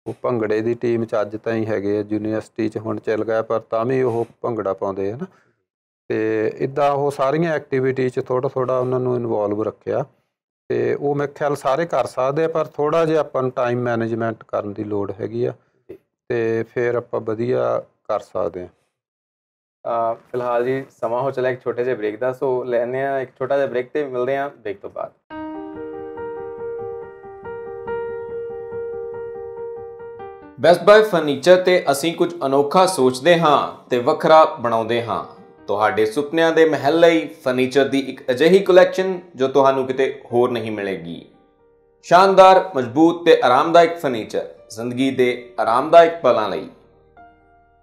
Speaker 3: ਉਹ ਭੰਗੜੇ ਦੀ ਟੀਮ 'ਚ ਅੱਜ ਤਾਈਂ ਹੈਗੇ ਆ, ਯੂਨੀਵਰਸਿਟੀ 'ਚ ਹੁਣ ਚੱਲ ਗਏ, ਪਰ ਤਾਂ ਵੀ ਉਹ ਭੰਗੜਾ ਪਾਉਂਦੇ ਹੈ ਨਾ। ਅਤੇ ਇੱਦਾਂ ਉਹ ਸਾਰੀਆਂ ਐਕਟੀਵਿਟੀ 'ਚ ਥੋੜ੍ਹਾ ਥੋੜ੍ਹਾ ਉਹਨਾਂ ਨੂੰ ਇਨਵੋਲਵ ਰੱਖਿਆ। ਅਤੇ ਉਹ ਮੇਰੇ ਖਿਆਲ ਸਾਰੇ ਕਰ ਸਕਦੇ ਆ, ਪਰ ਥੋੜ੍ਹਾ ਜਿਹਾ ਆਪਾਂ ਨੂੰ ਟਾਈਮ ਮੈਨੇਜਮੈਂਟ ਕਰਨ ਦੀ ਲੋੜ ਹੈਗੀ ਆ, ਅਤੇ ਫਿਰ ਆਪਾਂ ਵਧੀਆ ਕਰ ਸਕਦੇ ਹਾਂ।
Speaker 1: ਫਿਲਹਾਲ ਜੀ ਸਮਾਂ ਹੋ ਚਲਾ ਇੱਕ ਛੋਟੇ ਜਿਹੇ ਬ੍ਰੇਕ ਦਾ, ਸੋ ਲੈਂਦੇ ਹਾਂ ਇੱਕ ਛੋਟਾ ਜਿਹਾ ਬ੍ਰੇਕ, ਤੇ ਮਿਲਦੇ ਹਾਂ ਬ੍ਰੇਕ ਤੋਂ ਬਾਅਦ। ਬੈਸਟ ਬਾਏ ਫਰਨੀਚਰ ਤੇ ਅਸੀਂ ਕੁਝ ਅਨੋਖਾ ਸੋਚਦੇ ਹਾਂ ਤੇ ਵੱਖਰਾ ਬਣਾਉਂਦੇ ਹਾਂ। ਤੁਹਾਡੇ ਸੁਪਨਿਆਂ ਦੇ ਮਹਿਲ ਲਈ ਫਰਨੀਚਰ ਦੀ ਇੱਕ ਅਜਿਹੀ ਕਲੈਕਸ਼ਨ ਜੋ ਤੁਹਾਨੂੰ ਕਿਤੇ ਹੋਰ ਨਹੀਂ ਮਿਲੇਗੀ। ਸ਼ਾਨਦਾਰ, ਮਜ਼ਬੂਤ ਤੇ ਆਰਾਮਦਾਇਕ ਫਰਨੀਚਰ, ਜ਼ਿੰਦਗੀ ਦੇ ਆਰਾਮਦਾਇਕ ਪਲਾਂ ਲਈ।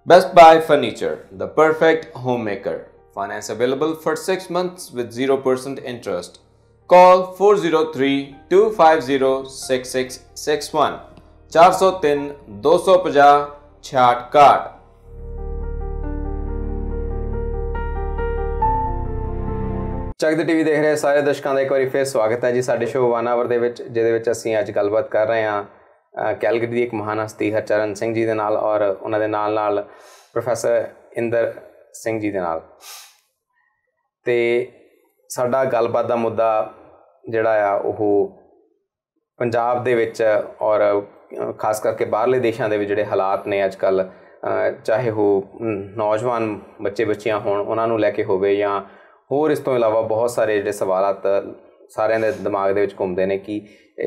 Speaker 1: Best Buy Furniture, the perfect homemaker. Finance available for 6 months with 0% interest. Call 403-250-6661, 403-250-6661। ਚੱਕ ਦੇ ਟੀਵੀ ਦੇਖ ਰਹੇ ਸਾਰੇ ਦਰਸ਼ਕਾਂ ਦਾ ਇੱਕ ਵਾਰੀ ਫਿਰ ਸਵਾਗਤ ਹੈ ਜੀ ਸਾਡੇ ਸ਼ੋਅ 1 ਆਵਰ ਦੇ ਵਿੱਚ, ਜਿਹਦੇ ਵਿੱਚ ਅਸੀਂ ਅੱਜ ਗੱਲਬਾਤ ਕਰ ਰਹੇ ਹਾਂ ਕੈਲਗਰੀ ਦੀ ਇੱਕ ਮਹਾਨ ਹਸਤੀ ਹਰਚਰਨ ਸਿੰਘ ਜੀ ਦੇ ਨਾਲ, ਔਰ ਉਹਨਾਂ ਦੇ ਨਾਲ ਨਾਲ ਪ੍ਰੋਫੈਸਰ ਇੰਦਰ ਸਿੰਘ ਜੀ ਦੇ ਨਾਲ। ਅਤੇ ਸਾਡਾ ਗੱਲਬਾਤ ਦਾ ਮੁੱਦਾ ਜਿਹੜਾ ਆ ਉਹ ਪੰਜਾਬ ਦੇ ਵਿੱਚ ਔਰ ਖਾਸ ਕਰਕੇ ਬਾਹਰਲੇ ਦੇਸ਼ਾਂ ਦੇ ਵਿੱਚ ਜਿਹੜੇ ਹਾਲਾਤ ਨੇ ਅੱਜ ਕੱਲ੍ਹ, ਚਾਹੇ ਉਹ ਨੌਜਵਾਨ ਬੱਚੇ ਬੱਚੀਆਂ ਹੋਣ ਉਹਨਾਂ ਨੂੰ ਲੈ ਕੇ ਹੋਵੇ, ਜਾਂ ਹੋਰ ਇਸ ਤੋਂ ਇਲਾਵਾ ਬਹੁਤ ਸਾਰੇ ਜਿਹੜੇ ਸਵਾਲਾਤ ਸਾਰਿਆਂ ਦੇ ਦਿਮਾਗ ਦੇ ਵਿੱਚ ਘੁੰਮਦੇ ਨੇ ਕਿ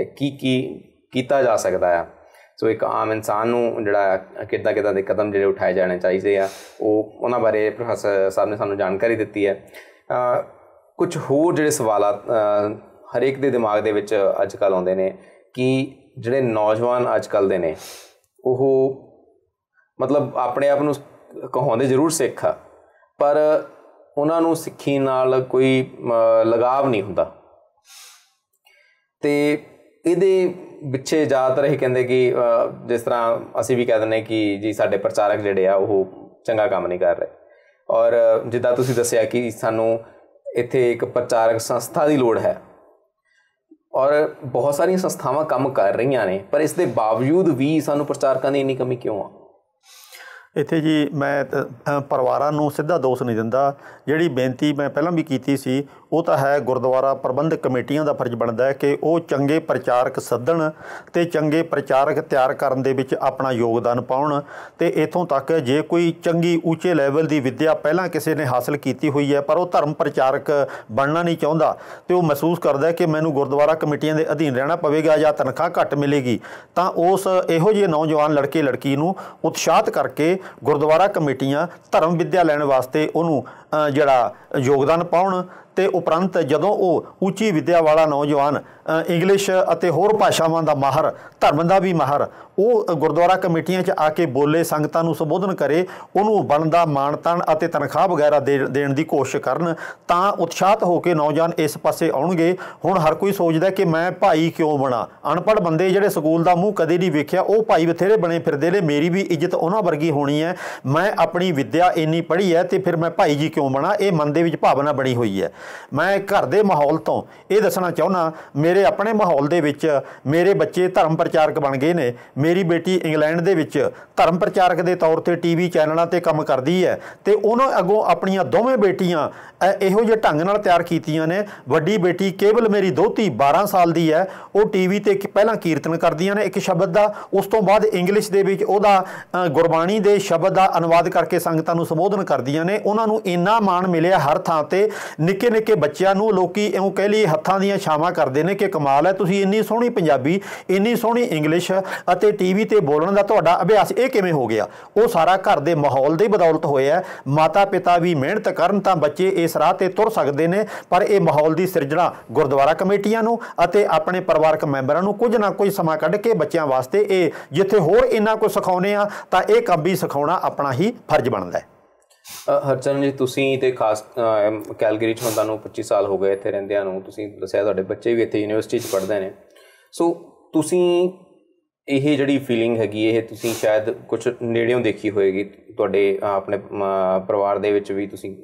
Speaker 1: ਕੀ ਕੀਤਾ ਜਾ ਸਕਦਾ ਆ। ਸੋ ਇੱਕ ਆਮ ਇਨਸਾਨ ਨੂੰ ਜਿਹੜਾ ਕਿੱਦਾਂ ਦੇ ਕਦਮ ਜਿਹੜੇ ਉਠਾਏ ਜਾਣੇ ਚਾਹੀਦੇ ਆ, ਉਹਨਾਂ ਬਾਰੇ ਪ੍ਰੋਫੈਸਰ ਸਾਹਿਬ ਨੇ ਸਾਨੂੰ ਜਾਣਕਾਰੀ ਦਿੱਤੀ ਹੈ। ਕੁਝ ਹੋਰ ਜਿਹੜੇ ਸਵਾਲਾਤ ਹਰੇਕ ਦੇ ਦਿਮਾਗ ਦੇ ਵਿੱਚ ਅੱਜ ਕੱਲ੍ਹ ਆਉਂਦੇ ਨੇ ਕਿ ਜਿਹੜੇ ਨੌਜਵਾਨ ਅੱਜ ਕੱਲ੍ਹ ਦੇ ਨੇ ਉਹ ਮਤਲਬ ਆਪਣੇ ਆਪ ਨੂੰ ਕਹਾਉਂਦੇ ਜ਼ਰੂਰ ਸਿੱਖ ਆ, ਪਰ ਉਹਨਾਂ ਨੂੰ ਸਿੱਖੀ ਨਾਲ ਕੋਈ ਲਗਾਵ ਨਹੀਂ ਹੁੰਦਾ। ਅਤੇ ਇਹਦੇ ਪਿੱਛੇ ਜ਼ਿਆਦਾਤਰ ਇਹ ਕਹਿੰਦੇ ਕਿ ਜਿਸ ਤਰ੍ਹਾਂ ਅਸੀਂ ਵੀ ਕਹਿ ਦਿੰਦੇ ਕਿ ਜੀ ਸਾਡੇ ਪ੍ਰਚਾਰਕ ਜਿਹੜੇ ਆ ਉਹ ਚੰਗਾ ਕੰਮ ਨਹੀਂ ਕਰ ਰਹੇ, ਔਰ ਜਿੱਦਾਂ ਤੁਸੀਂ ਦੱਸਿਆ ਕਿ ਸਾਨੂੰ ਇੱਥੇ ਇੱਕ ਪ੍ਰਚਾਰਕ ਸੰਸਥਾ ਦੀ ਲੋੜ ਹੈ, ਔਰ ਬਹੁਤ ਸਾਰੀਆਂ ਸੰਸਥਾਵਾਂ ਕੰਮ ਕਰ ਰਹੀਆਂ ਨੇ, ਪਰ ਇਸ ਦੇ ਬਾਵਜੂਦ ਵੀ ਸਾਨੂੰ ਪ੍ਰਚਾਰਕਾਂ ਦੀ ਇੰਨੀ ਕਮੀ ਕਿਉਂ ਆ?
Speaker 2: ਇੱਥੇ ਜੀ ਮੈਂ ਪਰਿਵਾਰਾਂ ਨੂੰ ਸਿੱਧਾ ਦੋਸ਼ ਨਹੀਂ ਦਿੰਦਾ। ਜਿਹੜੀ ਬੇਨਤੀ ਮੈਂ ਪਹਿਲਾਂ ਵੀ ਕੀਤੀ ਸੀ ਉਹ ਤਾਂ ਹੈ ਗੁਰਦੁਆਰਾ ਪ੍ਰਬੰਧਕ ਕਮੇਟੀਆਂ ਦਾ ਫਰਜ਼ ਬਣਦਾ ਹੈ ਕਿ ਉਹ ਚੰਗੇ ਪ੍ਰਚਾਰਕ ਸੱਦਣ ਅਤੇ ਚੰਗੇ ਪ੍ਰਚਾਰਕ ਤਿਆਰ ਕਰਨ ਦੇ ਵਿੱਚ ਆਪਣਾ ਯੋਗਦਾਨ ਪਾਉਣ। ਅਤੇ ਇੱਥੋਂ ਤੱਕ ਜੇ ਕੋਈ ਚੰਗੀ ਉੱਚੇ ਲੈਵਲ ਦੀ ਵਿੱਦਿਆ ਪਹਿਲਾਂ ਕਿਸੇ ਨੇ ਹਾਸਲ ਕੀਤੀ ਹੋਈ ਹੈ ਪਰ ਉਹ ਧਰਮ ਪ੍ਰਚਾਰਕ ਬਣਨਾ ਨਹੀਂ ਚਾਹੁੰਦਾ ਅਤੇ ਉਹ ਮਹਿਸੂਸ ਕਰਦਾ ਕਿ ਮੈਨੂੰ ਗੁਰਦੁਆਰਾ ਕਮੇਟੀਆਂ ਦੇ ਅਧੀਨ ਰਹਿਣਾ ਪਵੇਗਾ ਜਾਂ ਤਨਖਾਹ ਘੱਟ ਮਿਲੇਗੀ, ਤਾਂ ਉਸ ਇਹੋ ਜਿਹੇ ਨੌਜਵਾਨ ਲੜਕੇ ਲੜਕੀ ਨੂੰ ਉਤਸ਼ਾਹਿਤ ਕਰਕੇ ਗੁਰਦੁਆਰਾ ਕਮੇਟੀਆਂ ਧਰਮ ਵਿੱਦਿਆ ਲੈਣ ਵਾਸਤੇ ਉਹਨੂੰ ਜਿਹੜਾ ਯੋਗਦਾਨ ਪਾਉਣ। ਅਤੇ ਉਪਰੰਤ ਜਦੋਂ ਉਹ ਉੱਚੀ ਵਿੱਦਿਆ ਵਾਲਾ ਨੌਜਵਾਨ ਇੰਗਲਿਸ਼ ਅਤੇ ਹੋਰ ਭਾਸ਼ਾਵਾਂ ਦਾ ਮਾਹਰ, ਧਰਮ ਦਾ ਵੀ ਮਾਹਰ, ਉਹ ਗੁਰਦੁਆਰਾ ਕਮੇਟੀਆਂ 'ਚ ਆ ਕੇ ਬੋਲੇ, ਸੰਗਤਾਂ ਨੂੰ ਸੰਬੋਧਨ ਕਰੇ, ਉਹਨੂੰ ਬਣਦਾ ਮਾਣ ਤਾਣ ਅਤੇ ਤਨਖਾਹ ਵਗੈਰਾ ਦੇਣ ਦੀ ਕੋਸ਼ਿਸ਼ ਕਰਨ, ਤਾਂ ਉਤਸ਼ਾਹਿਤ ਹੋ ਕੇ ਨੌਜਵਾਨ ਇਸ ਪਾਸੇ ਆਉਣਗੇ। ਹੁਣ ਹਰ ਕੋਈ ਸੋਚਦਾ ਕਿ ਮੈਂ ਭਾਈ ਕਿਉਂ ਬਣਾ। ਅਨਪੜ੍ਹ ਬੰਦੇ ਜਿਹੜੇ ਸਕੂਲ ਦਾ ਮੂੰਹ ਕਦੇ ਨਹੀਂ ਵੇਖਿਆ ਉਹ ਭਾਈ ਬਥੇਰੇ ਬਣੇ ਫਿਰਦੇ ਨੇ, ਮੇਰੀ ਵੀ ਇੱਜ਼ਤ ਉਹਨਾਂ ਵਰਗੀ ਹੋਣੀ ਹੈ, ਮੈਂ ਆਪਣੀ ਵਿੱਦਿਆ ਇੰਨੀ ਪੜ੍ਹੀ ਹੈ ਅਤੇ ਫਿਰ ਮੈਂ ਭਾਈ ਜੀ ਕਿਉਂ ਬਣਾ। ਇਹ ਮਨ ਦੇ ਵਿੱਚ ਭਾਵਨਾ ਬਣੀ ਹੋਈ ਹੈ। ਮੈਂ ਘਰ ਦੇ ਮਾਹੌਲ ਤੋਂ ਇਹ ਦੱਸਣਾ ਚਾਹੁੰਦਾ, ਮੇਰੇ ਆਪਣੇ ਮਾਹੌਲ ਦੇ ਵਿੱਚ ਮੇਰੇ ਬੱਚੇ ਧਰਮ ਪ੍ਰਚਾਰਕ ਬਣ ਗਏ ਨੇ। ਮੇਰੀ ਬੇਟੀ ਇੰਗਲੈਂਡ ਦੇ ਵਿੱਚ ਧਰਮ ਪ੍ਰਚਾਰਕ ਦੇ ਤੌਰ 'ਤੇ TV ਚੈਨਲਾਂ 'ਤੇ ਕੰਮ ਕਰਦੀ ਹੈ, ਅਤੇ ਉਹਨਾਂ ਅੱਗੋਂ ਆਪਣੀਆਂ ਦੋਵੇਂ ਬੇਟੀਆਂ ਇਹੋ ਜਿਹੇ ਢੰਗ ਨਾਲ ਤਿਆਰ ਕੀਤੀਆਂ ਨੇ। ਵੱਡੀ ਬੇਟੀ ਕੇਵਲ ਮੇਰੀ ਦੋਹਤੀ 12 ਸਾਲ ਦੀ ਹੈ, ਉਹ TV 'ਤੇ ਪਹਿਲਾਂ ਕੀਰਤਨ ਕਰਦੀਆਂ ਨੇ ਇੱਕ ਸ਼ਬਦ ਦਾ, ਉਸ ਤੋਂ ਬਾਅਦ ਇੰਗਲਿਸ਼ ਦੇ ਵਿੱਚ ਉਹਦਾ ਗੁਰਬਾਣੀ ਦੇ ਸ਼ਬਦ ਦਾ ਅਨੁਵਾਦ ਕਰਕੇ ਸੰਗਤਾਂ ਨੂੰ ਸੰਬੋਧਨ ਕਰਦੀਆਂ ਨੇ। ਉਹਨਾਂ ਨੂੰ ਇੰਨਾ ਮਾਣ ਮਿਲਿਆ ਹਰ ਥਾਂ 'ਤੇ। ਨਿੱਕੇ ਨੇ ਕਿ ਬੱਚਿਆਂ ਨੂੰ ਲੋਕੀ ਇਉਂ ਕਹਿ ਲਈ ਹੱਥਾਂ ਦੀਆਂ ਛਾਵਾਂ ਕਰਦੇ ਨੇ ਕਿ ਕਮਾਲ ਹੈ, ਤੁਸੀਂ ਇੰਨੀ ਸੋਹਣੀ ਪੰਜਾਬੀ, ਇੰਨੀ ਸੋਹਣੀ ਇੰਗਲਿਸ਼ ਅਤੇ ਟੀਵੀ ਤੇ ਬੋਲਣ ਦਾ ਤੁਹਾਡਾ ਅਭਿਆਸ ਇਹ ਕਿਵੇਂ ਹੋ ਗਿਆ? ਉਹ ਸਾਰਾ ਘਰ ਦੇ ਮਾਹੌਲ ਦੀ ਬਦੌਲਤ ਹੋਇਆ। ਮਾਤਾ ਪਿਤਾ ਵੀ ਮਿਹਨਤ ਕਰਨ ਤਾਂ ਬੱਚੇ ਇਸ ਰਾਹ ਤੇ ਤੁਰ ਸਕਦੇ ਨੇ, ਪਰ ਇਹ ਮਾਹੌਲ ਦੀ ਸਿਰਜਣਾ ਗੁਰਦੁਆਰਾ ਕਮੇਟੀਆਂ ਨੂੰ ਅਤੇ ਆਪਣੇ ਪਰਿਵਾਰਕ ਮੈਂਬਰਾਂ ਨੂੰ ਕੁਝ ਨਾ ਕੁਝ ਸਮਾਂ ਕੱਢ ਕੇ ਬੱਚਿਆਂ ਵਾਸਤੇ ਇਹ ਜਿੱਥੇ ਹੋਰ ਇੰਨਾ ਕੁਝ ਸਿਖਾਉਂਦੇ ਆ ਤਾਂ ਇਹ ਕੰਮ ਵੀ ਸਿਖਾਉਣਾ ਆਪਣਾ ਹੀ ਫਰਜ਼ ਬਣਦਾ ਹੈ।
Speaker 1: ਹਰਚਰਨ ਜੀ, ਤੁਸੀਂ ਤੇ ਖਾਸ ਕੈਲਗਰੀ 'ਚ ਹੁਣ ਤੁਹਾਨੂੰ 25 ਸਾਲ ਹੋ ਗਏ ਇੱਥੇ ਰਹਿੰਦਿਆਂ ਨੂੰ, ਤੁਸੀਂ ਦੱਸਿਆ ਤੁਹਾਡੇ ਬੱਚੇ ਵੀ ਇੱਥੇ ਯੂਨੀਵਰਸਿਟੀ 'ਚ ਪੜ੍ਹਦੇ ਨੇ, ਸੋ ਤੁਸੀਂ ਇਹ ਜਿਹੜੀ ਫੀਲਿੰਗ ਹੈਗੀ ਇਹ ਤੁਸੀਂ ਸ਼ਾਇਦ ਕੁਛ ਨੇੜਿਓਂ ਦੇਖੀ ਹੋਏਗੀ, ਤੁਹਾਡੇ ਆਪਣੇ ਪਰਿਵਾਰ ਦੇ ਵਿੱਚ ਵੀ ਤੁਸੀਂ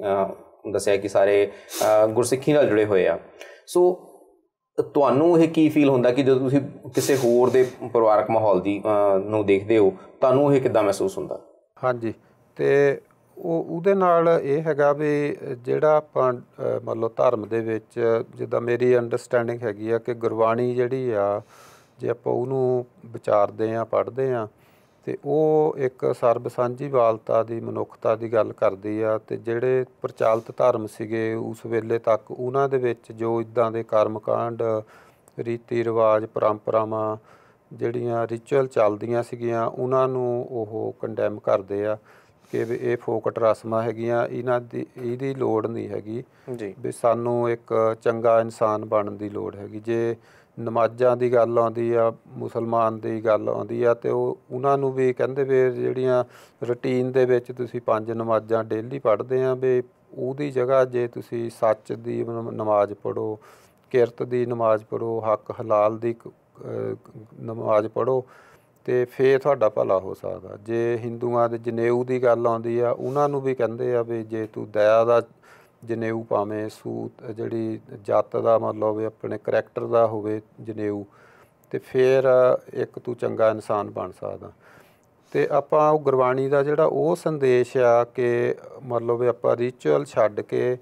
Speaker 1: ਦੱਸਿਆ ਕਿ ਸਾਰੇ ਗੁਰਸਿੱਖੀ ਨਾਲ ਜੁੜੇ ਹੋਏ ਆ, ਸੋ ਤੁਹਾਨੂੰ ਇਹ ਕੀ ਫੀਲ ਹੁੰਦਾ ਕਿ ਜਦੋਂ ਤੁਸੀਂ ਕਿਸੇ ਹੋਰ ਦੇ ਪਰਿਵਾਰਕ ਮਾਹੌਲ ਦੀ ਨੂੰ ਦੇਖਦੇ ਹੋ, ਤੁਹਾਨੂੰ ਇਹ ਕਿੱਦਾਂ ਮਹਿਸੂਸ ਹੁੰਦਾ?
Speaker 3: ਹਾਂਜੀ, ਅਤੇ ਉਹਦੇ ਨਾਲ ਇਹ ਹੈਗਾ ਵੀ ਜਿਹੜਾ ਆਪਾਂ ਮੰਨ ਲਓ ਧਰਮ ਦੇ ਵਿੱਚ ਜਿੱਦਾਂ ਮੇਰੀ ਅੰਡਰਸਟੈਂਡਿੰਗ ਹੈਗੀ ਆ ਕਿ ਗੁਰਬਾਣੀ ਜਿਹੜੀ ਆ ਜੇ ਆਪਾਂ ਉਹਨੂੰ ਵਿਚਾਰਦੇ ਹਾਂ, ਪੜ੍ਹਦੇ ਹਾਂ, ਅਤੇ ਉਹ ਇੱਕ ਸਰਬ ਸਾਂਝੀਵਾਲਤਾ ਦੀ, ਮਨੁੱਖਤਾ ਦੀ ਗੱਲ ਕਰਦੀ ਆ। ਅਤੇ ਜਿਹੜੇ ਪ੍ਰਚਲਿਤ ਧਰਮ ਸੀਗੇ ਉਸ ਵੇਲੇ ਤੱਕ, ਉਹਨਾਂ ਦੇ ਵਿੱਚ ਜੋ ਇੱਦਾਂ ਦੇ ਕਰਮਕਾਂਡ, ਰੀਤੀ ਰਿਵਾਜ, ਪਰੰਪਰਾਵਾਂ ਜਿਹੜੀਆਂ ਰਿਚੁਅਲ ਚੱਲਦੀਆਂ ਸੀਗੀਆਂ, ਉਹਨਾਂ ਨੂੰ ਉਹ ਕੰਡੈਮ ਕਰਦੇ ਆ ਕਿ ਵੀ ਇਹ ਫੋਕਟ ਰਸਮਾਂ ਹੈਗੀਆਂ, ਇਹਦੀ ਲੋੜ ਨਹੀਂ ਹੈਗੀ ਜੀ, ਵੀ ਸਾਨੂੰ ਇੱਕ ਚੰਗਾ ਇਨਸਾਨ ਬਣਨ ਦੀ ਲੋੜ ਹੈਗੀ। ਜੇ ਨਮਾਜ਼ਾਂ ਦੀ ਗੱਲ ਆਉਂਦੀ ਆ, ਮੁਸਲਮਾਨ ਦੀ ਗੱਲ ਆਉਂਦੀ ਆ, ਅਤੇ ਉਹਨਾਂ ਨੂੰ ਵੀ ਕਹਿੰਦੇ ਵੀ ਜਿਹੜੀਆਂ ਰੂਟੀਨ ਦੇ ਵਿੱਚ ਤੁਸੀਂ 5 ਨਮਾਜ਼ਾਂ ਡੇਲੀ ਪੜ੍ਹਦੇ ਆ, ਵੀ ਉਹਦੀ ਜਗ੍ਹਾ ਜੇ ਤੁਸੀਂ ਸੱਚ ਦੀ ਨਮਾਜ਼ ਪੜ੍ਹੋ, ਕਿਰਤ ਦੀ ਨਮਾਜ਼ ਪੜ੍ਹੋ, ਹੱਕ ਹਲਾਲ ਦੀ ਨਮਾਜ਼ ਪੜ੍ਹੋ, ਅਤੇ ਫਿਰ ਤੁਹਾਡਾ ਭਲਾ ਹੋ ਸਕਦਾ। ਜੇ ਹਿੰਦੂਆਂ ਦੇ ਜਨੇਊ ਦੀ ਗੱਲ ਆਉਂਦੀ ਆ, ਉਹਨਾਂ ਨੂੰ ਵੀ ਕਹਿੰਦੇ ਆ ਵੀ ਜੇ ਤੂੰ ਦਇਆ ਦਾ ਜਨੇਊ ਪਾਵੇਂ, ਸੂਤ ਜਿਹੜੀ ਜਾਤ ਦਾ ਮਤਲਬ ਵੀ ਆਪਣੇ ਕਰੈਕਟਰ ਦਾ ਹੋਵੇ ਜਨੇਊ, ਅਤੇ ਫਿਰ ਇੱਕ ਤੂੰ ਚੰਗਾ ਇਨਸਾਨ ਬਣ ਸਕਦਾ। ਅਤੇ ਆਪਾਂ ਉਹ ਗੁਰਬਾਣੀ ਦਾ ਜਿਹੜਾ ਉਹ ਸੰਦੇਸ਼ ਆ ਕਿ ਮਤਲਬ ਵੀ ਆਪਾਂ ਰਿਚੁਅਲ ਛੱਡ ਕੇ,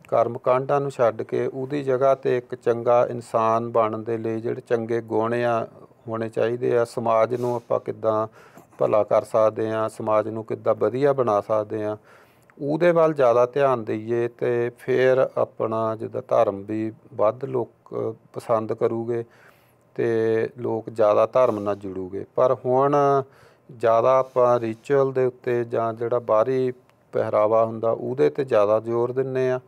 Speaker 3: ਕਰਮ ਕਾਂਡਾਂ ਨੂੰ ਛੱਡ ਕੇ, ਉਹਦੀ ਜਗ੍ਹਾ 'ਤੇ ਇੱਕ ਚੰਗਾ ਇਨਸਾਨ ਬਣਨ ਦੇ ਲਈ ਜਿਹੜੇ ਚੰਗੇ ਗੁਣ ਆ ਹੋਣੇ ਚਾਹੀਦੇ ਆ। ਸਮਾਜ ਨੂੰ ਆਪਾਂ ਕਿੱਦਾਂ ਭਲਾ ਕਰ ਸਕਦੇ ਹਾਂ, ਸਮਾਜ ਨੂੰ ਕਿੱਦਾਂ ਵਧੀਆ ਬਣਾ ਸਕਦੇ ਹਾਂ, ਉਹਦੇ ਵੱਲ ਜ਼ਿਆਦਾ ਧਿਆਨ ਦਈਏ, ਅਤੇ ਫਿਰ ਆਪਣਾ ਜਿੱਦਾਂ ਧਰਮ ਵੀ ਵੱਧ ਲੋਕ ਪਸੰਦ ਕਰੂਗੇ ਅਤੇ ਲੋਕ ਜ਼ਿਆਦਾ ਧਰਮ ਨਾਲ ਜੁੜੂਗੇ। ਪਰ ਹੁਣ ਜ਼ਿਆਦਾ ਆਪਾਂ ਰਿਚੁਅਲ ਦੇ ਉੱਤੇ ਜਾਂ ਜਿਹੜਾ ਬਾਹਰੀ ਪਹਿਰਾਵਾ ਹੁੰਦਾ ਉਹਦੇ 'ਤੇ ਜ਼ਿਆਦਾ ਜ਼ੋਰ ਦਿੰਦੇ ਹਾਂ।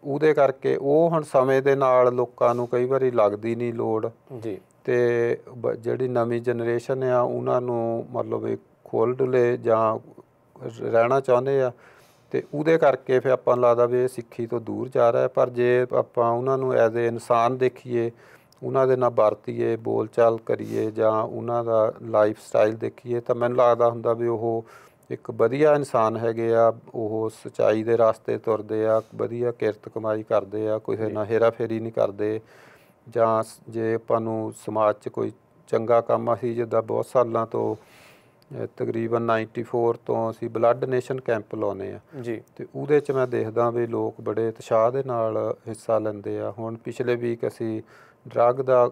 Speaker 3: ਉਹਦੇ ਕਰਕੇ ਉਹ ਹੁਣ ਸਮੇਂ ਦੇ ਨਾਲ ਲੋਕਾਂ ਨੂੰ ਕਈ ਵਾਰੀ ਲੱਗਦੀ ਨਹੀਂ ਲੋੜ ਜੀ, ਅਤੇ ਜਿਹੜੀ ਨਵੀਂ ਜਨਰੇਸ਼ਨ ਆ ਉਹਨਾਂ ਨੂੰ ਮਤਲਬ ਇਹ ਖੁੱਲ੍ਹ ਡੁੱਲੇ ਜਾਂ ਰਹਿਣਾ ਚਾਹੁੰਦੇ ਆ, ਅਤੇ ਉਹਦੇ ਕਰਕੇ ਫਿਰ ਆਪਾਂ ਨੂੰ ਲੱਗਦਾ ਵੀ ਇਹ ਸਿੱਖੀ ਤੋਂ ਦੂਰ ਜਾ ਰਿਹਾ। ਪਰ ਜੇ ਆਪਾਂ ਉਹਨਾਂ ਨੂੰ ਐਜ਼ ਏ ਇਨਸਾਨ ਦੇਖੀਏ, ਉਹਨਾਂ ਦੇ ਨਾਲ ਵਰਤੀਏ, ਬੋਲ ਚਾਲ ਕਰੀਏ, ਜਾਂ ਉਹਨਾਂ ਦਾ ਲਾਈਫ ਸਟਾਈਲ ਦੇਖੀਏ, ਤਾਂ ਮੈਨੂੰ ਲੱਗਦਾ ਹੁੰਦਾ ਵੀ ਉਹ ਇੱਕ ਵਧੀਆ ਇਨਸਾਨ ਹੈਗੇ ਆ। ਉਹ ਸੱਚਾਈ ਦੇ ਰਸਤੇ ਤੁਰਦੇ ਆ, ਵਧੀਆ ਕਿਰਤ ਕਮਾਈ ਕਰਦੇ ਆ, ਕਿਸੇ ਨਾਲ ਹੇਰਾ ਫੇਰੀ ਨਹੀਂ ਕਰਦੇ। ਜਾਂ ਜੇ ਆਪਾਂ ਨੂੰ ਸਮਾਜ 'ਚ ਕੋਈ ਚੰਗਾ ਕੰਮ, ਅਸੀਂ ਜਿੱਦਾਂ ਬਹੁਤ ਸਾਲਾਂ ਤੋਂ ਤਕਰੀਬਨ 94 ਤੋਂ ਅਸੀਂ ਬਲੱਡ ਡੋਨੇਸ਼ਨ ਕੈਂਪ ਲਾਉਂਦੇ ਆ ਜੀ, ਅਤੇ ਉਹਦੇ 'ਚ ਮੈਂ ਦੇਖਦਾ ਵੀ ਲੋਕ ਬੜੇ ਉਤਸ਼ਾਹ ਦੇ ਨਾਲ ਹਿੱਸਾ ਲੈਂਦੇ ਆ। ਹੁਣ ਪਿਛਲੇ ਵੀਕ ਅਸੀਂ ਡਰੱਗ ਦਾ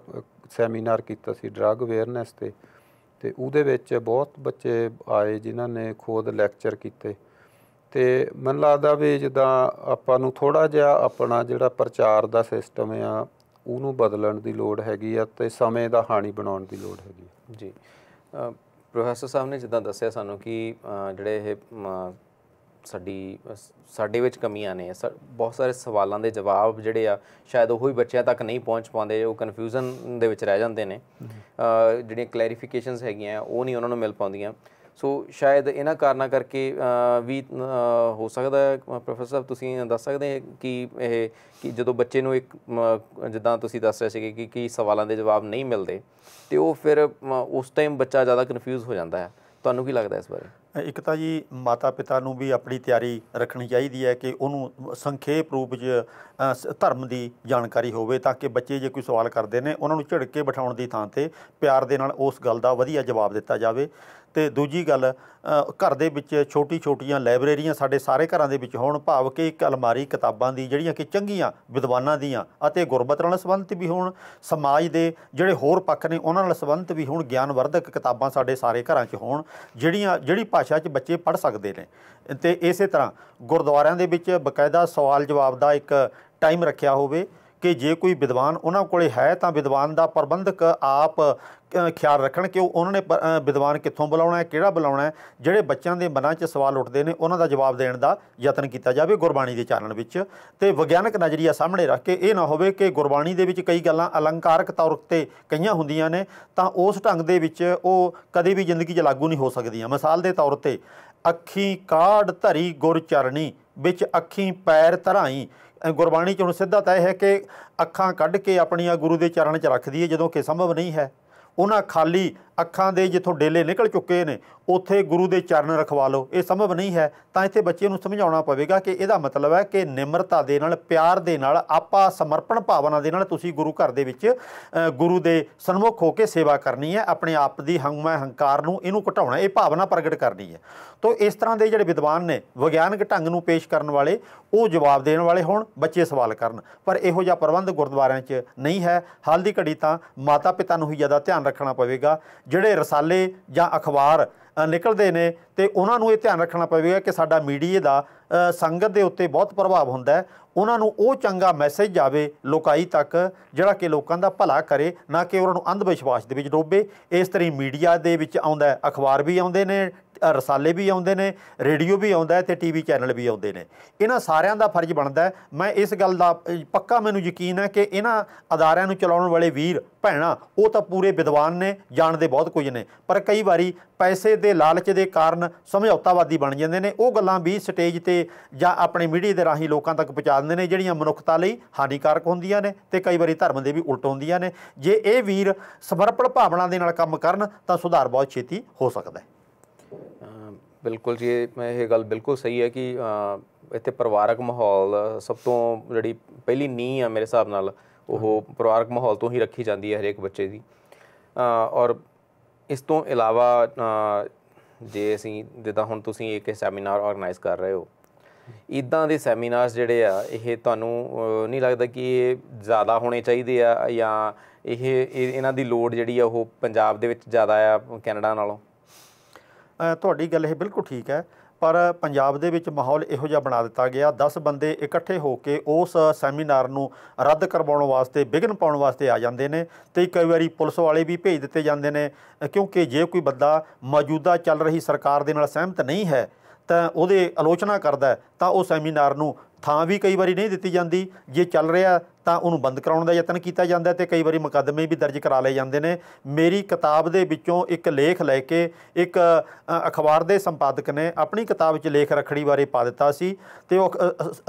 Speaker 3: ਸੈਮੀਨਾਰ ਕੀਤਾ ਸੀ, ਡਰੱਗ ਅਵੇਅਰਨੈਸ 'ਤੇ, ਅਤੇ ਉਹਦੇ ਵਿੱਚ ਬਹੁਤ ਬੱਚੇ ਆਏ ਜਿਨ੍ਹਾਂ ਨੇ ਖੁਦ ਲੈਕਚਰ ਕੀਤੇ। ਅਤੇ ਮੈਨੂੰ ਲੱਗਦਾ ਵੀ ਜਿੱਦਾਂ ਆਪਾਂ ਨੂੰ ਥੋੜ੍ਹਾ ਜਿਹਾ ਆਪਣਾ ਜਿਹੜਾ ਪ੍ਰਚਾਰ ਦਾ ਸਿਸਟਮ ਆ ਉਹਨੂੰ ਬਦਲਣ ਦੀ ਲੋੜ ਹੈਗੀ ਆ, ਅਤੇ ਸਮੇਂ ਦਾ ਹਾਣੀ ਬਣਾਉਣ ਦੀ ਲੋੜ ਹੈਗੀ
Speaker 1: ਜੀ। ਪ੍ਰੋਫੈਸਰ ਸਾਹਿਬ ਨੇ ਜਿੱਦਾਂ ਦੱਸਿਆ ਸਾਨੂੰ ਕਿ ਜਿਹੜੇ ਇਹ ਸਾਡੇ ਵਿੱਚ ਕਮੀਆਂ ਨੇ, ਬਹੁਤ ਸਾਰੇ ਸਵਾਲਾਂ ਦੇ ਜਵਾਬ ਜਿਹੜੇ ਆ ਸ਼ਾਇਦ ਉਹ ਹੀ ਬੱਚਿਆਂ ਤੱਕ ਨਹੀਂ ਪਹੁੰਚ ਪਾਉਂਦੇ, ਉਹ ਕਨਫਿਊਜ਼ਨ ਦੇ ਵਿੱਚ ਰਹਿ ਜਾਂਦੇ ਨੇ, ਜਿਹੜੀਆਂ ਕਲੈਰੀਫਿਕੇਸ਼ਨਸ ਹੈਗੀਆਂ ਉਹ ਨਹੀਂ ਉਹਨਾਂ ਨੂੰ ਮਿਲ ਪਾਉਂਦੀਆਂ। ਸੋ ਸ਼ਾਇਦ ਇਹਨਾਂ ਕਾਰਨਾਂ ਕਰਕੇ ਵੀ ਹੋ ਸਕਦਾ ਪ੍ਰੋਫੈਸਰ ਸਾਹਿਬ ਤੁਸੀਂ ਦੱਸ ਸਕਦੇ ਕਿ ਜਦੋਂ ਬੱਚੇ ਨੂੰ ਇੱਕ ਜਿੱਦਾਂ ਤੁਸੀਂ ਦੱਸ ਰਹੇ ਸੀਗੇ ਕਿ ਸਵਾਲਾਂ ਦੇ ਜਵਾਬ ਨਹੀਂ ਮਿਲਦੇ, ਅਤੇ ਉਹ ਫਿਰ ਉਸ ਟਾਈਮ ਬੱਚਾ ਜ਼ਿਆਦਾ ਕਨਫਿਊਜ਼ ਹੋ ਜਾਂਦਾ ਹੈ। ਤੁਹਾਨੂੰ ਕੀ ਲੱਗਦਾ ਇਸ ਬਾਰੇ?
Speaker 2: ਇੱਕ ਤਾਂ ਜੀ ਮਾਤਾ ਪਿਤਾ ਨੂੰ ਵੀ ਆਪਣੀ ਤਿਆਰੀ ਰੱਖਣੀ ਚਾਹੀਦੀ ਹੈ ਕਿ ਉਹਨੂੰ ਸੰਖੇਪ ਰੂਪ 'ਚ ਧਰਮ ਦੀ ਜਾਣਕਾਰੀ ਹੋਵੇ, ਤਾਂ ਕਿ ਬੱਚੇ ਜੇ ਕੋਈ ਸਵਾਲ ਕਰਦੇ ਨੇ ਉਹਨਾਂ ਨੂੰ ਝਿੜਕ ਕੇ ਬਿਠਾਉਣ ਦੀ ਥਾਂ 'ਤੇ ਪਿਆਰ ਦੇ ਨਾਲ ਉਸ ਗੱਲ ਦਾ ਵਧੀਆ ਜਵਾਬ ਦਿੱਤਾ ਜਾਵੇ। ਤੇ ਦੂਜੀ ਗੱਲ ਘਰ ਦੇ ਵਿੱਚ ਛੋਟੀਆਂ ਲਾਇਬ੍ਰੇਰੀਆਂ ਸਾਡੇ ਸਾਰੇ ਘਰਾਂ ਦੇ ਵਿੱਚ ਹੋਣ, ਭਾਵ ਕਿ ਇੱਕ ਅਲਮਾਰੀ ਕਿਤਾਬਾਂ ਦੀ ਜਿਹੜੀਆਂ ਕਿ ਚੰਗੀਆਂ ਵਿਦਵਾਨਾਂ ਦੀਆਂ ਅਤੇ ਗੁਰਬਤ ਨਾਲ ਸੰਬੰਧਿਤ ਵੀ ਹੋਣ, ਸਮਾਜ ਦੇ ਜਿਹੜੇ ਹੋਰ ਪੱਖ ਨੇ ਉਹਨਾਂ ਨਾਲ ਸੰਬੰਧਿਤ ਵੀ ਹੋਣ, ਗਿਆਨਵਰਧਕ ਕਿਤਾਬਾਂ ਸਾਡੇ ਸਾਰੇ ਘਰਾਂ 'ਚ ਹੋਣ ਜਿਹੜੀ ਭਾਸ਼ਾ 'ਚ ਬੱਚੇ ਪੜ੍ਹ ਸਕਦੇ ਨੇ। ਅਤੇ ਇਸੇ ਤਰ੍ਹਾਂ ਗੁਰਦੁਆਰਿਆਂ ਦੇ ਵਿੱਚ ਬਕਾਇਦਾ ਸਵਾਲ ਜਵਾਬ ਦਾ ਇੱਕ ਟਾਈਮ ਰੱਖਿਆ ਹੋਵੇ ਕਿ ਜੇ ਕੋਈ ਵਿਦਵਾਨ ਉਹਨਾਂ ਕੋਲ ਹੈ ਤਾਂ ਵਿਦਵਾਨ ਦਾ ਪ੍ਰਬੰਧਕ ਆਪ ਖਿਆਲ ਰੱਖਣ ਕਿ ਉਹਨਾਂ ਨੇ ਵਿਦਵਾਨ ਕਿੱਥੋਂ ਬੁਲਾਉਣਾ ਹੈ, ਕਿਹੜਾ ਬੁਲਾਉਣਾ ਹੈ। ਜਿਹੜੇ ਬੱਚਿਆਂ ਦੇ ਮਨਾਂ 'ਚ ਸਵਾਲ ਉੱਠਦੇ ਨੇ ਉਹਨਾਂ ਦਾ ਜਵਾਬ ਦੇਣ ਦਾ ਯਤਨ ਕੀਤਾ ਜਾਵੇ ਗੁਰਬਾਣੀ ਦੇ ਚਾਨਣ ਵਿੱਚ, ਅਤੇ ਵਿਗਿਆਨਕ ਨਜ਼ਰੀਆ ਸਾਹਮਣੇ ਰੱਖ ਕੇ। ਇਹ ਨਾ ਹੋਵੇ ਕਿ ਗੁਰਬਾਣੀ ਦੇ ਵਿੱਚ ਕਈ ਗੱਲਾਂ ਅਲੰਕਾਰਕ ਤੌਰ 'ਤੇ ਕਈਆਂ ਹੁੰਦੀਆਂ ਨੇ ਤਾਂ ਉਸ ਢੰਗ ਦੇ ਵਿੱਚ ਉਹ ਕਦੇ ਵੀ ਜ਼ਿੰਦਗੀ 'ਚ ਲਾਗੂ ਨਹੀਂ ਹੋ ਸਕਦੀਆਂ। ਮਿਸਾਲ ਦੇ ਤੌਰ 'ਤੇ ਅੱਖੀਂ ਕਾਢ ਧਰੀ ਗੁਰ ਚਰਣੀ, ਵਿੱਚ ਅੱਖੀਂ ਪੈਰ ਧਰਾਈ। ਗੁਰਬਾਣੀ 'ਚ ਹੁਣ ਸਿੱਧਾ ਤਾਂ ਇਹ ਹੈ ਕਿ ਅੱਖਾਂ ਕੱਢ ਕੇ ਆਪਣੀਆਂ ਗੁਰੂ ਦੇ ਚਰਨ 'ਚ ਰੱਖ ਦਈਏ, ਜਦੋਂ ਕਿ ਸੰਭਵ ਨਹੀਂ ਹੈ। ਉਹਨਾਂ ਖਾਲੀ ਅੱਖਾਂ ਦੇ ਜਿੱਥੋਂ ਡੇਲੇ ਨਿਕਲ ਚੁੱਕੇ ਨੇ ਉੱਥੇ ਗੁਰੂ ਦੇ ਚਰਨ ਰਖਵਾ ਲਓ, ਇਹ ਸੰਭਵ ਨਹੀਂ ਹੈ। ਤਾਂ ਇੱਥੇ ਬੱਚੇ ਨੂੰ ਸਮਝਾਉਣਾ ਪਵੇਗਾ ਕਿ ਇਹਦਾ ਮਤਲਬ ਹੈ ਕਿ ਨਿਮਰਤਾ ਦੇ ਨਾਲ, ਪਿਆਰ ਦੇ ਨਾਲ, ਆਪਾ ਸਮਰਪਣ ਭਾਵਨਾ ਦੇ ਨਾਲ ਤੁਸੀਂ ਗੁਰੂ ਘਰ ਦੇ ਵਿੱਚ ਗੁਰੂ ਦੇ ਸਨਮੁਖ ਹੋ ਕੇ ਸੇਵਾ ਕਰਨੀ ਹੈ। ਆਪਣੇ ਆਪ ਦੀ ਹੰਗਮੈ ਹੰਕਾਰ ਨੂੰ ਇਹਨੂੰ ਘਟਾਉਣਾ, ਇਹ ਭਾਵਨਾ ਪ੍ਰਗਟ ਕਰਨੀ ਹੈ। ਤੋ ਇਸ ਤਰ੍ਹਾਂ ਦੇ ਜਿਹੜੇ ਵਿਦਵਾਨ ਨੇ ਵਿਗਿਆਨਕ ਢੰਗ ਨੂੰ ਪੇਸ਼ ਕਰਨ ਵਾਲੇ, ਉਹ ਜਵਾਬ ਦੇਣ ਵਾਲੇ ਹੋਣ, ਬੱਚੇ ਸਵਾਲ ਕਰਨ। ਪਰ ਇਹੋ ਜਿਹਾ ਪ੍ਰਬੰਧ ਗੁਰਦੁਆਰਿਆਂ 'ਚ ਨਹੀਂ ਹੈ। ਹਾਲ ਦੀ ਘੜੀ ਤਾਂ ਮਾਤਾ ਪਿਤਾ ਨੂੰ ਹੀ ਜ਼ਿਆਦਾ ਧਿਆਨ ਰੱਖਣਾ ਪਵੇਗਾ। ਜਿਹੜੇ ਰਸਾਲੇ ਜਾਂ ਅਖਬਾਰ ਨਿਕਲਦੇ ਨੇ ਅਤੇ ਉਹਨਾਂ ਨੂੰ ਇਹ ਧਿਆਨ ਰੱਖਣਾ ਪਵੇਗਾ ਕਿ ਸਾਡਾ ਮੀਡੀਏ ਦਾ ਸੰਗਤ ਦੇ ਉੱਤੇ ਬਹੁਤ ਪ੍ਰਭਾਵ ਹੁੰਦਾ ਹੈ। ਉਹਨਾਂ ਨੂੰ ਉਹ ਚੰਗਾ ਮੈਸੇਜ ਜਾਵੇ ਲੋਕਾਈ ਤੱਕ ਜਿਹੜਾ ਕਿ ਲੋਕਾਂ ਦਾ ਭਲਾ ਕਰੇ, ਨਾ ਕਿ ਉਹਨਾਂ ਨੂੰ ਅੰਧ ਵਿਸ਼ਵਾਸ ਦੇ ਵਿੱਚ ਡੋਬੇ। ਇਸ ਤਰ੍ਹਾਂ ਮੀਡੀਆ ਦੇ ਵਿੱਚ ਆਉਂਦਾ, ਅਖਬਾਰ ਵੀ ਆਉਂਦੇ ਨੇ, ਰਸਾਲੇ ਵੀ ਆਉਂਦੇ ਨੇ, ਰੇਡੀਓ ਵੀ ਆਉਂਦਾ ਅਤੇ TV ਚੈਨਲ ਵੀ ਆਉਂਦੇ ਨੇ। ਇਹਨਾਂ ਸਾਰਿਆਂ ਦਾ ਫਰਜ਼ ਬਣਦਾ। ਮੈਂ ਇਸ ਗੱਲ ਦਾ ਪੱਕਾ ਮੈਨੂੰ ਯਕੀਨ ਹੈ ਕਿ ਇਹਨਾਂ ਅਦਾਰਿਆਂ ਨੂੰ ਚਲਾਉਣ ਵਾਲੇ ਵੀਰ ਭੈਣਾਂ ਉਹ ਤਾਂ ਪੂਰੇ ਵਿਦਵਾਨ ਨੇ, ਜਾਣਦੇ ਬਹੁਤ ਕੁਝ ਨੇ, ਪਰ ਕਈ ਵਾਰੀ ਪੈਸੇ ਦੇ ਲਾਲਚ ਦੇ ਕਾਰਨ ਸਮਝੌਤਾਵਾਦੀ ਬਣ ਜਾਂਦੇ ਨੇ। ਉਹ ਗੱਲਾਂ ਵੀ ਸਟੇਜ 'ਤੇ ਜਾਂ ਆਪਣੇ ਮੀਡੀਆ ਦੇ ਰਾਹੀਂ ਲੋਕਾਂ ਤੱਕ ਪਹੁੰਚਾ ਦਿੰਦੇ ਨੇ ਜਿਹੜੀਆਂ ਮਨੁੱਖਤਾ ਲਈ ਹਾਨੀਕਾਰਕ ਹੁੰਦੀਆਂ ਨੇ ਅਤੇ ਕਈ ਵਾਰੀ ਧਰਮ ਦੇ ਵੀ ਉਲਟ ਹੁੰਦੀਆਂ ਨੇ। ਜੇ ਇਹ ਵੀਰ ਸਮਰਪਣ ਭਾਵਨਾ ਦੇ ਨਾਲ ਕੰਮ ਕਰਨ ਤਾਂ ਸੁਧਾਰ ਬਹੁਤ ਛੇਤੀ ਹੋ ਸਕਦਾ ਹੈ।
Speaker 1: ਬਿਲਕੁਲ ਜੀ, ਇਹ ਗੱਲ ਬਿਲਕੁਲ ਸਹੀ ਹੈ ਕਿ ਇੱਥੇ ਪਰਿਵਾਰਕ ਮਾਹੌਲ ਸਭ ਤੋਂ ਜਿਹੜੀ ਪਹਿਲੀ ਨੀਂਹ ਆ ਮੇਰੇ ਹਿਸਾਬ ਨਾਲ, ਉਹ ਪਰਿਵਾਰਕ ਮਾਹੌਲ ਤੋਂ ਹੀ ਰੱਖੀ ਜਾਂਦੀ ਹੈ ਹਰੇਕ ਬੱਚੇ ਦੀ। ਔਰ ਇਸ ਤੋਂ ਇਲਾਵਾ ਜੇ ਅਸੀਂ ਜਿੱਦਾਂ ਹੁਣ ਤੁਸੀਂ ਇੱਕ ਸੈਮੀਨਾਰ ਔਰਗਨਾਈਜ਼ ਕਰ ਰਹੇ ਹੋ, ਇੱਦਾਂ ਦੇ ਸੈਮੀਨਾਰਸ ਜਿਹੜੇ ਆ ਇਹ ਤੁਹਾਨੂੰ ਨਹੀਂ ਲੱਗਦਾ ਕਿ ਇਹ ਜ਼ਿਆਦਾ ਹੋਣੇ ਚਾਹੀਦੇ ਆ, ਜਾਂ ਇਹਨਾਂ ਦੀ ਲੋੜ ਜਿਹੜੀ ਆ ਉਹ ਪੰਜਾਬ ਦੇ ਵਿੱਚ ਜ਼ਿਆਦਾ ਆ ਕੈਨੇਡਾ ਨਾਲੋਂ?
Speaker 2: ਤੁਹਾਡੀ ਗੱਲ ਇਹ ਬਿਲਕੁਲ ਠੀਕ ਹੈ, ਪਰ ਪੰਜਾਬ ਦੇ ਵਿੱਚ ਮਾਹੌਲ ਇਹੋ ਜਿਹਾ ਬਣਾ ਦਿੱਤਾ ਗਿਆ, 10 ਬੰਦੇ ਇਕੱਠੇ ਹੋ ਕੇ ਉਸ ਸੈਮੀਨਾਰ ਨੂੰ ਰੱਦ ਕਰਵਾਉਣ ਵਾਸਤੇ, ਵਿਘਨ ਪਾਉਣ ਵਾਸਤੇ ਆ ਜਾਂਦੇ ਨੇ। ਅਤੇ ਕਈ ਵਾਰੀ ਪੁਲਿਸ ਵਾਲੇ ਵੀ ਭੇਜ ਦਿੱਤੇ ਜਾਂਦੇ ਨੇ, ਕਿਉਂਕਿ ਜੇ ਕੋਈ ਬੰਦਾ ਮੌਜੂਦਾ ਚੱਲ ਰਹੀ ਸਰਕਾਰ ਦੇ ਨਾਲ ਸਹਿਮਤ ਨਹੀਂ ਹੈ ਤਾਂ ਉਹਦੇ ਆਲੋਚਨਾ ਕਰਦਾ ਤਾਂ ਉਹ ਸੈਮੀਨਾਰ ਨੂੰ ਥਾਂ ਵੀ ਕਈ ਵਾਰੀ ਨਹੀਂ ਦਿੱਤੀ ਜਾਂਦੀ। ਜੇ ਚੱਲ ਰਿਹਾ ਤਾਂ ਉਹਨੂੰ ਬੰਦ ਕਰਾਉਣ ਦਾ ਯਤਨ ਕੀਤਾ ਜਾਂਦਾ ਅਤੇ ਕਈ ਵਾਰੀ ਮੁਕੱਦਮੇ ਵੀ ਦਰਜ ਕਰਾ ਲਏ ਜਾਂਦੇ ਨੇ। ਮੇਰੀ ਕਿਤਾਬ ਦੇ ਵਿੱਚੋਂ ਇੱਕ ਲੇਖ ਲੈ ਕੇ ਇੱਕ ਅਖਬਾਰ ਦੇ ਸੰਪਾਦਕ ਨੇ ਆਪਣੀ ਕਿਤਾਬ 'ਚ ਲੇਖ ਰੱਖੜੀ ਬਾਰੇ ਪਾ ਦਿੱਤਾ ਸੀ ਅਤੇ ਉਹ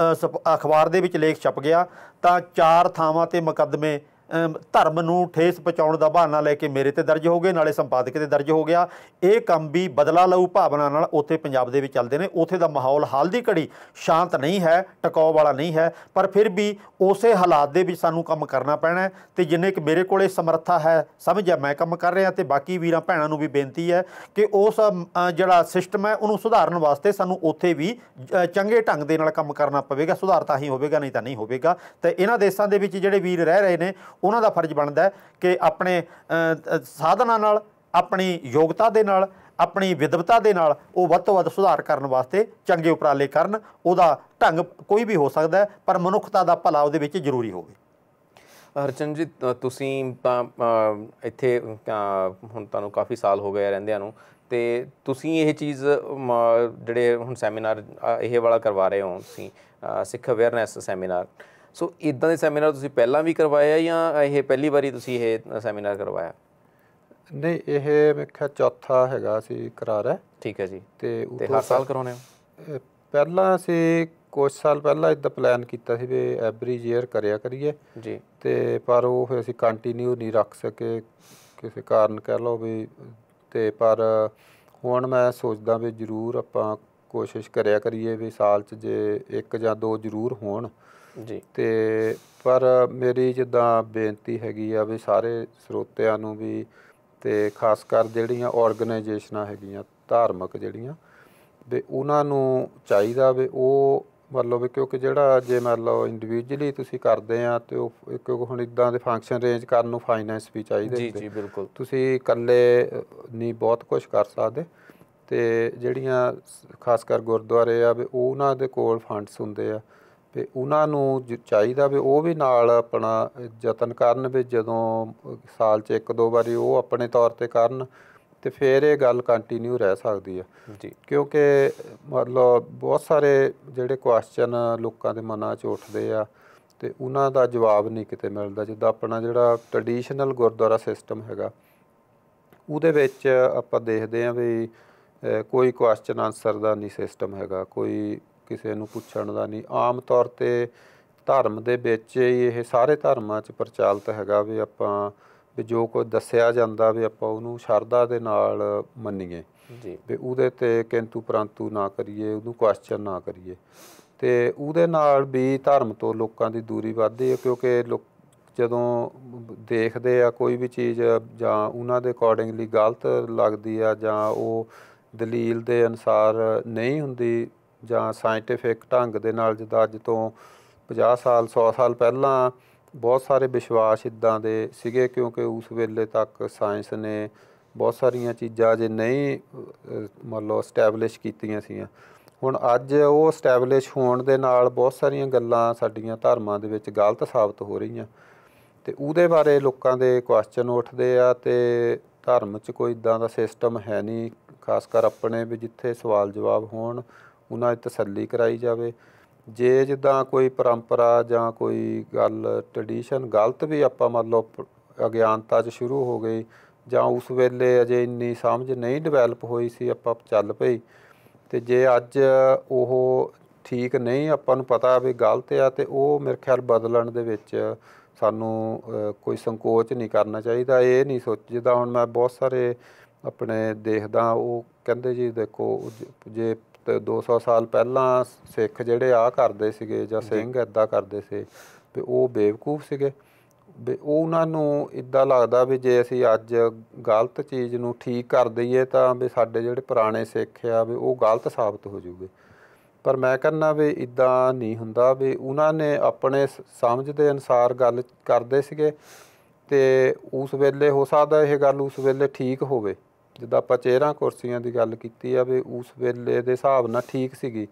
Speaker 2: ਅਖਬਾਰ ਦੇ ਵਿੱਚ ਲੇਖ ਛਪ ਗਿਆ ਤਾਂ 4 ਥਾਵਾਂ 'ਤੇ ਮੁਕੱਦਮੇ ਧਰਮ ਨੂੰ ਠੇਸ ਪਹੁੰਚਾਉਣ ਦਾ ਬਹਾਨਾ ਲੈ ਕੇ ਮੇਰੇ 'ਤੇ ਦਰਜ ਹੋ ਗਏ, ਨਾਲੇ ਸੰਪਾਦਕ 'ਤੇ ਦਰਜ ਹੋ ਗਿਆ। ਇਹ ਕੰਮ ਵੀ ਬਦਲਾ ਲਊ ਭਾਵਨਾ ਨਾਲ ਉੱਥੇ ਪੰਜਾਬ ਦੇ ਵਿੱਚ ਚੱਲਦੇ ਨੇ। ਉੱਥੇ ਦਾ ਮਾਹੌਲ ਹਾਲ ਦੀ ਘੜੀ ਸ਼ਾਂਤ ਨਹੀਂ ਹੈ, ਟਿਕਾਉ ਵਾਲਾ ਨਹੀਂ ਹੈ, ਪਰ ਫਿਰ ਵੀ ਉਸੇ ਹਾਲਾਤ ਦੇ ਵਿੱਚ ਸਾਨੂੰ ਕੰਮ ਕਰਨਾ ਪੈਣਾ। ਅਤੇ ਜਿੰਨੇ ਕਿ ਮੇਰੇ ਕੋਲ ਸਮਰੱਥਾ ਹੈ, ਸਮਝ ਹੈ, ਮੈਂ ਕੰਮ ਕਰ ਰਿਹਾ। ਅਤੇ ਬਾਕੀ ਵੀਰਾਂ ਭੈਣਾਂ ਨੂੰ ਵੀ ਬੇਨਤੀ ਹੈ ਕਿ ਉਸ ਜਿਹੜਾ ਸਿਸਟਮ ਹੈ ਉਹਨੂੰ ਸੁਧਾਰਨ ਵਾਸਤੇ ਸਾਨੂੰ ਉੱਥੇ ਵੀ ਚੰਗੇ ਢੰਗ ਦੇ ਨਾਲ ਕੰਮ ਕਰਨਾ ਪਵੇਗਾ। ਸੁਧਾਰ ਤਾਂ ਹੀ ਹੋਵੇਗਾ, ਨਹੀਂ ਤਾਂ ਨਹੀਂ ਹੋਵੇਗਾ। ਅਤੇ ਇਹਨਾਂ ਦੇਸ਼ਾਂ ਦੇ ਵਿੱਚ ਜਿਹੜੇ ਵੀਰ ਰਹਿ ਰਹੇ ਨੇ ਉਹਨਾਂ ਦਾ ਫਰਜ਼ ਬਣਦਾ ਕਿ ਆਪਣੇ ਸਾਧਨਾਂ ਨਾਲ, ਆਪਣੀ ਯੋਗਤਾ ਦੇ ਨਾਲ, ਆਪਣੀ ਵਿਦਵਤਾ ਦੇ ਨਾਲ ਉਹ ਵੱਧ ਤੋਂ ਵੱਧ ਸੁਧਾਰ ਕਰਨ ਵਾਸਤੇ ਚੰਗੇ ਉਪਰਾਲੇ ਕਰਨ। ਉਹਦਾ ਢੰਗ ਕੋਈ ਵੀ ਹੋ ਸਕਦਾ, ਪਰ ਮਨੁੱਖਤਾ ਦਾ ਭਲਾ ਉਹਦੇ ਵਿੱਚ ਜ਼ਰੂਰੀ ਹੋਵੇ।
Speaker 1: ਹਰਚੰਦ ਜੀ, ਤੁਸੀਂ ਤਾਂ ਇੱਥੇ ਹੁਣ ਤੁਹਾਨੂੰ ਕਾਫੀ ਸਾਲ ਹੋ ਗਏ ਰਹਿੰਦਿਆਂ ਨੂੰ, ਅਤੇ ਤੁਸੀਂ ਇਹ ਚੀਜ਼ ਜਿਹੜੇ ਹੁਣ ਸੈਮੀਨਾਰ ਇਹ ਵਾਲਾ ਕਰਵਾ ਰਹੇ ਹੋ ਤੁਸੀਂ, ਸਿੱਖ ਅਵੇਅਰਨੈਸ ਸੈਮੀਨਾਰ, ਸੋ ਇੱਦਾਂ ਦੇ ਸੈਮੀਨਾਰ ਤੁਸੀਂ ਪਹਿਲਾਂ ਵੀ ਕਰਵਾਇਆ ਜਾਂ ਇਹ ਪਹਿਲੀ ਵਾਰੀ ਤੁਸੀਂ ਇਹ ਸੈਮੀਨਾਰ ਕਰਵਾਇਆ?
Speaker 3: ਨਹੀਂ, ਇਹ ਮੇਰੇ ਖਿਆਲ ਚੌਥਾ ਹੈਗਾ ਅਸੀਂ ਕਰਾ ਰਹੇ।
Speaker 1: ਠੀਕ ਹੈ ਜੀ।
Speaker 3: ਅਤੇ
Speaker 1: ਹਰ ਸਾਲ ਕਰਾਉਂਦੇ ਹੋ?
Speaker 3: ਪਹਿਲਾਂ ਅਸੀਂ ਕੁਛ ਸਾਲ ਪਹਿਲਾਂ ਇੱਦਾਂ ਪਲਾਨ ਕੀਤਾ ਸੀ ਵੀ ਐਵਰੀ ਈਅਰ ਕਰਿਆ ਕਰੀਏ
Speaker 1: ਜੀ,
Speaker 3: ਅਤੇ ਪਰ ਉਹ ਫਿਰ ਅਸੀਂ ਕੰਟੀਨਿਊ ਨਹੀਂ ਰੱਖ ਸਕੇ ਕਿਸੇ ਕਾਰਨ ਕਹਿ ਲਓ ਵੀ। ਅਤੇ ਪਰ ਹੁਣ ਮੈਂ ਸੋਚਦਾ ਵੀ ਜ਼ਰੂਰ ਆਪਾਂ ਕੋਸ਼ਿਸ਼ ਕਰਿਆ ਕਰੀਏ ਵੀ ਸਾਲ 'ਚ ਜੇ 1 ਜਾਂ 2 ਜ਼ਰੂਰ ਹੋਣ
Speaker 1: ਜੀ।
Speaker 3: ਅਤੇ ਪਰ ਮੇਰੀ ਜਿੱਦਾਂ ਬੇਨਤੀ ਹੈਗੀ ਆ ਵੀ ਸਾਰੇ ਸਰੋਤਿਆਂ ਨੂੰ ਵੀ ਤੇ ਖਾਸ ਕਰ ਜਿਹੜੀਆਂ ਆਰਗੇਨਾਈਜੇਸ਼ਨਾਂ ਹੈਗੀਆਂ ਧਾਰਮਿਕ ਜਿਹੜੀਆਂ ਵੀ ਉਹਨਾਂ ਨੂੰ ਚਾਹੀਦਾ ਵੀ ਉਹ ਮਤਲਬ ਵੀ ਕਿਉਂਕਿ ਜਿਹੜਾ ਜੇ ਮੰਨ ਲਓ ਇੰਡੀਵਿਜੂਅਲੀ ਤੁਸੀਂ ਕਰਦੇ ਆ ਤੇ ਉਹ ਕਿਉਂਕਿ ਹੁਣ ਇੱਦਾਂ ਦੇ ਫੰਕਸ਼ਨ ਅਰੇਂਜ ਕਰਨ ਨੂੰ ਫਾਈਨੈਂਸ ਵੀ ਚਾਹੀਦੇ
Speaker 1: ਜੀ ਜੀ ਬਿਲਕੁਲ
Speaker 3: ਤੁਸੀਂ ਇਕੱਲੇ ਨਹੀਂ ਬਹੁਤ ਕੁਝ ਕਰ ਸਕਦੇ ਤੇ ਜਿਹੜੀਆਂ ਖਾਸ ਕਰ ਗੁਰਦੁਆਰੇ ਆ ਵੀ ਉਹਨਾਂ ਦੇ ਕੋਲ ਫੰਡਸ ਹੁੰਦੇ ਆ ਵੀ ਉਹਨਾਂ ਨੂੰ ਚਾਹੀਦਾ ਵੀ ਉਹ ਵੀ ਨਾਲ ਆਪਣਾ ਯਤਨ ਕਰਨ ਵੀ ਜਦੋਂ ਸਾਲ 'ਚ 1-2 ਵਾਰੀ ਉਹ ਆਪਣੇ ਤੌਰ 'ਤੇ ਕਰਨ ਤੇ ਫਿਰ ਇਹ ਗੱਲ ਕੰਟੀਨਿਊ ਰਹਿ ਸਕਦੀ ਆ
Speaker 1: ਜੀ
Speaker 3: ਕਿਉਂਕਿ ਮਤਲਬ ਬਹੁਤ ਸਾਰੇ ਜਿਹੜੇ ਕੁਐਸਚਨ ਲੋਕਾਂ ਦੇ ਮਨਾਂ 'ਚ ਉੱਠਦੇ ਆ ਤੇ ਉਹਨਾਂ ਦਾ ਜਵਾਬ ਨਹੀਂ ਕਿਤੇ ਮਿਲਦਾ ਜਿੱਦਾਂ ਆਪਣਾ ਜਿਹੜਾ ਟਰਡੀਸ਼ਨਲ ਗੁਰਦੁਆਰਾ ਸਿਸਟਮ ਹੈਗਾ ਉਹਦੇ ਵਿੱਚ ਆਪਾਂ ਦੇਖਦੇ ਹਾਂ ਵੀ ਕੋਈ ਕੁਐਸਚਨ ਆਨਸਰ ਦਾ ਨਹੀਂ ਸਿਸਟਮ ਹੈਗਾ ਕੋਈ ਕਿਸੇ ਨੂੰ ਪੁੱਛਣ ਦਾ ਨਹੀਂ ਆਮ ਤੌਰ 'ਤੇ ਧਰਮ ਦੇ ਵਿੱਚ ਹੀ ਇਹ ਸਾਰੇ ਧਰਮਾਂ 'ਚ ਪ੍ਰਚਲਿਤ ਹੈਗਾ ਵੀ ਆਪਾਂ ਵੀ ਜੋ ਕੁਝ ਦੱਸਿਆ ਜਾਂਦਾ ਵੀ ਆਪਾਂ ਉਹਨੂੰ ਸ਼ਰਧਾ ਦੇ ਨਾਲ ਮੰਨੀਏ
Speaker 1: ਜੀ
Speaker 3: ਵੀ ਉਹਦੇ 'ਤੇ ਕਿੰਤੂ ਪਰੰਤੂ ਨਾ ਕਰੀਏ ਉਹਨੂੰ ਕੁਐਸਚਨ ਨਾ ਕਰੀਏ ਤੇ ਉਹਦੇ ਨਾਲ ਵੀ ਧਰਮ ਤੋਂ ਲੋਕਾਂ ਦੀ ਦੂਰੀ ਵੱਧਦੀ ਹੈ ਕਿਉਂਕਿ ਜਦੋਂ ਦੇਖਦੇ ਆ ਕੋਈ ਵੀ ਚੀਜ਼ ਜਾਂ ਉਹਨਾਂ ਦੇ ਅਕੋਰਡਿੰਗਲੀ ਗਲਤ ਲੱਗਦੀ ਆ ਜਾਂ ਉਹ ਦਲੀਲ ਦੇ ਅਨੁਸਾਰ ਨਹੀਂ ਹੁੰਦੀ ਜਾਂ ਸਾਇੰਟੀਫਿਕ ਢੰਗ ਦੇ ਨਾਲ ਜਿੱਦਾਂ ਅੱਜ ਤੋਂ 50 ਸਾਲ 100 ਸਾਲ ਪਹਿਲਾਂ ਬਹੁਤ ਸਾਰੇ ਵਿਸ਼ਵਾਸ ਇੱਦਾਂ ਦੇ ਸੀਗੇ ਕਿਉਂਕਿ ਉਸ ਵੇਲੇ ਤੱਕ ਸਾਇੰਸ ਨੇ ਬਹੁਤ ਸਾਰੀਆਂ ਚੀਜ਼ਾਂ ਅਜੇ ਨਹੀਂ ਮੰਨ ਲਓ ਸਟੈਬਲਿਸ਼ ਕੀਤੀਆਂ ਸੀਗੀਆਂ ਹੁਣ ਅੱਜ ਉਹ ਸਟੈਬਲਿਸ਼ ਹੋਣ ਦੇ ਨਾਲ ਬਹੁਤ ਸਾਰੀਆਂ ਗੱਲਾਂ ਸਾਡੀਆਂ ਧਰਮਾਂ ਦੇ ਵਿੱਚ ਗਲਤ ਸਾਬਤ ਹੋ ਰਹੀਆਂ ਤੇ ਉਹਦੇ ਬਾਰੇ ਲੋਕਾਂ ਦੇ ਕੁਐਸਚਨ ਉੱਠਦੇ ਆ ਤੇ ਧਰਮ 'ਚ ਕੋਈ ਇੱਦਾਂ ਦਾ ਸਿਸਟਮ ਹੈ ਨਹੀਂ ਖਾਸ ਕਰ ਆਪਣੇ ਵੀ ਜਿੱਥੇ ਸਵਾਲ ਜਵਾਬ ਹੋਣ ਉਹਨਾਂ ਦੀ ਤਸੱਲੀ ਕਰਾਈ ਜਾਵੇ ਜੇ ਜਿੱਦਾਂ ਕੋਈ ਪਰੰਪਰਾ ਜਾਂ ਕੋਈ ਗੱਲ ਟਰਡੀਸ਼ਨ ਗਲਤ ਵੀ ਆਪਾਂ ਮੰਨ ਲਓ ਅਗਿਆਨਤਾ 'ਚ ਸ਼ੁਰੂ ਹੋ ਗਈ ਜਾਂ ਉਸ ਵੇਲੇ ਅਜੇ ਇੰਨੀ ਸਮਝ ਨਹੀਂ ਡਿਵੈਲਪ ਹੋਈ ਸੀ ਆਪਾਂ ਚੱਲ ਪਈ ਤੇ ਜੇ ਅੱਜ ਉਹ ਠੀਕ ਨਹੀਂ ਆਪਾਂ ਨੂੰ ਪਤਾ ਵੀ ਗਲਤ ਆ ਤੇ ਉਹ ਮੇਰੇ ਖਿਆਲ ਬਦਲਣ ਦੇ ਵਿੱਚ ਸਾਨੂੰ ਕੋਈ ਸੰਕੋਚ ਨਹੀਂ ਕਰਨਾ ਚਾਹੀਦਾ ਇਹ ਨਹੀਂ ਜਿੱਦਾਂ ਹੁਣ ਮੈਂ ਬਹੁਤ ਸਾਰੇ ਆਪਣੇ ਦੇਖਦਾ ਉਹ ਕਹਿੰਦੇ ਜੀ ਦੇਖੋ ਜੇ 200 ਸਾਲ ਪਹਿਲਾਂ ਸਿੱਖ ਜਿਹੜੇ ਆਹ ਕਰਦੇ ਸੀਗੇ ਜਾਂ ਸਿੰਘ ਇੱਦਾਂ ਕਰਦੇ ਸੀ ਵੀ ਉਹ ਬੇਵਕੂਫ ਸੀਗੇ ਵੀ ਉਹਨਾਂ ਨੂੰ ਇੱਦਾਂ ਲੱਗਦਾ ਵੀ ਜੇ ਅਸੀਂ ਅੱਜ ਗਲਤ ਚੀਜ਼ ਨੂੰ ਠੀਕ ਕਰ ਦਈਏ ਤਾਂ ਵੀ ਸਾਡੇ ਜਿਹੜੇ ਪੁਰਾਣੇ ਸਿੱਖ ਆ ਵੀ ਉਹ ਗਲਤ ਸਾਬਤ ਹੋ ਜੂਗੇ ਪਰ ਮੈਂ ਕਹਿੰਦਾ ਵੀ ਇੱਦਾਂ ਨਹੀਂ ਹੁੰਦਾ ਵੀ ਉਹਨਾਂ ਨੇ ਆਪਣੇ ਸਮਝ ਦੇ ਅਨੁਸਾਰ ਗੱਲ ਕਰਦੇ ਸੀਗੇ ਤੇ ਉਸ ਵੇਲੇ ਹੋ ਸਕਦਾ ਇਹ ਗੱਲ ਉਸ ਵੇਲੇ ਠੀਕ ਹੋਵੇ ਜਿੱਦਾਂ ਆਪਾਂ ਚੇਅਰਾਂ ਕੁਰਸੀਆਂ ਦੀ ਗੱਲ ਕੀਤੀ ਆ ਵੀ ਉਸ ਵੇਲੇ ਦੇ ਹਿਸਾਬ ਨਾਲ ਠੀਕ ਸੀਗੀ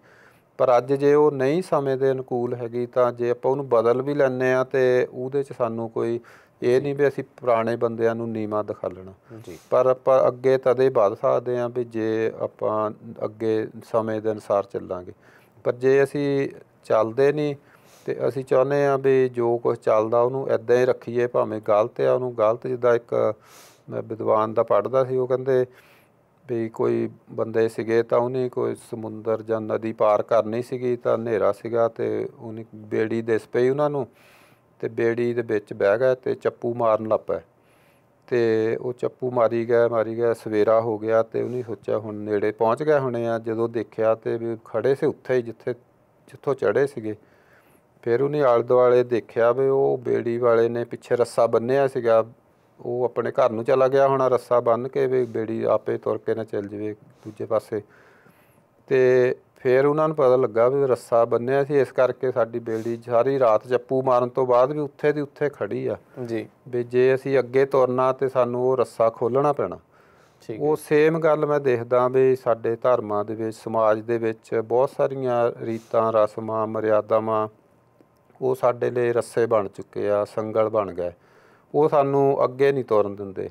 Speaker 3: ਪਰ ਅੱਜ ਜੇ ਉਹ ਨਹੀਂ ਸਮੇਂ ਦੇ ਅਨੁਕੂਲ ਹੈਗੀ ਤਾਂ ਜੇ ਆਪਾਂ ਉਹਨੂੰ ਬਦਲ ਵੀ ਲੈਂਦੇ ਹਾਂ ਤੇ ਉਹਦੇ 'ਚ ਸਾਨੂੰ ਕੋਈ ਇਹ ਨਹੀਂ ਵੀ ਅਸੀਂ ਪੁਰਾਣੇ ਬੰਦਿਆਂ ਨੂੰ ਨੀਵਾਂ ਦਿਖਾਲਣਾ
Speaker 1: ਜੀ
Speaker 3: ਪਰ ਆਪਾਂ ਅੱਗੇ ਤਦੇ ਵੱਧ ਸਕਦੇ ਹਾਂ ਵੀ ਜੇ ਆਪਾਂ ਅੱਗੇ ਸਮੇਂ ਦੇ ਅਨੁਸਾਰ ਚੱਲਾਂਗੇ ਪਰ ਜੇ ਅਸੀਂ ਚੱਲਦੇ ਨਹੀਂ ਤੇ ਅਸੀਂ ਚਾਹੁੰਦੇ ਹਾਂ ਵੀ ਜੋ ਕੁਛ ਚੱਲਦਾ ਉਹਨੂੰ ਇੱਦਾਂ ਹੀ ਰੱਖੀਏ ਭਾਵੇਂ ਗਲਤ ਆ ਉਹਨੂੰ ਗਲਤ ਜਿੱਦਾਂ ਇੱਕ ਮੈਂ ਵਿਦਵਾਨ ਦਾ ਪੜ੍ਹਦਾ ਸੀ ਉਹ ਕਹਿੰਦੇ ਵੀ ਕੋਈ ਬੰਦੇ ਸੀਗੇ ਤਾਂ ਉਹਨੇ ਕੋਈ ਸਮੁੰਦਰ ਜਾਂ ਨਦੀ ਪਾਰ ਕਰਨੀ ਸੀਗੀ ਤਾਂ ਹਨੇਰਾ ਸੀਗਾ ਤੇ ਉਹਨੇ ਬੇੜੀ ਦਿਸ ਪਈ ਉਹਨਾਂ ਨੂੰ ਤੇ ਬੇੜੀ ਦੇ ਵਿੱਚ ਬਹਿ ਗਏ ਤੇ ਚੱਪੂ ਮਾਰਨ ਲੱਗ ਪਏ ਤੇ ਉਹ ਚੱਪੂ ਮਾਰੀ ਗਿਆ ਸਵੇਰਾ ਹੋ ਗਿਆ ਤੇ ਉਹਨੇ ਸੋਚਿਆ ਹੁਣ ਨੇੜੇ ਪਹੁੰਚ ਗਏ ਹੋਣੇ ਆ ਜਦੋਂ ਦੇਖਿਆ ਤੇ ਵੀ ਖੜੇ ਸੀ ਉੱਥੇ ਹੀ ਜਿੱਥੋਂ ਚੜ੍ਹੇ ਸੀਗੇ ਫਿਰ ਉਹਨੇ ਆਲੇ ਦੁਆਲੇ ਦੇਖਿਆ ਵੀ ਉਹ ਬੇੜੀ ਵਾਲੇ ਨੇ ਪਿੱਛੇ ਰੱਸਾ ਬੰਨ੍ਹਿਆ ਸੀਗਾ ਉਹ ਆਪਣੇ ਘਰ ਨੂੰ ਚਲਾ ਗਿਆ ਹੋਣਾ ਰੱਸਾ ਬੰਨ੍ਹ ਕੇ ਵੀ ਬੇੜੀ ਆਪੇ ਤੁਰ ਕੇ ਨਾ ਚੱਲ ਜਾਵੇ ਦੂਜੇ ਪਾਸੇ ਤੇ ਫਿਰ ਉਹਨਾਂ ਨੂੰ ਪਤਾ ਲੱਗਾ ਵੀ ਰੱਸਾ ਬੰਨ੍ਹਿਆ ਸੀ ਇਸ ਕਰਕੇ ਸਾਡੀ ਬੇੜੀ ਸਾਰੀ ਰਾਤ ਚੱਪੂ ਮਾਰਨ ਤੋਂ ਬਾਅਦ ਵੀ ਉੱਥੇ ਦੀ ਉੱਥੇ ਖੜੀ ਆ
Speaker 1: ਜੀ ਵੀ
Speaker 3: ਜੇ ਅਸੀਂ ਅੱਗੇ ਤੁਰਨਾ ਤੇ ਸਾਨੂੰ ਉਹ ਰੱਸਾ ਖੋਲ੍ਹਣਾ ਪੈਣਾ ਉਹ ਸੇਮ ਗੱਲ ਮੈਂ ਦੇਖਦਾ ਵੀ ਸਾਡੇ ਧਰਮਾਂ ਦੇ ਵਿੱਚ ਸਮਾਜ ਦੇ ਵਿੱਚ ਬਹੁਤ ਸਾਰੀਆਂ ਰੀਤਾਂ ਰਸਮਾਂ ਮਰਿਆਦਾਵਾਂ ਉਹ ਸਾਡੇ ਲਈ ਰੱਸੇ ਬਣ ਚੁੱਕੇ ਆ ਸੰਗਲ ਬਣ ਗਏ ਉਹ ਸਾਨੂੰ ਅੱਗੇ ਨਹੀਂ ਤੁਰਨ ਦਿੰਦੇ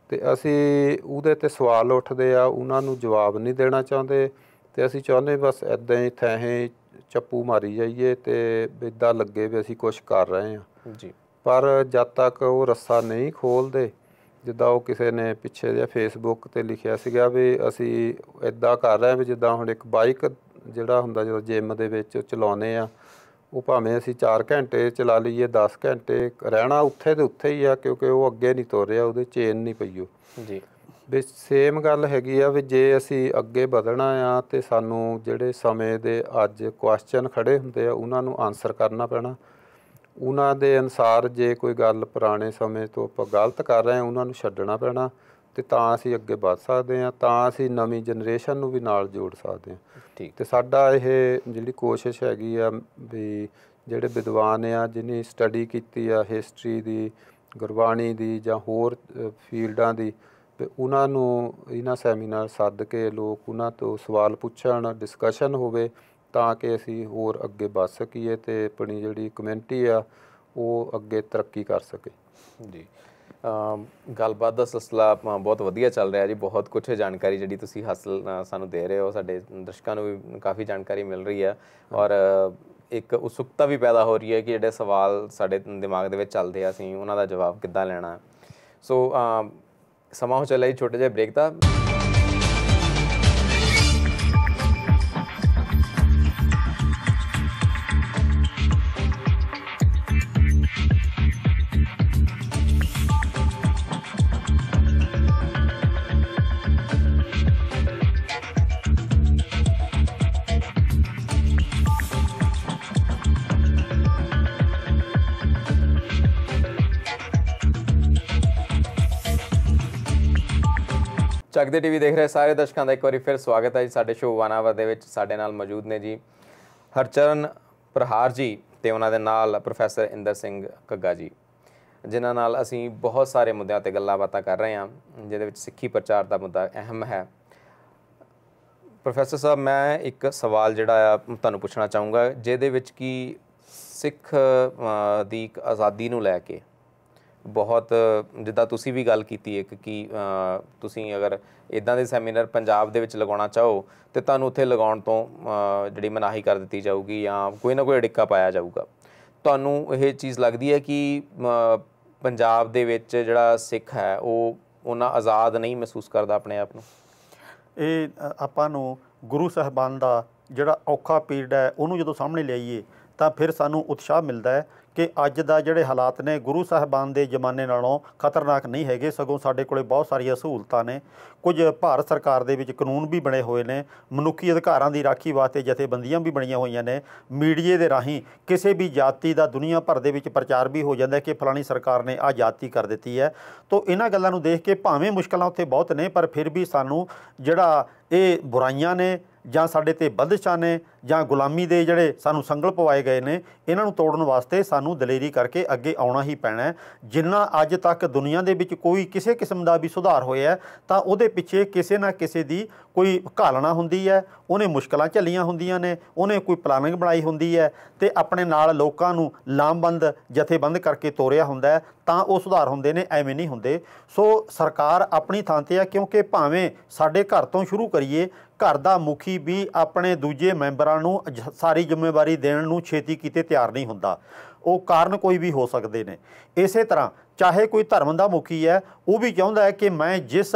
Speaker 3: ਤੇ ਅਸੀਂ ਉਹਦੇ 'ਤੇ ਸਵਾਲ ਉੱਠਦੇ ਆ ਉਹਨਾਂ ਨੂੰ ਜਵਾਬ ਨਹੀਂ ਦੇਣਾ ਚਾਹੁੰਦੇ ਤੇ ਅਸੀਂ ਚਾਹੁੰਦੇ ਬਸ ਇੱਦਾਂ ਹੀ ਥੈਹੇ ਚੱਪੂ ਮਾਰੀ ਜਾਈਏ ਤੇ ਇੱਦਾਂ ਲੱਗੇ ਵੀ ਅਸੀਂ ਕੁਛ ਕਰ ਰਹੇ ਹਾਂ
Speaker 1: ਜੀ ਪਰ
Speaker 3: ਜਦ ਤੱਕ ਉਹ ਰੱਸਾ ਨਹੀਂ ਖੋਲ੍ਹਦੇ ਜਿੱਦਾਂ ਉਹ ਕਿਸੇ ਨੇ ਪਿੱਛੇ ਜਿਹੇ ਫੇਸਬੁੱਕ 'ਤੇ ਲਿਖਿਆ ਸੀਗਾ ਵੀ ਅਸੀਂ ਇੱਦਾਂ ਕਰ ਰਹੇ ਵੀ ਜਿੱਦਾਂ ਹੁਣ ਇੱਕ ਬਾਈਕ ਜਿਹੜਾ ਹੁੰਦਾ ਜਦੋਂ ਜਿੰਮ ਦੇ ਵਿੱਚ ਚਲਾਉਂਦੇ ਆ ਉਹ ਭਾਵੇਂ ਅਸੀਂ 4 ਘੰਟੇ ਚਲਾ ਲਈਏ 10 ਘੰਟੇ ਰਹਿਣਾ ਉੱਥੇ ਦੇ ਉੱਥੇ ਹੀ ਆ ਕਿਉਂਕਿ ਉਹ ਅੱਗੇ ਨਹੀਂ ਤੁਰ ਰਿਹਾ ਉਹਦੇ ਚੇਨ ਨਹੀਂ ਪਈ ਉਹ
Speaker 1: ਜੀ
Speaker 3: ਵੀ ਸੇਮ ਗੱਲ ਹੈਗੀ ਆ ਵੀ ਜੇ ਅਸੀਂ ਅੱਗੇ ਵਧਣਾ ਆ ਤੇ ਸਾਨੂੰ ਜਿਹੜੇ ਸਮੇਂ ਦੇ ਅੱਜ ਕੁਐਸਚਨ ਖੜ੍ਹੇ ਹੁੰਦੇ ਆ ਉਹਨਾਂ ਨੂੰ ਆਨਸਰ ਕਰਨਾ ਪੈਣਾ ਉਹਨਾਂ ਦੇ ਅਨੁਸਾਰ ਜੇ ਕੋਈ ਗੱਲ ਪੁਰਾਣੇ ਸਮੇਂ ਤੋਂ ਆਪਾਂ ਗਲਤ ਕਰ ਰਹੇ ਹਾਂ ਉਹਨਾਂ ਨੂੰ ਛੱਡਣਾ ਪੈਣਾ ਤੇ ਤਾਂ ਅਸੀਂ ਅੱਗੇ ਵੱਧ ਸਕਦੇ ਹਾਂ, ਤਾਂ ਅਸੀਂ ਨਵੀਂ ਜਨਰੇਸ਼ਨ ਨੂੰ ਵੀ ਨਾਲ ਜੋੜ ਸਕਦੇ ਹਾਂ।
Speaker 1: ਠੀਕ।
Speaker 3: ਤੇ ਸਾਡਾ ਇਹ ਜਿਹੜੀ ਕੋਸ਼ਿਸ਼ ਹੈਗੀ ਆ ਵੀ ਜਿਹੜੇ ਵਿਦਵਾਨ ਆ ਜਿਹਨੇ ਸਟੱਡੀ ਕੀਤੀ ਆ ਹਿਸਟਰੀ ਦੀ, ਗੁਰਬਾਣੀ ਦੀ ਜਾਂ ਹੋਰ ਫੀਲਡਾਂ ਦੀ, ਤੇ ਉਹਨਾਂ ਨੂੰ ਇਹਨਾਂ ਸੈਮੀਨਾਰ ਸੱਦ ਕੇ ਲੋਕ ਉਹਨਾਂ ਤੋਂ ਸਵਾਲ ਪੁੱਛਣ, ਡਿਸਕਸ਼ਨ ਹੋਵੇ, ਤਾਂ ਕਿ ਅਸੀਂ ਹੋਰ ਅੱਗੇ ਵੱਧ ਸਕੀਏ ਤੇ ਆਪਣੀ ਜਿਹੜੀ ਕਮਿਊਨਿਟੀ ਆ ਉਹ ਅੱਗੇ ਤਰੱਕੀ ਕਰ ਸਕੇ।
Speaker 1: ਜੀ, ਗੱਲਬਾਤ ਦਾ ਸਿਲਸਿਲਾ ਬਹੁਤ ਵਧੀਆ ਚੱਲ ਰਿਹਾ ਜੀ। ਬਹੁਤ ਕੁਛ ਜਾਣਕਾਰੀ ਜਿਹੜੀ ਤੁਸੀਂ ਹਾਸਲ ਸਾਨੂੰ ਦੇ ਰਹੇ ਹੋ, ਸਾਡੇ ਦਰਸ਼ਕਾਂ ਨੂੰ ਵੀ ਕਾਫੀ ਜਾਣਕਾਰੀ ਮਿਲ ਰਹੀ ਹੈ ਔਰ ਇੱਕ ਉਤਸੁਕਤਾ ਵੀ ਪੈਦਾ ਹੋ ਰਹੀ ਹੈ ਕਿ ਜਿਹੜੇ ਸਵਾਲ ਸਾਡੇ ਦਿਮਾਗ ਦੇ ਵਿੱਚ ਚੱਲਦੇ ਆ ਅਸੀਂ ਉਹਨਾਂ ਦਾ ਜਵਾਬ ਕਿੱਦਾਂ ਲੈਣਾ। ਸੋ ਸਮਾਂ ਹੋ ਚੱਲਿਆ ਜੀ ਛੋਟੇ ਜਿਹੇ ਬ੍ਰੇਕ ਦਾ। ਚੱਕਦੇ ਟੀਵੀ ਦੇਖ ਰਹੇ ਸਾਰੇ ਦਰਸ਼ਕਾਂ ਦਾ ਇੱਕ ਵਾਰੀ ਫਿਰ ਸਵਾਗਤ ਹੈ ਜੀ ਸਾਡੇ ਸ਼ੋਅ 1 ਆਵਰ ਦੇ ਵਿੱਚ। ਸਾਡੇ ਨਾਲ ਮੌਜੂਦ ਨੇ ਜੀ ਹਰਚਰਨ ਪ੍ਰਹਾਰ ਜੀ ਅਤੇ ਉਹਨਾਂ ਦੇ ਨਾਲ ਪ੍ਰੋਫੈਸਰ ਇੰਦਰ ਸਿੰਘ ਘੱਗਾ ਜੀ, ਜਿਨ੍ਹਾਂ ਨਾਲ ਅਸੀਂ ਬਹੁਤ ਸਾਰੇ ਮੁੱਦਿਆਂ 'ਤੇ ਗੱਲਾਂ ਬਾਤਾਂ ਕਰ ਰਹੇ ਹਾਂ, ਜਿਹਦੇ ਵਿੱਚ ਸਿੱਖੀ ਪ੍ਰਚਾਰ ਦਾ ਮੁੱਦਾ ਅਹਿਮ ਹੈ। ਪ੍ਰੋਫੈਸਰ ਸਾਹਿਬ, ਮੈਂ ਇੱਕ ਸਵਾਲ ਜਿਹੜਾ ਆ ਤੁਹਾਨੂੰ ਪੁੱਛਣਾ ਚਾਹੂੰਗਾ, ਜਿਹਦੇ ਵਿੱਚ ਕਿ ਸਿੱਖ ਦੀ ਇੱਕ ਆਜ਼ਾਦੀ ਨੂੰ ਲੈ ਕੇ ਬਹੁਤ, ਜਿੱਦਾਂ ਤੁਸੀਂ ਵੀ ਗੱਲ ਕੀਤੀ ਇੱਕ ਕਿ ਤੁਸੀਂ ਅਗਰ ਇੱਦਾਂ ਦੇ ਸੈਮੀਨਾਰ ਪੰਜਾਬ ਦੇ ਵਿੱਚ ਲਗਾਉਣਾ ਚਾਹੋ ਤਾਂ ਤੁਹਾਨੂੰ ਉੱਥੇ ਲਗਾਉਣ ਤੋਂ ਜਿਹੜੀ ਮਨਾਹੀ ਕਰ ਦਿੱਤੀ ਜਾਊਗੀ ਜਾਂ ਕੋਈ ਨਾ ਕੋਈ ਅੜਿੱਕਾ ਪਾਇਆ ਜਾਊਗਾ। ਤੁਹਾਨੂੰ ਇਹ ਚੀਜ਼ ਲੱਗਦੀ ਹੈ ਕਿ ਪੰਜਾਬ ਦੇ ਵਿੱਚ ਜਿਹੜਾ ਸਿੱਖ ਹੈ ਉਹ ਉਹਨਾਂ ਆਜ਼ਾਦ ਨਹੀਂ ਮਹਿਸੂਸ ਕਰਦਾ ਆਪਣੇ ਆਪ ਨੂੰ?
Speaker 2: ਇਹ ਆਪਾਂ ਨੂੰ ਗੁਰੂ ਸਾਹਿਬਾਨ ਦਾ ਜਿਹੜਾ ਔਖਾ ਪੀਰੀਅਡ ਹੈ ਉਹਨੂੰ ਜਦੋਂ ਸਾਹਮਣੇ ਲਿਆਈਏ ਤਾਂ ਫਿਰ ਸਾਨੂੰ ਉਤਸ਼ਾਹ ਮਿਲਦਾ ਹੈ ਕਿ ਅੱਜ ਦਾ ਜਿਹੜੇ ਹਾਲਾਤ ਨੇ ਗੁਰੂ ਸਾਹਿਬਾਨ ਦੇ ਜ਼ਮਾਨੇ ਨਾਲੋਂ ਖਤਰਨਾਕ ਨਹੀਂ ਹੈਗੇ, ਸਗੋਂ ਸਾਡੇ ਕੋਲ ਬਹੁਤ ਸਾਰੀਆਂ ਸਹੂਲਤਾਂ ਨੇ। ਕੁਝ ਭਾਰਤ ਸਰਕਾਰ ਦੇ ਵਿੱਚ ਕਾਨੂੰਨ ਵੀ ਬਣੇ ਹੋਏ ਨੇ, ਮਨੁੱਖੀ ਅਧਿਕਾਰਾਂ ਦੀ ਰਾਖੀ ਵਾਸਤੇ ਜਥੇਬੰਦੀਆਂ ਵੀ ਬਣੀਆਂ ਹੋਈਆਂ ਨੇ। ਮੀਡੀਏ ਦੇ ਰਾਹੀਂ ਕਿਸੇ ਵੀ ਜਾਤੀ ਦਾ ਦੁਨੀਆ ਭਰ ਦੇ ਵਿੱਚ ਪ੍ਰਚਾਰ ਵੀ ਹੋ ਜਾਂਦਾ ਕਿ ਫਲਾਣੀ ਸਰਕਾਰ ਨੇ ਆਹ ਜਾਤੀ ਕਰ ਦਿੱਤੀ ਹੈ। ਤਾਂ ਇਹਨਾਂ ਗੱਲਾਂ ਨੂੰ ਦੇਖ ਕੇ ਭਾਵੇਂ ਮੁਸ਼ਕਲਾਂ ਉੱਥੇ ਬਹੁਤ ਨੇ, ਪਰ ਫਿਰ ਵੀ ਸਾਨੂੰ ਜਿਹੜਾ ਇਹ ਬੁਰਾਈਆਂ ਨੇ ਜਾਂ ਸਾਡੇ 'ਤੇ ਬੰਦਿਸ਼ਾਂ ਨੇ ਜਾਂ ਗੁਲਾਮੀ ਦੇ ਜਿਹੜੇ ਸਾਨੂੰ ਸੰਗਲ ਪਵਾਏ ਗਏ ਨੇ, ਇਹਨਾਂ ਨੂੰ ਤੋੜਨ ਵਾਸਤੇ ਸਾਨੂੰ ਦਲੇਰੀ ਕਰਕੇ ਅੱਗੇ ਆਉਣਾ ਹੀ ਪੈਣਾ ਹੈ। ਜਿੰਨਾ ਅੱਜ ਤੱਕ ਦੁਨੀਆ ਦੇ ਵਿੱਚ ਕੋਈ ਕਿਸੇ ਕਿਸਮ ਦਾ ਵੀ ਸੁਧਾਰ ਹੋਇਆ ਤਾਂ ਉਹਦੇ ਪਿੱਛੇ ਕਿਸੇ ਨਾ ਕਿਸੇ ਦੀ ਕੋਈ ਘਾਲਣਾ ਹੁੰਦੀ ਹੈ, ਉਹਨੇ ਮੁਸ਼ਕਲਾਂ ਝੱਲੀਆਂ ਹੁੰਦੀਆਂ ਨੇ, ਉਹਨੇ ਕੋਈ ਪਲਾਨਿੰਗ ਬਣਾਈ ਹੁੰਦੀ ਹੈ ਅਤੇ ਆਪਣੇ ਨਾਲ ਲੋਕਾਂ ਨੂੰ ਲਾਮਬੰਦ ਜਥੇਬੰਦ ਕਰਕੇ ਤੋਰਿਆ ਹੁੰਦਾ, ਤਾਂ ਉਹ ਸੁਧਾਰ ਹੁੰਦੇ ਨੇ, ਐਵੇਂ ਨਹੀਂ ਹੁੰਦੇ। ਸੋ ਸਰਕਾਰ ਆਪਣੀ ਥਾਂ 'ਤੇ ਹੈ, ਕਿਉਂਕਿ ਭਾਵੇਂ ਸਾਡੇ ਘਰ ਤੋਂ ਸ਼ੁਰੂ ਕਰੀਏ, ਘਰ ਦਾ ਮੁਖੀ ਵੀ ਆਪਣੇ ਦੂਜੇ ਮੈਂਬਰਾਂ ਨੂੰ ਸਾਰੀ ਜ਼ਿੰਮੇਵਾਰੀ ਦੇਣ ਨੂੰ ਛੇਤੀ ਕਿਤੇ ਤਿਆਰ ਨਹੀਂ ਹੁੰਦਾ। ਉਹ ਕਾਰਨ ਕੋਈ ਵੀ ਹੋ ਸਕਦੇ ਨੇ। ਇਸੇ ਤਰ੍ਹਾਂ ਚਾਹੇ ਕੋਈ ਧਰਮ ਦਾ ਮੁਖੀ ਹੈ, ਉਹ ਵੀ ਚਾਹੁੰਦਾ ਹੈ ਕਿ ਮੈਂ ਜਿਸ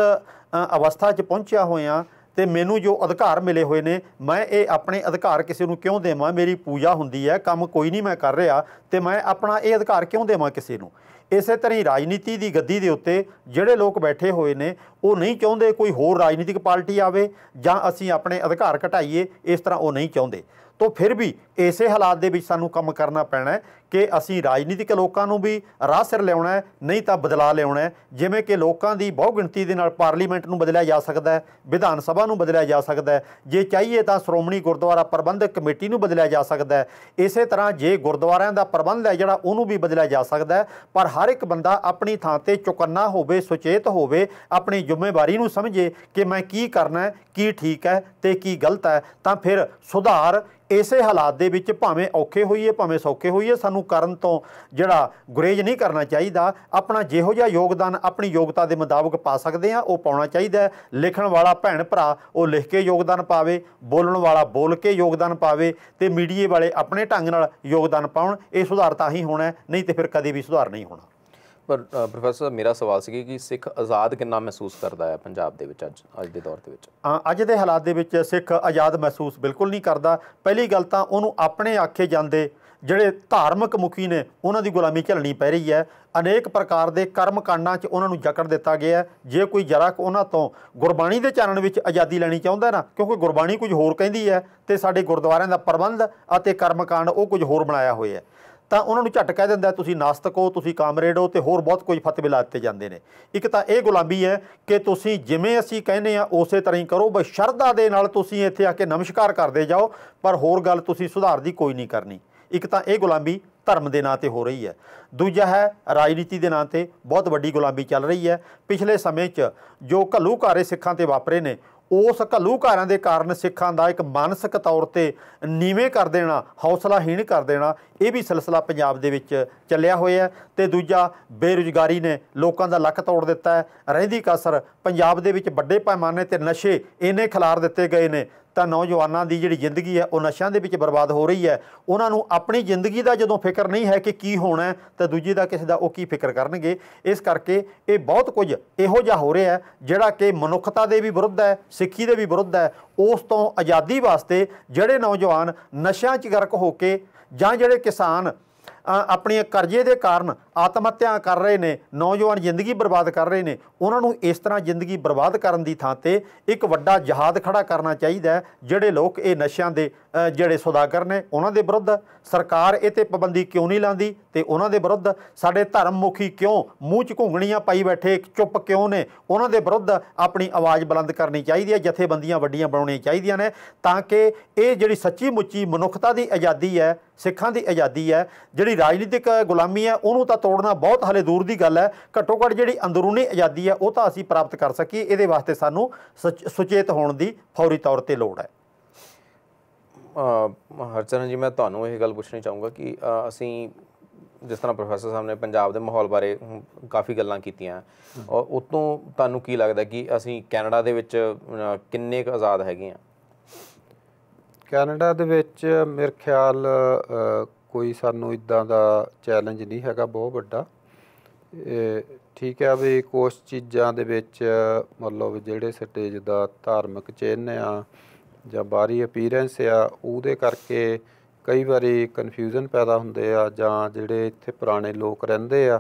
Speaker 2: ਅਵਸਥਾ 'ਚ ਪਹੁੰਚਿਆ ਹੋਇਆ ਅਤੇ ਮੈਨੂੰ ਜੋ ਅਧਿਕਾਰ ਮਿਲੇ ਹੋਏ ਨੇ, ਮੈਂ ਇਹ ਆਪਣੇ ਅਧਿਕਾਰ ਕਿਸੇ ਨੂੰ ਕਿਉਂ ਦੇਵਾਂ? ਮੇਰੀ ਪੂਜਾ ਹੁੰਦੀ ਹੈ, ਕੰਮ ਕੋਈ ਨਹੀਂ ਮੈਂ ਕਰ ਰਿਹਾ, ਅਤੇ ਮੈਂ ਆਪਣਾ ਇਹ ਅਧਿਕਾਰ ਕਿਉਂ ਦੇਵਾਂ ਕਿਸੇ ਨੂੰ? ਇਸੇ ਤਰ੍ਹਾਂ ਹੀ ਰਾਜਨੀਤੀ ਦੀ ਗੱਦੀ ਦੇ ਉੱਤੇ ਜਿਹੜੇ ਲੋਕ ਬੈਠੇ ਹੋਏ ਨੇ ਉਹ ਨਹੀਂ ਚਾਹੁੰਦੇ ਕੋਈ ਹੋਰ ਰਾਜਨੀਤਿਕ ਪਾਰਟੀ ਆਵੇ ਜਾਂ ਅਸੀਂ ਆਪਣੇ ਅਧਿਕਾਰ ਘਟਾਈਏ, ਇਸ ਤਰ੍ਹਾਂ ਉਹ ਨਹੀਂ ਚਾਹੁੰਦੇ। ਤਾਂ ਫਿਰ ਵੀ ਇਸੇ ਹਾਲਾਤ ਦੇ ਵਿੱਚ ਸਾਨੂੰ ਕੰਮ ਕਰਨਾ ਪੈਣਾ ਹੈ ਕਿ ਅਸੀਂ ਰਾਜਨੀਤਿਕ ਲੋਕਾਂ ਨੂੰ ਵੀ ਰਾਹ ਸਿਰ ਲਿਆਉਣਾ ਹੈ, ਨਹੀਂ ਤਾਂ ਬਦਲਾਅ ਲਿਆਉਣਾ ਹੈ। ਜਿਵੇਂ ਕਿ ਲੋਕਾਂ ਦੀ ਬਹੁ ਗਿਣਤੀ ਦੇ ਨਾਲ ਪਾਰਲੀਮੈਂਟ ਨੂੰ ਬਦਲਿਆ ਜਾ ਸਕਦਾ ਹੈ, ਵਿਧਾਨ ਸਭਾ ਨੂੰ ਬਦਲਿਆ ਜਾ ਸਕਦਾ ਹੈ, ਜੇ ਚਾਹੀਏ ਤਾਂ ਸ਼੍ਰੋਮਣੀ ਗੁਰਦੁਆਰਾ ਪ੍ਰਬੰਧਕ ਕਮੇਟੀ ਨੂੰ ਬਦਲਿਆ ਜਾ ਸਕਦਾ ਹੈ। ਇਸੇ ਤਰ੍ਹਾਂ ਜੇ ਗੁਰਦੁਆਰਿਆਂ ਦਾ ਪ੍ਰਬੰਧ ਹੈ ਜਿਹੜਾ ਉਹਨੂੰ ਵੀ ਬਦਲਿਆ ਜਾ ਸਕਦਾ ਹੈ। ਪਰ ਹਰ ਇੱਕ ਬੰਦਾ ਆਪਣੀ ਥਾਂ 'ਤੇ ਚੁਕੰਨਾ ਹੋਵੇ, ਸੁਚੇਤ ਹੋਵੇ, ਆਪਣੀ ਜ਼ਿੰਮੇਵਾਰੀ ਨੂੰ ਸਮਝੇ ਕਿ ਮੈਂ ਕੀ ਕਰਨਾ ਹੈ, ਕੀ ਠੀਕ ਹੈ ਅਤੇ ਕੀ ਗਲਤ ਹੈ, ਤਾਂ ਫਿਰ ਸੁਧਾਰ ਇਸੇ ਹਾਲਾਤ ਦੇ ਵਿੱਚ ਭਾਵੇਂ ਔਖੇ ਹੋਈਏ ਭਾਵੇਂ ਸੌਖੇ ਹੋਈਏ ਸਾਨੂੰ ਕਰਨ ਤੋਂ ਜਿਹੜਾ ਗੁਰੇਜ਼ ਨਹੀਂ ਕਰਨਾ ਚਾਹੀਦਾ। ਆਪਣਾ ਜਿਹੋ ਜਿਹਾ ਯੋਗਦਾਨ ਆਪਣੀ ਯੋਗਤਾ ਦੇ ਮੁਤਾਬਕ ਪਾ ਸਕਦੇ ਹਾਂ ਉਹ ਪਾਉਣਾ ਚਾਹੀਦਾ ਹੈ। ਲਿਖਣ ਵਾਲਾ ਭੈਣ ਭਰਾ ਉਹ ਲਿਖ ਕੇ ਯੋਗਦਾਨ ਪਾਵੇ, ਬੋਲਣ ਵਾਲਾ ਬੋਲ ਕੇ ਯੋਗਦਾਨ ਪਾਵੇ ਅਤੇ ਮੀਡੀਏ ਵਾਲੇ ਆਪਣੇ ਢੰਗ ਨਾਲ ਯੋਗਦਾਨ ਪਾਉਣ। ਇਹ ਸੁਧਾਰ ਤਾਂ ਹੀ ਹੋਣਾ, ਨਹੀਂ ਤਾਂ ਫਿਰ ਕਦੇ ਵੀ ਸੁਧਾਰ ਨਹੀਂ ਹੋਣਾ।
Speaker 1: ਪਰ ਪ੍ਰੋਫੈਸਰ, ਮੇਰਾ ਸਵਾਲ ਸੀ ਕਿ ਸਿੱਖ ਆਜ਼ਾਦ ਕਿੰਨਾ ਮਹਿਸੂਸ ਕਰਦਾ ਹੈ ਪੰਜਾਬ ਦੇ ਵਿੱਚ ਅੱਜ ਦੇ ਦੌਰ ਦੇ ਵਿੱਚ?
Speaker 2: ਅੱਜ ਦੇ ਹਾਲਾਤ ਦੇ ਵਿੱਚ ਸਿੱਖ ਆਜ਼ਾਦ ਮਹਿਸੂਸ ਬਿਲਕੁਲ ਨਹੀਂ ਕਰਦਾ। ਪਹਿਲੀ ਗੱਲ ਤਾਂ ਉਹਨੂੰ ਆਪਣੇ ਆਖੇ ਜਾਂਦੇ ਜਿਹੜੇ ਧਾਰਮਿਕ ਮੁਖੀ ਨੇ ਉਹਨਾਂ ਦੀ ਗੁਲਾਮੀ ਝੱਲਣੀ ਪੈ ਰਹੀ ਹੈ। ਅਨੇਕ ਪ੍ਰਕਾਰ ਦੇ ਕਰਮ ਕਾਂਡਾਂ 'ਚ ਉਹਨਾਂ ਨੂੰ ਜਕੜ ਦਿੱਤਾ ਗਿਆ। ਜੇ ਕੋਈ ਜਰਾ ਕੁ ਉਹਨਾਂ ਤੋਂ ਗੁਰਬਾਣੀ ਦੇ ਚਾਨਣ ਵਿੱਚ ਆਜ਼ਾਦੀ ਲੈਣੀ ਚਾਹੁੰਦਾ ਨਾ, ਕਿਉਂਕਿ ਗੁਰਬਾਣੀ ਕੁਝ ਹੋਰ ਕਹਿੰਦੀ ਹੈ ਅਤੇ ਸਾਡੇ ਗੁਰਦੁਆਰਿਆਂ ਦਾ ਪ੍ਰਬੰਧ ਅਤੇ ਕਰਮ ਕਾਂਡ ਉਹ ਕੁਝ ਹੋਰ ਬਣਾਇਆ ਹੋਇਆ ਹੈ, ਤਾਂ ਉਹਨਾਂ ਨੂੰ ਝਟ ਕਹਿ ਦਿੰਦਾ ਤੁਸੀਂ ਨਾਸਤਕ ਹੋ, ਤੁਸੀਂ ਕਾਮਰੇਡ ਹੋ, ਤੇ ਹੋਰ ਬਹੁਤ ਕੁਝ ਫਤਵੇ ਲਾ ਦਿੱਤੇ ਜਾਂਦੇ ਨੇ। ਇੱਕ ਤਾਂ ਇਹ ਗੁਲਾਮੀ ਹੈ ਕਿ ਤੁਸੀਂ ਜਿਵੇਂ ਅਸੀਂ ਕਹਿੰਦੇ ਆ ਉਸੇ ਤਰ੍ਹਾਂ ਹੀ ਕਰੋ, ਬਸ ਸ਼ਰਧਾ ਦੇ ਨਾਲ ਤੁਸੀਂ ਇੱਥੇ ਆ ਕੇ ਨਮਸਕਾਰ ਕਰਦੇ ਜਾਓ, ਪਰ ਹੋਰ ਗੱਲ ਤੁਸੀਂ ਸੁਧਾਰ ਦੀ ਕੋਈ ਨਹੀਂ ਕਰਨੀ। ਇੱਕ ਤਾਂ ਇਹ ਗੁਲਾਮੀ ਧਰਮ ਦੇ ਨਾਂ 'ਤੇ ਹੋ ਰਹੀ ਹੈ। ਦੂਜਾ ਹੈ ਰਾਜਨੀਤੀ ਦੇ ਨਾਂ 'ਤੇ ਬਹੁਤ ਵੱਡੀ ਗੁਲਾਮੀ ਚੱਲ ਰਹੀ ਹੈ। ਪਿਛਲੇ ਸਮੇਂ 'ਚ ਜੋ ਘੱਲੂਘਾਰੇ ਸਿੱਖਾਂ 'ਤੇ ਵਾਪਰੇ ਨੇ, ਉਸ ਘੱਲੂਘਾਰਿਆਂ ਦੇ ਕਾਰਨ ਸਿੱਖਾਂ ਦਾ ਇੱਕ ਮਾਨਸਿਕ ਤੌਰ 'ਤੇ ਨੀਵੇਂ ਕਰ ਦੇਣਾ, ਹੌਸਲਾਹੀਣ ਕਰ ਦੇਣਾ, ਇਹ ਵੀ ਸਿਲਸਿਲਾ ਪੰਜਾਬ ਦੇ ਵਿੱਚ ਚੱਲਿਆ ਹੋਇਆ। ਅਤੇ ਦੂਜਾ ਬੇਰੁਜ਼ਗਾਰੀ ਨੇ ਲੋਕਾਂ ਦਾ ਲੱਕ ਤੋੜ ਦਿੱਤਾ ਹੈ। ਰਹਿੰਦੀ ਕਸਰ ਪੰਜਾਬ ਦੇ ਵਿੱਚ ਵੱਡੇ ਪੈਮਾਨੇ 'ਤੇ ਨਸ਼ੇ ਇੰਨੇ ਖਿਲਾਰ ਦਿੱਤੇ ਗਏ ਨੇ ਤਾਂ ਨੌਜਵਾਨਾਂ ਦੀ ਜਿਹੜੀ ਜ਼ਿੰਦਗੀ ਹੈ ਉਹ ਨਸ਼ਿਆਂ ਦੇ ਵਿੱਚ ਬਰਬਾਦ ਹੋ ਰਹੀ ਹੈ। ਉਹਨਾਂ ਨੂੰ ਆਪਣੀ ਜ਼ਿੰਦਗੀ ਦਾ ਜਦੋਂ ਫਿਕਰ ਨਹੀਂ ਹੈ ਕਿ ਕੀ ਹੋਣਾ ਤਾਂ ਦੂਜੇ ਦਾ ਕਿਸੇ ਦਾ ਉਹ ਕੀ ਫਿਕਰ ਕਰਨਗੇ। ਇਸ ਕਰਕੇ ਇਹ ਬਹੁਤ ਕੁਝ ਇਹੋ ਜਿਹਾ ਹੋ ਰਿਹਾ ਜਿਹੜਾ ਕਿ ਮਨੁੱਖਤਾ ਦੇ ਵੀ ਵਿਰੁੱਧ ਹੈ, ਸਿੱਖੀ ਦੇ ਵੀ ਵਿਰੁੱਧ ਹੈ। ਉਸ ਤੋਂ ਆਜ਼ਾਦੀ ਵਾਸਤੇ ਜਿਹੜੇ ਨੌਜਵਾਨ ਨਸ਼ਿਆਂ 'ਚ ਗਰਕ ਹੋ ਕੇ ਜਾਂ ਜਿਹੜੇ ਕਿਸਾਨ ਆਪਣੇ ਕਰਜ਼ੇ ਦੇ ਕਾਰਨ ਆਤਮ ਹੱਤਿਆ ਕਰ ਰਹੇ ਨੇ, ਨੌਜਵਾਨ ਜ਼ਿੰਦਗੀ ਬਰਬਾਦ ਕਰ ਰਹੇ ਨੇ, ਉਹਨਾਂ ਨੂੰ ਇਸ ਤਰ੍ਹਾਂ ਜ਼ਿੰਦਗੀ ਬਰਬਾਦ ਕਰਨ ਦੀ ਥਾਂ 'ਤੇ ਇੱਕ ਵੱਡਾ ਜਹਾਦ ਖੜਾ ਕਰਨਾ ਚਾਹੀਦਾ ਹੈ। ਜਿਹੜੇ ਲੋਕ ਇਹ ਨਸ਼ਿਆਂ ਦੇ ਜਿਹੜੇ ਸੌਦਾਗਰ ਨੇ ਉਹਨਾਂ ਦੇ ਵਿਰੁੱਧ ਸਰਕਾਰ ਇਹ 'ਤੇ ਪਾਬੰਦੀ ਕਿਉਂ ਨਹੀਂ ਲਾਉਂਦੀ ਅਤੇ ਉਹਨਾਂ ਦੇ ਵਿਰੁੱਧ ਸਾਡੇ ਧਰਮ ਮੁਖੀ ਕਿਉਂ ਮੂੰਹ 'ਚ ਘੁੰਗਣੀਆਂ ਪਾਈ ਬੈਠੇ ਚੁੱਪ ਕਿਉਂ ਨੇ, ਉਹਨਾਂ ਦੇ ਵਿਰੁੱਧ ਆਪਣੀ ਆਵਾਜ਼ ਬੁਲੰਦ ਕਰਨੀ ਚਾਹੀਦੀ ਹੈ। ਜਥੇਬੰਦੀਆਂ ਵੱਡੀਆਂ ਬਣਾਉਣੀਆਂ ਚਾਹੀਦੀਆਂ ਨੇ ਤਾਂ ਕਿ ਇਹ ਜਿਹੜੀ ਸੱਚੀ ਮੁੱਚੀ ਮਨੁੱਖਤਾ ਦੀ ਆਜ਼ਾਦੀ ਹੈ, ਸਿੱਖਾਂ ਦੀ ਆਜ਼ਾਦੀ ਹੈ, ਜਿਹੜੀ ਰਾਜਨੀਤਿਕ ਗੁਲਾਮੀ ਹੈ ਉਹਨੂੰ ਤਾਂ ਤੋੜਨਾ ਬਹੁਤ ਹਾਲੇ ਦੂਰ ਦੀ ਗੱਲ ਹੈ। ਘੱਟੋ ਘੱਟ ਜਿਹੜੀ ਅੰਦਰੂਨੀ ਆਜ਼ਾਦੀ ਹੈ ਉਹ ਤਾਂ ਅਸੀਂ ਪ੍ਰਾਪਤ ਕਰ ਸਕੀਏ। ਇਹਦੇ ਵਾਸਤੇ ਸਾਨੂੰ ਸੁਚੇਤ ਹੋਣ ਦੀ ਫੌਰੀ ਤੌਰ 'ਤੇ ਲੋੜ ਹੈ।
Speaker 1: ਹਰਚਰਨ ਜੀ, ਮੈਂ ਤੁਹਾਨੂੰ ਇਹ ਗੱਲ ਪੁੱਛਣੀ ਚਾਹੂੰਗਾ ਕਿ ਅਸੀਂ ਜਿਸ ਤਰ੍ਹਾਂ ਪ੍ਰੋਫੈਸਰ ਸਾਹਿਬ ਨੇ ਪੰਜਾਬ ਦੇ ਮਾਹੌਲ ਬਾਰੇ ਕਾਫੀ ਗੱਲਾਂ ਕੀਤੀਆਂ, ਔਰ ਉਤੋਂ ਤੁਹਾਨੂੰ ਕੀ ਲੱਗਦਾ ਕਿ ਅਸੀਂ ਕੈਨੇਡਾ ਦੇ ਵਿੱਚ ਕਿੰਨੇ ਕੁ ਆਜ਼ਾਦ ਹੈਗੇ ਹਾਂ?
Speaker 3: ਕੈਨੇਡਾ ਦੇ ਵਿੱਚ ਮੇਰੇ ਖਿਆਲ ਕੋਈ ਸਾਨੂੰ ਇੱਦਾਂ ਦਾ ਚੈਲੰਜ ਨਹੀਂ ਹੈਗਾ ਬਹੁਤ ਵੱਡਾ। ਠੀਕ ਹੈ ਵੀ ਕੁਛ ਚੀਜ਼ਾਂ ਦੇ ਵਿੱਚ ਮਤਲਬ ਜਿਹੜੇ ਸਟੇਜ ਦਾ ਧਾਰਮਿਕ ਚਿੰਨ੍ਹ ਆ ਜਾਂ ਬਾਹਰੀ ਅਪੀਅਰੈਂਸ ਆ ਉਹਦੇ ਕਰਕੇ ਕਈ ਵਾਰੀ ਕਨਫਿਊਜ਼ਨ ਪੈਦਾ ਹੁੰਦੇ ਆ, ਜਾਂ ਜਿਹੜੇ ਇੱਥੇ ਪੁਰਾਣੇ ਲੋਕ ਰਹਿੰਦੇ ਆ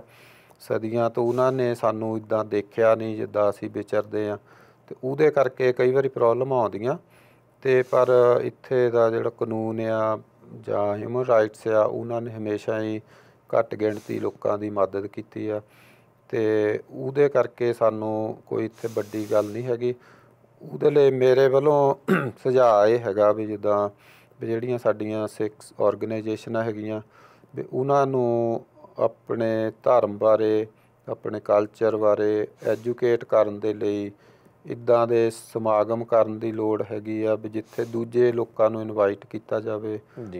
Speaker 3: ਸਦੀਆਂ ਤੋਂ ਉਹਨਾਂ ਨੇ ਸਾਨੂੰ ਇੱਦਾਂ ਦੇਖਿਆ ਨਹੀਂ ਜਿੱਦਾਂ ਅਸੀਂ ਵਿਚਰਦੇ ਹਾਂ, ਅਤੇ ਉਹਦੇ ਕਰਕੇ ਕਈ ਵਾਰੀ ਪ੍ਰੋਬਲਮ ਆਉਂਦੀਆਂ। ਅਤੇ ਪਰ ਇੱਥੇ ਦਾ ਜਿਹੜਾ ਕਾਨੂੰਨ ਆ ਜਾਂ ਹਿਊਮਨ ਰਾਈਟਸ ਆ ਉਹਨਾਂ ਨੇ ਹਮੇਸ਼ਾ ਹੀ ਘੱਟ ਗਿਣਤੀ ਲੋਕਾਂ ਦੀ ਮਦਦ ਕੀਤੀ ਆ, ਅਤੇ ਉਹਦੇ ਕਰਕੇ ਸਾਨੂੰ ਕੋਈ ਇੱਥੇ ਵੱਡੀ ਗੱਲ ਨਹੀਂ ਹੈਗੀ। ਉਹਦੇ ਲਈ ਮੇਰੇ ਵੱਲੋਂ ਸੁਝਾਅ ਇਹ ਹੈਗਾ ਵੀ ਜਿੱਦਾਂ ਵੀ ਜਿਹੜੀਆਂ ਸਾਡੀਆਂ ਸਿੱਖ ਔਰਗਨਾਈਜੇਸ਼ਨਾਂ ਹੈਗੀਆਂ ਵੀ ਉਹਨਾਂ ਨੂੰ ਆਪਣੇ ਧਰਮ ਬਾਰੇ, ਆਪਣੇ ਕਲਚਰ ਬਾਰੇ ਐਜੂਕੇਟ ਕਰਨ ਦੇ ਲਈ ਇੱਦਾਂ ਦੇ ਸਮਾਗਮ ਕਰਨ ਦੀ ਲੋੜ ਹੈਗੀ ਆ ਵੀ ਜਿੱਥੇ ਦੂਜੇ ਲੋਕਾਂ ਨੂੰ ਇਨਵਾਈਟ ਕੀਤਾ ਜਾਵੇ,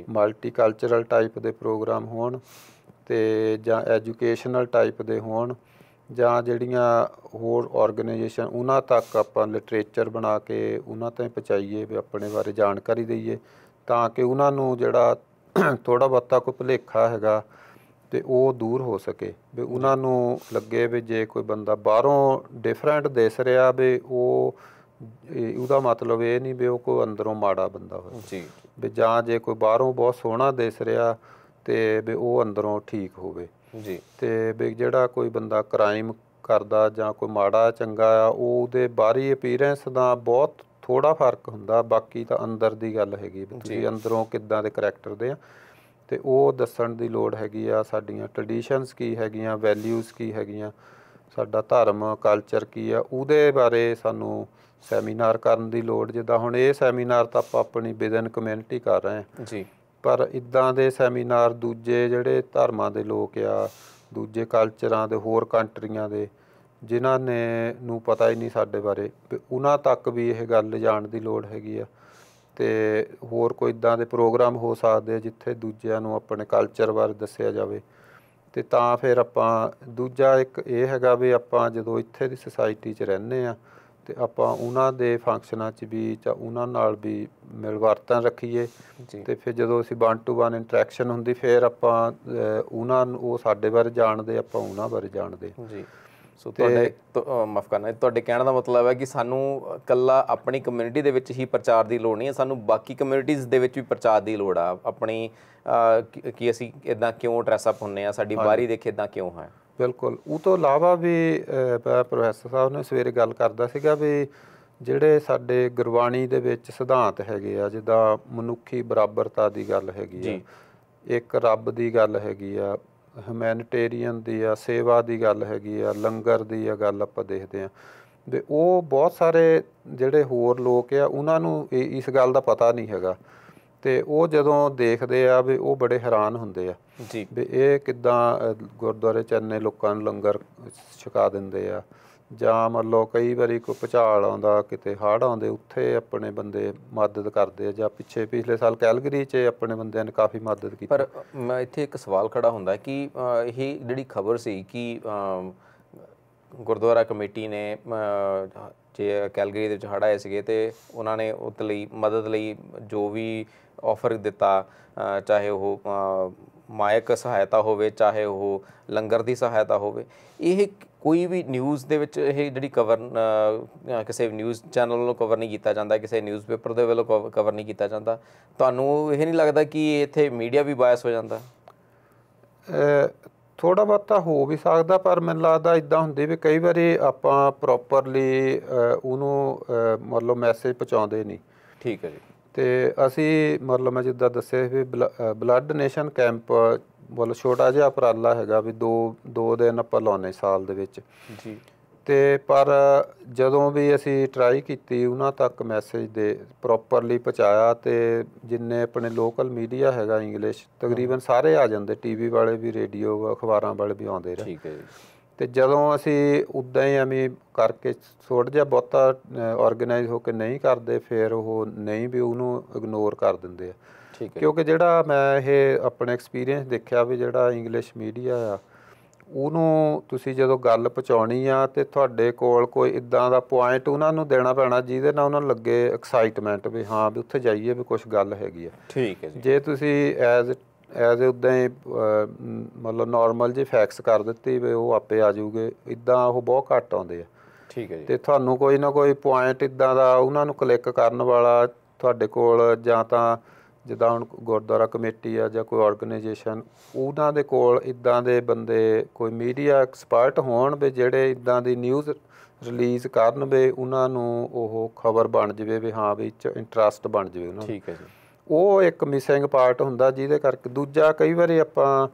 Speaker 3: ਮਲਟੀ ਕਲਚਰਲ ਟਾਈਪ ਦੇ ਪ੍ਰੋਗਰਾਮ ਹੋਣ ਅਤੇ ਜਾਂ ਐਜੂਕੇਸ਼ਨਲ ਟਾਈਪ ਦੇ ਹੋਣ, ਜਾਂ ਜਿਹੜੀਆਂ ਹੋਰ ਔਰਗਨਾਈਜੇਸ਼ਨ ਉਹਨਾਂ ਤੱਕ ਆਪਾਂ ਲਿਟਰੇਚਰ ਬਣਾ ਕੇ ਉਹਨਾਂ ਤਾਈਂ ਪਹੁੰਚਾਈਏ ਵੀ ਆਪਣੇ ਬਾਰੇ ਜਾਣਕਾਰੀ ਦਈਏ, ਤਾਂ ਕਿ ਉਹਨਾਂ ਨੂੰ ਜਿਹੜਾ ਥੋੜ੍ਹਾ ਬਹੁਤਾ ਕੋਈ ਭੁਲੇਖਾ ਹੈਗਾ ਅਤੇ ਉਹ ਦੂਰ ਹੋ ਸਕੇ। ਵੀ ਉਹਨਾਂ ਨੂੰ ਲੱਗੇ ਵੀ ਜੇ ਕੋਈ ਬੰਦਾ ਬਾਹਰੋਂ ਡਿਫਰੈਂਟ ਦਿਸ ਰਿਹਾ ਵੀ ਉਹਦਾ ਮਤਲਬ ਇਹ ਨਹੀਂ ਵੀ ਉਹ ਕੋਈ ਅੰਦਰੋਂ ਮਾੜਾ ਬੰਦਾ ਹੋਵੇ ਜੀ, ਵੀ ਜਾਂ ਜੇ ਕੋਈ ਬਾਹਰੋਂ ਬਹੁਤ ਸੋਹਣਾ ਦਿਸ ਰਿਹਾ ਅਤੇ ਵੀ ਉਹ ਅੰਦਰੋਂ ਠੀਕ ਹੋਵੇ ਜੀ। ਅਤੇ ਵੀ ਜਿਹੜਾ ਕੋਈ ਬੰਦਾ ਕ੍ਰਾਈਮ ਕਰਦਾ ਜਾਂ ਕੋਈ ਮਾੜਾ ਚੰਗਾ ਆ ਉਹਦੇ ਬਾਹਰੀ ਅਪੀਅਰੈਂਸ ਦਾ ਬਹੁਤ ਥੋੜ੍ਹਾ ਫਰਕ ਹੁੰਦਾ, ਬਾਕੀ ਤਾਂ ਅੰਦਰ ਦੀ ਗੱਲ ਹੈਗੀ ਵੀ ਤੁਸੀਂ ਅੰਦਰੋਂ ਕਿੱਦਾਂ ਦੇ ਕਰੈਕਟਰ ਦੇ ਆ, ਅਤੇ ਉਹ ਦੱਸਣ ਦੀ ਲੋੜ ਹੈਗੀ ਆ। ਸਾਡੀਆਂ ਟਰਡੀਸ਼ਨਸ ਕੀ ਹੈਗੀਆਂ, ਵੈਲਿਊਜ਼ ਕੀ ਹੈਗੀਆਂ, ਸਾਡਾ ਧਰਮ ਕਲਚਰ ਕੀ ਆ, ਉਹਦੇ ਬਾਰੇ ਸਾਨੂੰ ਸੈਮੀਨਾਰ ਕਰਨ ਦੀ ਲੋੜ। ਜਿੱਦਾਂ ਹੁਣ ਇਹ ਸੈਮੀਨਾਰ ਤਾਂ ਆਪਾਂ ਆਪਣੀ ਵਿਦਨ ਕਮਿਊਨਿਟੀ ਕਰ ਰਹੇ ਹਾਂ ਜੀ, ਪਰ ਇੱਦਾਂ ਦੇ ਸੈਮੀਨਾਰ ਦੂਜੇ ਜਿਹੜੇ ਧਰਮਾਂ ਦੇ ਲੋਕ ਆ, ਦੂਜੇ ਕਲਚਰਾਂ ਦੇ, ਹੋਰ ਕੰਟਰੀਆਂ ਦੇ ਜਿਨ੍ਹਾਂ ਨੇ ਨੂੰ ਪਤਾ ਹੀ ਨਹੀਂ ਸਾਡੇ ਬਾਰੇ, ਉਹਨਾਂ ਤੱਕ ਵੀ ਇਹ ਗੱਲ ਲਿਜਾਣ ਦੀ ਲੋੜ ਹੈਗੀ ਆ। ਅਤੇ ਹੋਰ ਕੋਈ ਇੱਦਾਂ ਦੇ ਪ੍ਰੋਗਰਾਮ ਹੋ ਸਕਦੇ ਆ ਜਿੱਥੇ ਦੂਜਿਆਂ ਨੂੰ ਆਪਣੇ ਕਲਚਰ ਬਾਰੇ ਦੱਸਿਆ ਜਾਵੇ। ਅਤੇ ਤਾਂ ਫਿਰ ਆਪਾਂ ਦੂਜਾ ਇੱਕ ਇਹ ਹੈਗਾ ਵੀ ਆਪਾਂ ਜਦੋਂ ਇੱਥੇ ਦੀ ਸੁਸਾਇਟੀ 'ਚ ਰਹਿੰਦੇ ਹਾਂ ਅਤੇ ਆਪਾਂ ਉਹਨਾਂ ਦੇ ਫੰਕਸ਼ਨਾਂ 'ਚ ਵੀ ਜਾਂ ਉਹਨਾਂ ਨਾਲ ਵੀ ਮਿਲਵਰਤਨ ਰੱਖੀਏ, ਅਤੇ ਫਿਰ ਜਦੋਂ ਅਸੀਂ 1 to 1 ਇੰਟਰੈਕਸ਼ਨ ਹੁੰਦੀ ਫਿਰ ਆਪਾਂ ਉਹਨਾਂ ਨੂੰ ਉਹ ਸਾਡੇ ਬਾਰੇ ਜਾਣਦੇ, ਆਪਾਂ ਉਹਨਾਂ ਬਾਰੇ ਜਾਣਦੇ ਜੀ।
Speaker 1: ਸੋ ਤੁਹਾਡੇ ਮਾਫ਼ ਕਰਨਾ, ਤੁਹਾਡੇ ਕਹਿਣ ਦਾ ਮਤਲਬ ਹੈ ਕਿ ਸਾਨੂੰ ਇਕੱਲਾ ਆਪਣੀ ਕਮਿਊਨਿਟੀ ਦੇ ਵਿੱਚ ਹੀ ਪ੍ਰਚਾਰ ਦੀ ਲੋੜ ਨਹੀਂ ਹੈ, ਸਾਨੂੰ ਬਾਕੀ ਕਮਿਊਨਿਟੀਜ਼ ਦੇ ਵਿੱਚ ਵੀ ਪ੍ਰਚਾਰ ਦੀ ਲੋੜ ਆ ਆਪਣੀ, ਕਿ ਅਸੀਂ ਇੱਦਾਂ ਕਿਉਂ ਡਰੈਸਅਪ ਹੁੰਦੇ ਹਾਂ, ਸਾਡੀ ਬਾਹਰੀ ਦੇਖ ਇੱਦਾਂ ਕਿਉਂ ਹੈ।
Speaker 3: ਬਿਲਕੁਲ। ਉਹ ਤੋਂ ਇਲਾਵਾ ਵੀ ਪ੍ਰੋਫੈਸਰ ਸਾਹਿਬ ਨੇ ਸਵੇਰੇ ਗੱਲ ਕਰਦਾ ਸੀਗਾ ਵੀ ਜਿਹੜੇ ਸਾਡੇ ਗੁਰਬਾਣੀ ਦੇ ਵਿੱਚ ਸਿਧਾਂਤ ਹੈਗੇ ਆ, ਜਿੱਦਾਂ ਮਨੁੱਖੀ ਬਰਾਬਰਤਾ ਦੀ ਗੱਲ ਹੈਗੀ ਆ, ਇੱਕ ਰੱਬ ਦੀ ਗੱਲ ਹੈਗੀ ਆ, ਹਿਊਮੈਨਿਟੇਰੀਅਨ ਦੀ ਆ, ਸੇਵਾ ਦੀ ਗੱਲ ਹੈਗੀ ਆ, ਲੰਗਰ ਦੀ ਆ ਗੱਲ ਆਪਾਂ ਦੇਖਦੇ ਹਾਂ ਵੀ ਉਹ ਬਹੁਤ ਸਾਰੇ ਜਿਹੜੇ ਹੋਰ ਲੋਕ ਆ ਉਹਨਾਂ ਨੂੰ ਇਸ ਗੱਲ ਦਾ ਪਤਾ ਨਹੀਂ ਹੈਗਾ। ਅਤੇ ਉਹ ਜਦੋਂ ਦੇਖਦੇ ਆ ਵੀ ਉਹ ਬੜੇ ਹੈਰਾਨ ਹੁੰਦੇ ਆ
Speaker 1: ਜੀ
Speaker 3: ਵੀ ਇਹ ਕਿੱਦਾਂ ਗੁਰਦੁਆਰੇ 'ਚ ਇੰਨੇ ਲੋਕਾਂ ਨੂੰ ਲੰਗਰ ਛਕਾ ਦਿੰਦੇ ਆ, ਜਾਂ ਮੰਨ ਲਓ ਕਈ ਵਾਰੀ ਕੋਈ ਭੁਚਾਲ ਆਉਂਦਾ, ਕਿਤੇ ਹੜ੍ਹ ਆਉਂਦੇ, ਉੱਥੇ ਆਪਣੇ ਬੰਦੇ ਮਦਦ ਕਰਦੇ ਆ, ਜਾਂ ਪਿਛਲੇ ਸਾਲ ਕੈਲਗਰੀ 'ਚ ਆਪਣੇ ਬੰਦਿਆਂ ਨੇ ਕਾਫੀ ਮਦਦ ਕੀਤੀ।
Speaker 1: ਪਰ ਮੈਂ ਇੱਥੇ ਇੱਕ ਸਵਾਲ ਖੜਾ ਹੁੰਦਾ ਕਿ ਇਹ ਜਿਹੜੀ ਖਬਰ ਸੀ ਕਿ ਗੁਰਦੁਆਰਾ ਕਮੇਟੀ ਨੇ ਜੇ ਕੈਲਗਰੀ ਦੇ ਵਿੱਚ ਹੜ੍ਹ ਆਏ ਸੀਗੇ ਅਤੇ ਉਹਨਾਂ ਨੇ ਉਹਦੇ ਲਈ ਮਦਦ ਲਈ ਜੋ ਵੀ ਆਫਰ ਦਿੱਤਾ, ਚਾਹੇ ਉਹ ਮਾਇਕ ਸਹਾਇਤਾ ਹੋਵੇ, ਚਾਹੇ ਉਹ ਲੰਗਰ ਦੀ ਸਹਾਇਤਾ ਹੋਵੇ, ਇਹ ਕੋਈ ਵੀ ਨਿਊਜ਼ ਦੇ ਵਿੱਚ ਇਹ ਜਿਹੜੀ ਕਵਰ ਕਿਸੇ ਨਿਊਜ਼ ਚੈਨਲ ਵੱਲੋਂ ਕਵਰ ਨਹੀਂ ਕੀਤਾ ਜਾਂਦਾ, ਕਿਸੇ ਨਿਊਜ਼ਪੇਪਰ ਦੇ ਵੱਲੋਂ ਕਵਰ ਨਹੀਂ ਕੀਤਾ ਜਾਂਦਾ। ਤੁਹਾਨੂੰ ਇਹ ਨਹੀਂ ਲੱਗਦਾ ਕਿ ਇੱਥੇ ਮੀਡੀਆ ਵੀ ਬਾਇਸ ਹੋ ਜਾਂਦਾ?
Speaker 3: ਥੋੜ੍ਹਾ ਬਹੁਤਾ ਹੋ ਵੀ ਸਕਦਾ, ਪਰ ਮੈਨੂੰ ਲੱਗਦਾ ਇੱਦਾਂ ਹੁੰਦੀ ਵੀ ਕਈ ਵਾਰੀ ਆਪਾਂ ਪ੍ਰੋਪਰਲੀ ਉਹਨੂੰ ਮਤਲਬ ਮੈਸੇਜ ਪਹੁੰਚਾਉਂਦੇ ਨਹੀਂ।
Speaker 1: ਠੀਕ ਹੈ ਜੀ।
Speaker 3: ਅਤੇ ਅਸੀਂ ਮਤਲਬ ਮੈਂ ਜਿੱਦਾਂ ਦੱਸਿਆ ਵੀ ਬਲੱਡ ਡੋਨੇਸ਼ਨ ਕੈਂਪ ਮਤਲਬ ਛੋਟਾ ਜਿਹਾ ਉਪਰਾਲਾ ਹੈਗਾ ਵੀ ਦੋ ਦਿਨ ਆਪਾਂ ਲਾਉਂਦੇ ਸਾਲ ਦੇ ਵਿੱਚ
Speaker 1: ਜੀ।
Speaker 3: ਅਤੇ ਪਰ ਜਦੋਂ ਵੀ ਅਸੀਂ ਟਰਾਈ ਕੀਤੀ ਉਹਨਾਂ ਤੱਕ ਮੈਸੇਜ ਦੇ ਪ੍ਰੋਪਰਲੀ ਪਹੁੰਚਾਇਆ, ਅਤੇ ਜਿੰਨੇ ਆਪਣੇ ਲੋਕਲ ਮੀਡੀਆ ਹੈਗਾ ਇੰਗਲਿਸ਼ ਤਕਰੀਬਨ ਸਾਰੇ ਆ ਜਾਂਦੇ, TV ਵਾਲੇ ਵੀ, ਰੇਡੀਓ ਅਖਬਾਰਾਂ ਵਾਲੇ ਵੀ ਆਉਂਦੇ ਰਹੇ।
Speaker 1: ਠੀਕ ਹੈ ਜੀ।
Speaker 3: ਅਤੇ ਜਦੋਂ ਅਸੀਂ ਉੱਦਾਂ ਹੀ ਐਵੇਂ ਕਰਕੇ ਥੋੜ੍ਹਾ ਜਿਹਾ ਬਹੁਤਾ ਔਰਗੇਨਾਈਜ਼ ਹੋ ਕੇ ਨਹੀਂ ਕਰਦੇ, ਫਿਰ ਉਹ ਨਹੀਂ ਵੀ ਉਹਨੂੰ ਇਗਨੋਰ ਕਰ ਦਿੰਦੇ ਆ।
Speaker 1: ਠੀਕ ਹੈ।
Speaker 3: ਕਿਉਂਕਿ ਜਿਹੜਾ ਮੈਂ ਇਹ ਆਪਣੇ ਐਕਸਪੀਰੀਅੰਸ ਦੇਖਿਆ ਵੀ ਜਿਹੜਾ ਇੰਗਲਿਸ਼ ਮੀਡੀਆ ਆ ਉਹਨੂੰ ਤੁਸੀਂ ਜਦੋਂ ਗੱਲ ਪਹੁੰਚਾਉਣੀ ਆ ਅਤੇ ਤੁਹਾਡੇ ਕੋਲ ਕੋਈ ਇੱਦਾਂ ਦਾ ਪੁਆਇੰਟ ਉਹਨਾਂ ਨੂੰ ਦੇਣਾ ਪੈਣਾ ਜਿਹਦੇ ਨਾਲ ਉਹਨਾਂ ਨੂੰ ਲੱਗੇ ਐਕਸਾਈਟਮੈਂਟ ਵੀ ਹਾਂ ਵੀ ਉੱਥੇ ਜਾਈਏ ਵੀ ਕੁਛ ਗੱਲ ਹੈਗੀ ਆ।
Speaker 1: ਠੀਕ ਹੈ ਜੀ।
Speaker 3: ਜੇ ਤੁਸੀਂ ਐਜ਼ ਉੱਦਾਂ ਹੀ ਮਤਲਬ ਨੋਰਮਲ ਜਿਹੀ ਫੈਕਸ ਕਰ ਦਿੱਤੀ ਵੀ ਉਹ ਆਪੇ ਆ ਜਾਊਗੇ, ਇੱਦਾਂ ਉਹ ਬਹੁਤ ਘੱਟ ਆਉਂਦੇ ਆ।
Speaker 1: ਠੀਕ ਹੈ ਜੀ।
Speaker 3: ਅਤੇ ਤੁਹਾਨੂੰ ਕੋਈ ਨਾ ਕੋਈ ਪੁਆਇੰਟ ਇੱਦਾਂ ਦਾ ਉਹਨਾਂ ਨੂੰ ਕਲਿੱਕ ਕਰਨ ਵਾਲਾ ਤੁਹਾਡੇ ਕੋਲ, ਜਾਂ ਤਾਂ ਜਿੱਦਾਂ ਹੁਣ ਗੁਰਦੁਆਰਾ ਕਮੇਟੀ ਆ ਜਾਂ ਕੋਈ ਔਰਗਨਾਈਜੇਸ਼ਨ, ਉਹਨਾਂ ਦੇ ਕੋਲ ਇੱਦਾਂ ਦੇ ਬੰਦੇ ਕੋਈ ਮੀਡੀਆ ਐਕਸਪਰਟ ਹੋਣ ਵੀ ਜਿਹੜੇ ਇੱਦਾਂ ਦੀ ਨਿਊਜ਼ ਰਿਲੀਜ਼ ਕਰਨ ਵੀ ਉਹਨਾਂ ਨੂੰ ਉਹ ਖਬਰ ਬਣ ਜਾਵੇ ਵੀ ਹਾਂ ਵੀ ਇੰਟਰਸਟ ਬਣ ਜਾਵੇ ਉਹਨਾਂ ਨੂੰ।
Speaker 1: ਠੀਕ ਹੈ ਜੀ।
Speaker 3: ਉਹ ਇੱਕ ਮਿਸਿੰਗ ਪਾਰਟ ਹੁੰਦਾ ਜਿਹਦੇ ਕਰਕੇ। ਦੂਜਾ ਕਈ ਵਾਰੀ ਆਪਾਂ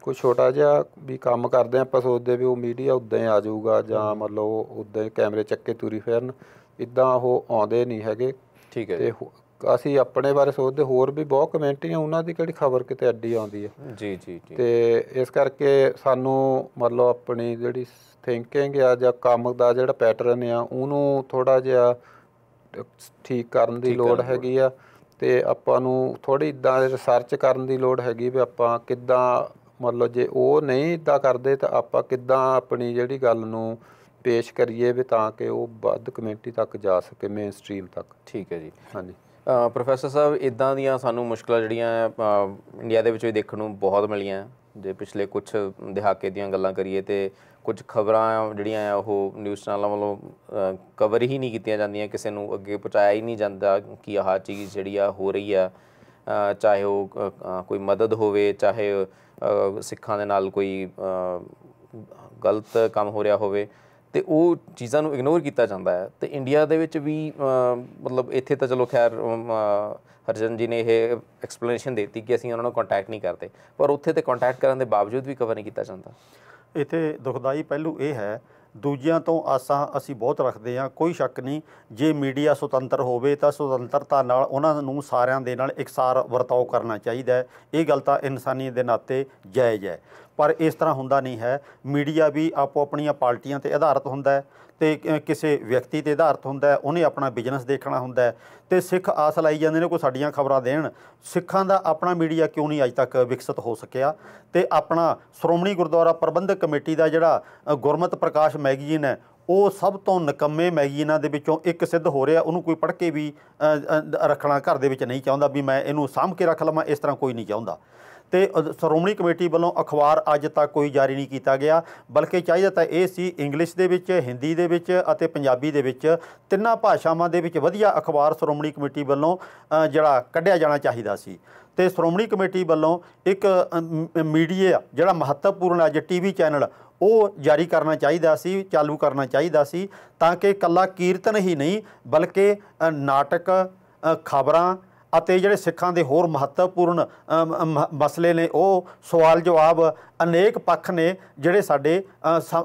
Speaker 3: ਕੋਈ ਛੋਟਾ ਜਿਹਾ ਵੀ ਕੰਮ ਕਰਦੇ ਹਾਂ, ਆਪਾਂ ਸੋਚਦੇ ਵੀ ਉਹ ਮੀਡੀਆ ਉੱਦਾਂ ਹੀ ਆ ਜਾਊਗਾ, ਜਾਂ ਮਤਲਬ ਉਹ ਉੱਦਾਂ ਹੀ ਕੈਮਰੇ ਚੱਕੇ ਤੁਰੀ ਫਿਰਨ, ਇੱਦਾਂ ਉਹ ਆਉਂਦੇ ਨਹੀਂ ਹੈਗੇ।
Speaker 1: ਠੀਕ ਹੈ।
Speaker 3: ਅਤੇ ਅਸੀਂ ਆਪਣੇ ਬਾਰੇ ਸੋਚਦੇ, ਹੋਰ ਵੀ ਬਹੁਤ ਕਮੈਂਟਰੀਆਂ ਉਹਨਾਂ ਦੀ ਕਿਹੜੀ ਖਬਰ ਕਿਤੇ ਐਡੀ ਆਉਂਦੀ ਹੈ।
Speaker 1: ਜੀ ਜੀ ਜੀ।
Speaker 3: ਅਤੇ ਇਸ ਕਰਕੇ ਸਾਨੂੰ ਮਤਲਬ ਆਪਣੀ ਜਿਹੜੀ ਥਿੰਕਿੰਗ ਆ ਜਾਂ ਕੰਮ ਦਾ ਜਿਹੜਾ ਪੈਟਰਨ ਆ ਉਹਨੂੰ ਥੋੜ੍ਹਾ ਜਿਹਾ ਠੀਕ ਕਰਨ ਦੀ ਲੋੜ ਹੈਗੀ ਆ। ਅਤੇ ਆਪਾਂ ਨੂੰ ਥੋੜ੍ਹੀ ਇੱਦਾਂ ਰਿਸਰਚ ਕਰਨ ਦੀ ਲੋੜ ਹੈਗੀ ਵੀ ਆਪਾਂ ਕਿੱਦਾਂ ਮਤਲਬ ਜੇ ਉਹ ਨਹੀਂ ਇੱਦਾਂ ਕਰਦੇ ਤਾਂ ਆਪਾਂ ਕਿੱਦਾਂ ਆਪਣੀ ਜਿਹੜੀ ਗੱਲ ਨੂੰ ਪੇਸ਼ ਕਰੀਏ ਵੀ ਤਾਂ ਕਿ ਉਹ ਵੱਧ ਕਮਿਊਨਿਟੀ ਤੱਕ ਜਾ ਸਕੇ, ਮੇਨ ਸਟਰੀਮ ਤੱਕ।
Speaker 1: ਠੀਕ ਹੈ ਜੀ।
Speaker 3: ਹਾਂਜੀ।
Speaker 1: ਪ੍ਰੋਫੈਸਰ ਸਾਹਿਬ, ਇੱਦਾਂ ਦੀਆਂ ਸਾਨੂੰ ਮੁਸ਼ਕਿਲਾਂ ਜਿਹੜੀਆਂ ਇੰਡੀਆ ਦੇ ਵਿੱਚ ਵੀ ਦੇਖਣ ਨੂੰ ਬਹੁਤ ਮਿਲੀਆਂ। ਜੇ ਪਿਛਲੇ ਕੁਛ ਦਹਾਕੇ ਦੀਆਂ ਗੱਲਾਂ ਕਰੀਏ ਤਾਂ ਕੁਝ ਖਬਰਾਂ ਜਿਹੜੀਆਂ ਆ ਉਹ ਨਿਊਜ਼ ਚੈਨਲਾਂ ਵੱਲੋਂ ਕਵਰ ਹੀ ਨਹੀਂ ਕੀਤੀਆਂ ਜਾਂਦੀਆਂ, ਕਿਸੇ ਨੂੰ ਅੱਗੇ ਪਹੁੰਚਾਇਆ ਹੀ ਨਹੀਂ ਜਾਂਦਾ ਕਿ ਆਹ ਚੀਜ਼ ਜਿਹੜੀ ਆ ਹੋ ਰਹੀ ਆ, ਚਾਹੇ ਉਹ ਕੋਈ ਮਦਦ ਹੋਵੇ, ਚਾਹੇ ਸਿੱਖਾਂ ਦੇ ਨਾਲ ਕੋਈ ਗਲਤ ਕੰਮ ਹੋ ਰਿਹਾ ਹੋਵੇ, ਅਤੇ ਉਹ ਚੀਜ਼ਾਂ ਨੂੰ ਇਗਨੋਰ ਕੀਤਾ ਜਾਂਦਾ ਹੈ। ਅਤੇ ਇੰਡੀਆ ਦੇ ਵਿੱਚ ਵੀ ਮਤਲਬ ਇੱਥੇ ਤਾਂ ਚਲੋ ਖੈਰ ਹਰਜਨ ਜੀ ਨੇ ਇਹ ਐਕਸਪਲੇਨੇਸ਼ਨ ਦੇ ਦਿੱਤੀ ਕਿ ਅਸੀਂ ਉਹਨਾਂ ਨੂੰ ਕੰਟੈਕਟ ਨਹੀਂ ਕਰਦੇ, ਪਰ ਉੱਥੇ ਤਾਂ ਕੰਟੈਕਟ ਕਰਨ ਦੇ ਬਾਵਜੂਦ ਵੀ ਕਵਰ ਨਹੀਂ ਕੀਤਾ ਜਾਂਦਾ।
Speaker 2: ਇੱਥੇ ਦੁਖਦਾਈ ਪਹਿਲੂ ਇਹ ਹੈ, ਦੂਜਿਆਂ ਤੋਂ ਆਸਾਂ ਅਸੀਂ ਬਹੁਤ ਰੱਖਦੇ ਹਾਂ, ਕੋਈ ਸ਼ੱਕ ਨਹੀਂ। ਜੇ ਮੀਡੀਆ ਸੁਤੰਤਰ ਹੋਵੇ ਤਾਂ ਸੁਤੰਤਰਤਾ ਨਾਲ ਉਹਨਾਂ ਨੂੰ ਸਾਰਿਆਂ ਦੇ ਨਾਲ ਇਕਸਾਰ ਵਰਤਾਓ ਕਰਨਾ ਚਾਹੀਦਾ ਹੈ। ਇਹ ਗੱਲ ਤਾਂ ਇਨਸਾਨੀਅਤ ਦੇ ਨਾਤੇ ਜਾਇਜ਼ ਹੈ, ਪਰ ਇਸ ਤਰ੍ਹਾਂ ਹੁੰਦਾ ਨਹੀਂ ਹੈ। ਮੀਡੀਆ ਵੀ ਆਪੋ ਆਪਣੀਆਂ ਪਾਰਟੀਆਂ 'ਤੇ ਆਧਾਰਿਤ ਹੁੰਦਾ ਹੈ ਅਤੇ ਕਿਸੇ ਵਿਅਕਤੀ 'ਤੇ ਆਧਾਰਿਤ ਹੁੰਦਾ ਹੈ, ਉਹਨੇ ਆਪਣਾ ਬਿਜ਼ਨਸ ਦੇਖਣਾ ਹੁੰਦਾ ਹੈ। ਅਤੇ ਸਿੱਖ ਆਸ ਲਾਈ ਜਾਂਦੇ ਨੇ ਕੋਈ ਸਾਡੀਆਂ ਖਬਰਾਂ ਦੇਣ। ਸਿੱਖਾਂ ਦਾ ਆਪਣਾ ਮੀਡੀਆ ਕਿਉਂ ਨਹੀਂ ਅੱਜ ਤੱਕ ਵਿਕਸਿਤ ਹੋ ਸਕਿਆ? ਅਤੇ ਆਪਣਾ ਸ਼੍ਰੋਮਣੀ ਗੁਰਦੁਆਰਾ ਪ੍ਰਬੰਧਕ ਕਮੇਟੀ ਦਾ ਜਿਹੜਾ ਗੁਰਮਤਿ ਪ੍ਰਕਾਸ਼ ਮੈਗਜ਼ੀਨ ਹੈ, ਉਹ ਸਭ ਤੋਂ ਨਿਕੰਮੇ ਮੈਗਜ਼ੀਨਾਂ ਦੇ ਵਿੱਚੋਂ ਇੱਕ ਸਿੱਧ ਹੋ ਰਿਹਾ। ਉਹਨੂੰ ਕੋਈ ਪੜ੍ਹ ਕੇ ਵੀ ਰੱਖਣਾ ਘਰ ਦੇ ਵਿੱਚ ਨਹੀਂ ਚਾਹੁੰਦਾ ਵੀ ਮੈਂ ਇਹਨੂੰ ਸਾਂਭ ਕੇ ਰੱਖ ਲਵਾਂ, ਇਸ ਤਰ੍ਹਾਂ ਕੋਈ ਨਹੀਂ ਚਾਹੁੰਦਾ। ਅਤੇ ਸ਼੍ਰੋਮਣੀ ਕਮੇਟੀ ਵੱਲੋਂ ਅਖਬਾਰ ਅੱਜ ਤੱਕ ਕੋਈ ਜਾਰੀ ਨਹੀਂ ਕੀਤਾ ਗਿਆ, ਬਲਕਿ ਚਾਹੀਦਾ ਤਾਂ ਇਹ ਸੀ ਇੰਗਲਿਸ਼ ਦੇ ਵਿੱਚ, ਹਿੰਦੀ ਦੇ ਵਿੱਚ ਅਤੇ ਪੰਜਾਬੀ ਦੇ ਵਿੱਚ, ਤਿੰਨਾਂ ਭਾਸ਼ਾਵਾਂ ਦੇ ਵਿੱਚ ਵਧੀਆ ਅਖਬਾਰ ਸ਼੍ਰੋਮਣੀ ਕਮੇਟੀ ਵੱਲੋਂ ਜਿਹੜਾ ਕੱਢਿਆ ਜਾਣਾ ਚਾਹੀਦਾ ਸੀ। ਅਤੇ ਸ਼੍ਰੋਮਣੀ ਕਮੇਟੀ ਵੱਲੋਂ ਇੱਕ ਮੀਡੀਆ ਜਿਹੜਾ ਮਹੱਤਵਪੂਰਨ ਅੱਜ TV ਚੈਨਲ ਉਹ ਜਾਰੀ ਕਰਨਾ ਚਾਹੀਦਾ ਸੀ, ਚਾਲੂ ਕਰਨਾ ਚਾਹੀਦਾ ਸੀ, ਤਾਂ ਕਿ ਇਕੱਲਾ ਕੀਰਤਨ ਹੀ ਨਹੀਂ ਬਲਕਿ ਨਾਟਕ, ਖਬਰਾਂ ਅਤੇ ਜਿਹੜੇ ਸਿੱਖਾਂ ਦੇ ਹੋਰ ਮਹੱਤਵਪੂਰਨ ਮਸਲੇ ਨੇ, ਉਹ ਸਵਾਲ ਜਵਾਬ ਅਨੇਕ ਪੱਖ ਨੇ ਜਿਹੜੇ ਸਾਡੇ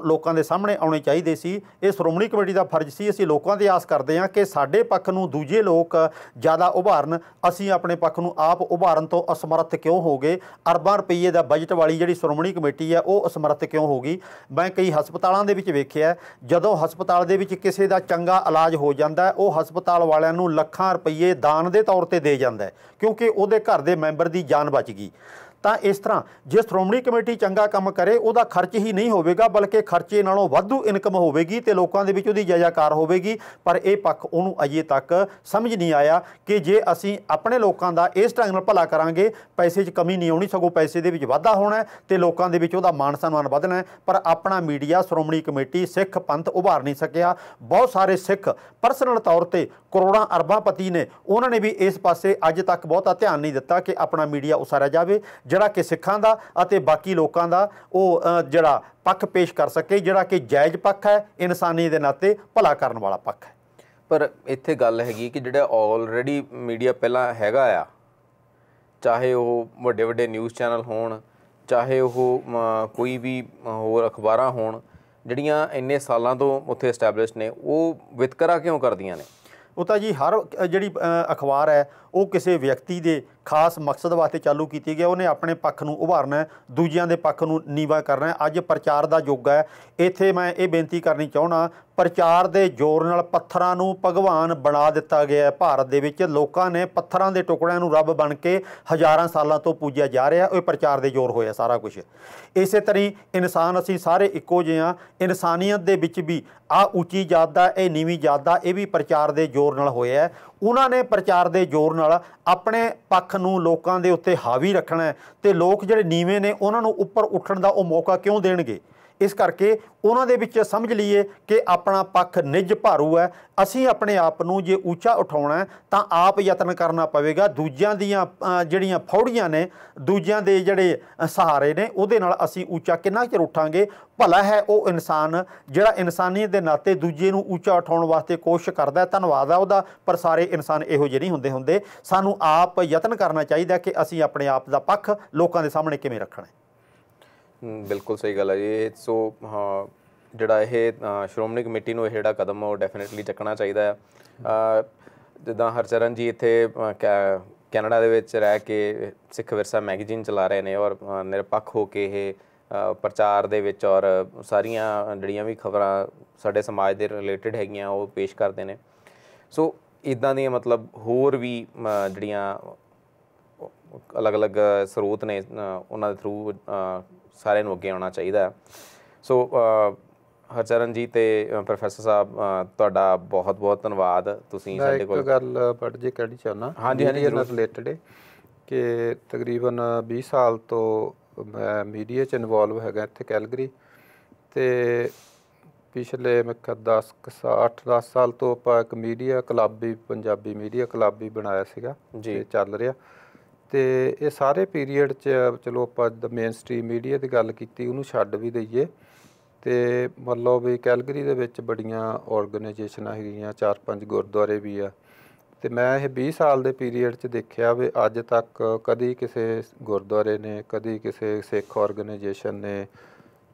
Speaker 2: ਲੋਕਾਂ ਦੇ ਸਾਹਮਣੇ ਆਉਣੇ ਚਾਹੀਦੇ ਸੀ। ਇਹ ਸ਼੍ਰੋਮਣੀ ਕਮੇਟੀ ਦਾ ਫਰਜ਼ ਸੀ। ਅਸੀਂ ਲੋਕਾਂ ਦੀ ਆਸ ਕਰਦੇ ਹਾਂ ਕਿ ਸਾਡੇ ਪੱਖ ਨੂੰ ਦੂਜੇ ਲੋਕ ਜ਼ਿਆਦਾ ਉਭਾਰਨ, ਅਸੀਂ ਆਪਣੇ ਪੱਖ ਨੂੰ ਆਪ ਉਭਾਰਨ ਤੋਂ ਅਸਮਰੱਥ ਕਿਉਂ ਹੋ ਗਏ। ਅਰਬਾਂ ਰੁਪਈਏ ਦਾ ਬਜਟ ਵਾਲੀ ਜਿਹੜੀ ਸ਼੍ਰੋਮਣੀ ਕਮੇਟੀ ਹੈ ਉਹ ਅਸਮਰੱਥ ਕਿਉਂ ਹੋ ਗਈ। ਮੈਂ ਕਈ ਹਸਪਤਾਲਾਂ ਦੇ ਵਿੱਚ ਵੇਖਿਆ, ਜਦੋਂ ਹਸਪਤਾਲ ਦੇ ਵਿੱਚ ਕਿਸੇ ਦਾ ਚੰਗਾ ਇਲਾਜ ਹੋ ਜਾਂਦਾ, ਉਹ ਹਸਪਤਾਲ ਵਾਲਿਆਂ ਨੂੰ ਲੱਖਾਂ ਰੁਪਈਏ ਦਾਨ ਦੇ ਤੌਰ ਤੇ ਦੇ ਜਾਂਦਾ, ਕਿਉਂਕਿ ਉਹਦੇ ਘਰ ਦੇ ਮੈਂਬਰ ਦੀ ਜਾਨ ਬਚ ਗਈ। ਤਾਂ ਇਸ ਤਰ੍ਹਾਂ ਜੇ ਸ਼੍ਰੋਮਣੀ ਕਮੇਟੀ ਚੰਗਾ ਕੰਮ ਕਰੇ, ਉਹਦਾ ਖਰਚ ਹੀ ਨਹੀਂ ਹੋਵੇਗਾ, ਬਲਕਿ ਖਰਚੇ ਨਾਲੋਂ ਵਾਧੂ ਇਨਕਮ ਹੋਵੇਗੀ ਤੇ ਲੋਕਾਂ ਦੇ ਵਿੱਚ ਉਹਦੀ ਜੈਜਾਕਾਰ ਹੋਵੇਗੀ। ਪਰ ਇਹ ਪੱਖ ਉਹਨੂੰ ਅਜੇ ਤੱਕ ਸਮਝ ਨਹੀਂ ਆਇਆ ਕਿ ਜੇ ਅਸੀਂ ਆਪਣੇ ਲੋਕਾਂ ਦਾ ਇਸ ਢੰਗ ਨਾਲ ਭਲਾ ਕਰਾਂਗੇ, ਪੈਸੇ 'ਚ ਕਮੀ ਨਹੀਂ ਆਉਣੀ, ਸਗੋਂ ਪੈਸੇ ਦੇ ਵਿੱਚ ਵਾਧਾ ਹੋਣਾ ਤੇ ਲੋਕਾਂ ਦੇ ਵਿੱਚ ਉਹਦਾ ਮਾਣ ਸਨਮਾਨ ਵਧਣਾ। ਪਰ ਆਪਣਾ ਮੀਡੀਆ, ਸ਼੍ਰੋਮਣੀ ਕਮੇਟੀ, ਸਿੱਖ ਪੰਥ ਉਭਾਰ ਨਹੀਂ ਸਕਿਆ। ਬਹੁਤ ਸਾਰੇ ਸਿੱਖ ਪਰਸਨਲ ਤੌਰ ਤੇ ਕਰੋੜਾਂ ਅਰਬਾਂਪਤੀ ਨੇ, ਉਹਨਾਂ ਨੇ ਵੀ ਇਸ ਪਾਸੇ ਅੱਜ ਤੱਕ ਬਹੁਤਾ ਧਿਆਨ ਨਹੀਂ ਦਿੱਤਾ ਕਿ ਆਪਣਾ ਮੀਡੀਆ ਉਸਾਰਿਆ ਜਾਵੇ, ਜਿਹੜਾ ਕਿ ਸਿੱਖਾਂ ਦਾ ਅਤੇ ਬਾਕੀ ਲੋਕਾਂ ਦਾ ਉਹ ਜਿਹੜਾ ਪੱਖ ਪੇਸ਼ ਕਰ ਸਕੇ, ਜਿਹੜਾ ਕਿ ਜਾਇਜ਼ ਪੱਖ ਹੈ, ਇਨਸਾਨੀ ਦੇ ਨਾਤੇ ਭਲਾ ਕਰਨ ਵਾਲਾ ਪੱਖ ਹੈ।
Speaker 1: ਪਰ ਇੱਥੇ ਗੱਲ ਹੈਗੀ ਕਿ ਜਿਹੜਾ ਆਲਰੇਡੀ ਮੀਡੀਆ ਪਹਿਲਾਂ ਹੈਗਾ ਆ, ਚਾਹੇ ਉਹ ਵੱਡੇ ਵੱਡੇ ਨਿਊਜ਼ ਚੈਨਲ ਹੋਣ, ਚਾਹੇ ਉਹ ਕੋਈ ਵੀ ਹੋਰ ਅਖਬਾਰਾਂ ਹੋਣ, ਜਿਹੜੀਆਂ ਇੰਨੇ ਸਾਲਾਂ ਤੋਂ ਉੱਥੇ ਐਸਟੈਬਲਿਸ਼ ਨੇ, ਉਹ ਵਿਤਕਰਾ ਕਿਉਂ ਕਰਦੀਆਂ ਨੇ?
Speaker 2: ਉਹ ਤਾਂ ਜੀ ਹਰ ਜਿਹੜੀ ਅਖਬਾਰ ਹੈ ਉਹ ਕਿਸੇ ਵਿਅਕਤੀ ਦੇ ਖਾਸ ਮਕਸਦ ਵਾਸਤੇ ਚਾਲੂ ਕੀਤੀ ਗਈ। ਉਹਨੇ ਆਪਣੇ ਪੱਖ ਨੂੰ ਉਭਾਰਨਾ, ਦੂਜਿਆਂ ਦੇ ਪੱਖ ਨੂੰ ਨੀਵਾਂ ਕਰਨਾ। ਅੱਜ ਪ੍ਰਚਾਰ ਦਾ ਯੁੱਗ ਹੈ। ਇੱਥੇ ਮੈਂ ਇਹ ਬੇਨਤੀ ਕਰਨੀ ਚਾਹੁੰਦਾ, ਪ੍ਰਚਾਰ ਦੇ ਜ਼ੋਰ ਨਾਲ ਪੱਥਰਾਂ ਨੂੰ ਭਗਵਾਨ ਬਣਾ ਦਿੱਤਾ ਗਿਆ ਹੈ। ਭਾਰਤ ਦੇ ਵਿੱਚ ਲੋਕਾਂ ਨੇ ਪੱਥਰਾਂ ਦੇ ਟੁਕੜਿਆਂ ਨੂੰ ਰੱਬ ਬਣ ਕੇ ਹਜ਼ਾਰਾਂ ਸਾਲਾਂ ਤੋਂ ਪੂਜਿਆ ਜਾ ਰਿਹਾ। ਉਹ ਪ੍ਰਚਾਰ ਦੇ ਜ਼ੋਰ ਹੋਇਆ ਸਾਰਾ ਕੁਝ। ਇਸੇ ਤਰ੍ਹਾਂ ਇਨਸਾਨ ਅਸੀਂ ਸਾਰੇ ਇੱਕੋ ਜਿਹੇ ਹਾਂ। ਇਨਸਾਨੀਅਤ ਦੇ ਵਿੱਚ ਵੀ ਆਹ ਉੱਚੀ ਜਾਤ ਦਾ, ਇਹ ਨੀਵੀਂ ਜਾਤ ਦਾ, ਇਹ ਵੀ ਪ੍ਰਚਾਰ ਦੇ ਜ਼ੋਰ ਨਾਲ ਹੋਇਆ। ਉਹਨਾਂ ਨੇ ਪ੍ਰਚਾਰ ਦੇ ਜ਼ੋਰ ਨਾਲ ਆਪਣੇ ਪੱਖ ਨੂੰ ਲੋਕਾਂ ਦੇ ਉੱਤੇ ਹਾਵੀ ਰੱਖਣਾ ਤੇ ਲੋਕ ਜਿਹੜੇ ਨੀਵੇਂ ਨੇ ਉਹਨਾਂ ਨੂੰ ਉੱਪਰ ਉੱਠਣ ਦਾ ਉਹ ਮੌਕਾ ਕਿਉਂ ਦੇਣਗੇ। ਇਸ ਕਰਕੇ ਉਹਨਾਂ ਦੇ ਵਿੱਚ ਸਮਝ ਲਈਏ ਕਿ ਆਪਣਾ ਪੱਖ ਨਿੱਜ ਭਾਰੂ ਹੈ। ਅਸੀਂ ਆਪਣੇ ਆਪ ਨੂੰ ਜੇ ਉੱਚਾ ਉਠਾਉਣਾ ਤਾਂ ਆਪ ਯਤਨ ਕਰਨਾ ਪਵੇਗਾ। ਦੂਜਿਆਂ ਦੀਆਂ ਜਿਹੜੀਆਂ ਫੌੜੀਆਂ ਨੇ, ਦੂਜਿਆਂ ਦੇ ਜਿਹੜੇ ਸਹਾਰੇ ਨੇ, ਉਹਦੇ ਨਾਲ ਅਸੀਂ ਉੱਚਾ ਕਿੰਨਾ ਚਿਰ ਉੱਠਾਂਗੇ। ਭਲਾ ਹੈ ਉਹ ਇਨਸਾਨ ਜਿਹੜਾ ਇਨਸਾਨੀਅਤ ਦੇ ਨਾਤੇ ਦੂਜੇ ਨੂੰ ਉੱਚਾ ਉਠਾਉਣ ਵਾਸਤੇ ਕੋਸ਼ਿਸ਼ ਕਰਦਾ। ਧੰਨਵਾਦ ਹੈ ਉਹਦਾ। ਪਰ ਸਾਰੇ ਇਨਸਾਨ ਇਹੋ ਜਿਹੇ ਨਹੀਂ ਹੁੰਦੇ। ਸਾਨੂੰ ਆਪ ਯਤਨ ਕਰਨਾ ਚਾਹੀਦਾ ਕਿ ਅਸੀਂ ਆਪਣੇ ਆਪ ਦਾ ਪੱਖ ਲੋਕਾਂ ਦੇ ਸਾਹਮਣੇ ਕਿਵੇਂ ਰੱਖਣਾ।
Speaker 1: ਬਿਲਕੁਲ ਸਹੀ ਗੱਲ ਹੈ ਜੀ। ਸੋ ਹਾਂ, ਜਿਹੜਾ ਇਹ ਸ਼੍ਰੋਮਣੀ ਕਮੇਟੀ ਨੂੰ ਇਹ ਜਿਹੜਾ ਕਦਮ ਉਹ ਡੈਫੀਨੇਟਲੀ ਚੱਕਣਾ ਚਾਹੀਦਾ ਆ। ਜਿੱਦਾਂ ਹਰਚਰਨ ਜੀ ਇੱਥੇ ਕੈਨੇਡਾ ਦੇ ਵਿੱਚ ਰਹਿ ਕੇ ਸਿੱਖ ਵਿਰਸਾ ਮੈਗਜ਼ੀਨ ਚਲਾ ਰਹੇ ਨੇ ਔਰ ਨਿਰਪੱਖ ਹੋ ਕੇ ਇਹ ਪ੍ਰਚਾਰ ਦੇ ਵਿੱਚ ਔਰ ਸਾਰੀਆਂ ਜਿਹੜੀਆਂ ਵੀ ਖਬਰਾਂ ਸਾਡੇ ਸਮਾਜ ਦੇ ਰਿਲੇਟਿਡ ਹੈਗੀਆਂ ਉਹ ਪੇਸ਼ ਕਰਦੇ ਨੇ। ਸੋ ਇੱਦਾਂ ਦੀਆਂ ਮਤਲਬ ਹੋਰ ਵੀ ਜਿਹੜੀਆਂ ਅਲੱਗ-ਅਲੱਗ ਸਰੋਤ ਨੇ ਉਹਨਾਂ ਦੇ ਥਰੂ ਸਾਰਿਆਂ ਨੂੰ ਅੱਗੇ ਆਉਣਾ ਚਾਹੀਦਾ। ਸੋ ਹਰਚਰਨ ਜੀ ਤੇ ਪ੍ਰੋਫੈਸਰ ਸਾਹਿਬ, ਤੁਹਾਡਾ ਬਹੁਤ ਬਹੁਤ ਧੰਨਵਾਦ। ਤੁਸੀਂ ਸਾਡੇ ਕੋਲ
Speaker 3: ਗੱਲ ਪੜ੍ਹ ਜੇ ਕਹਿਣੀ ਚਾਹੁੰਦਾ।
Speaker 1: ਹਾਂਜੀ ਹਾਂਜੀ,
Speaker 3: ਨਾਲ ਰਿਲੇਟਡ ਹੈ ਕਿ ਤਕਰੀਬਨ 20 ਸਾਲ ਤੋਂ ਮੈਂ ਮੀਡੀਆ 'ਚ ਇਨਵੋਲਵ ਹੈਗਾ ਇੱਥੇ ਕੈਲਗਰੀ। ਅਤੇ ਪਿਛਲੇ ਮੈਂ 8-10 ਸਾਲ ਤੋਂ ਆਪਾਂ ਇੱਕ ਮੀਡੀਆ ਕਲੱਬ ਵੀ, ਪੰਜਾਬੀ ਮੀਡੀਆ ਕਲੱਬ ਵੀ ਬਣਾਇਆ ਸੀਗਾ ਜੀ, ਚੱਲ ਰਿਹਾ। ਅਤੇ ਇਹ ਸਾਰੇ ਪੀਰੀਅਡ 'ਚ ਚਲੋ ਆਪਾਂ ਜਿੱਦਾਂ ਮੇਨ ਸਟਰੀਮ ਮੀਡੀਆ ਦੀ ਗੱਲ ਕੀਤੀ, ਉਹਨੂੰ ਛੱਡ ਵੀ ਦਈਏ ਅਤੇ ਮਤਲਬ ਵੀ ਕੈਲਗਰੀ ਦੇ ਵਿੱਚ ਬੜੀਆਂ ਔਰਗਨਾਈਜੇਸ਼ਨਾਂ ਹੈਗੀਆਂ, 4-5 ਗੁਰਦੁਆਰੇ ਵੀ ਆ। ਅਤੇ ਮੈਂ ਇਹ 20 ਸਾਲ ਦੇ ਪੀਰੀਅਡ 'ਚ ਦੇਖਿਆ ਵੀ ਅੱਜ ਤੱਕ ਕਦੀ ਕਿਸੇ ਗੁਰਦੁਆਰੇ ਨੇ, ਕਦੀ ਕਿਸੇ ਸਿੱਖ ਔਰਗਨਾਈਜੇਸ਼ਨ ਨੇ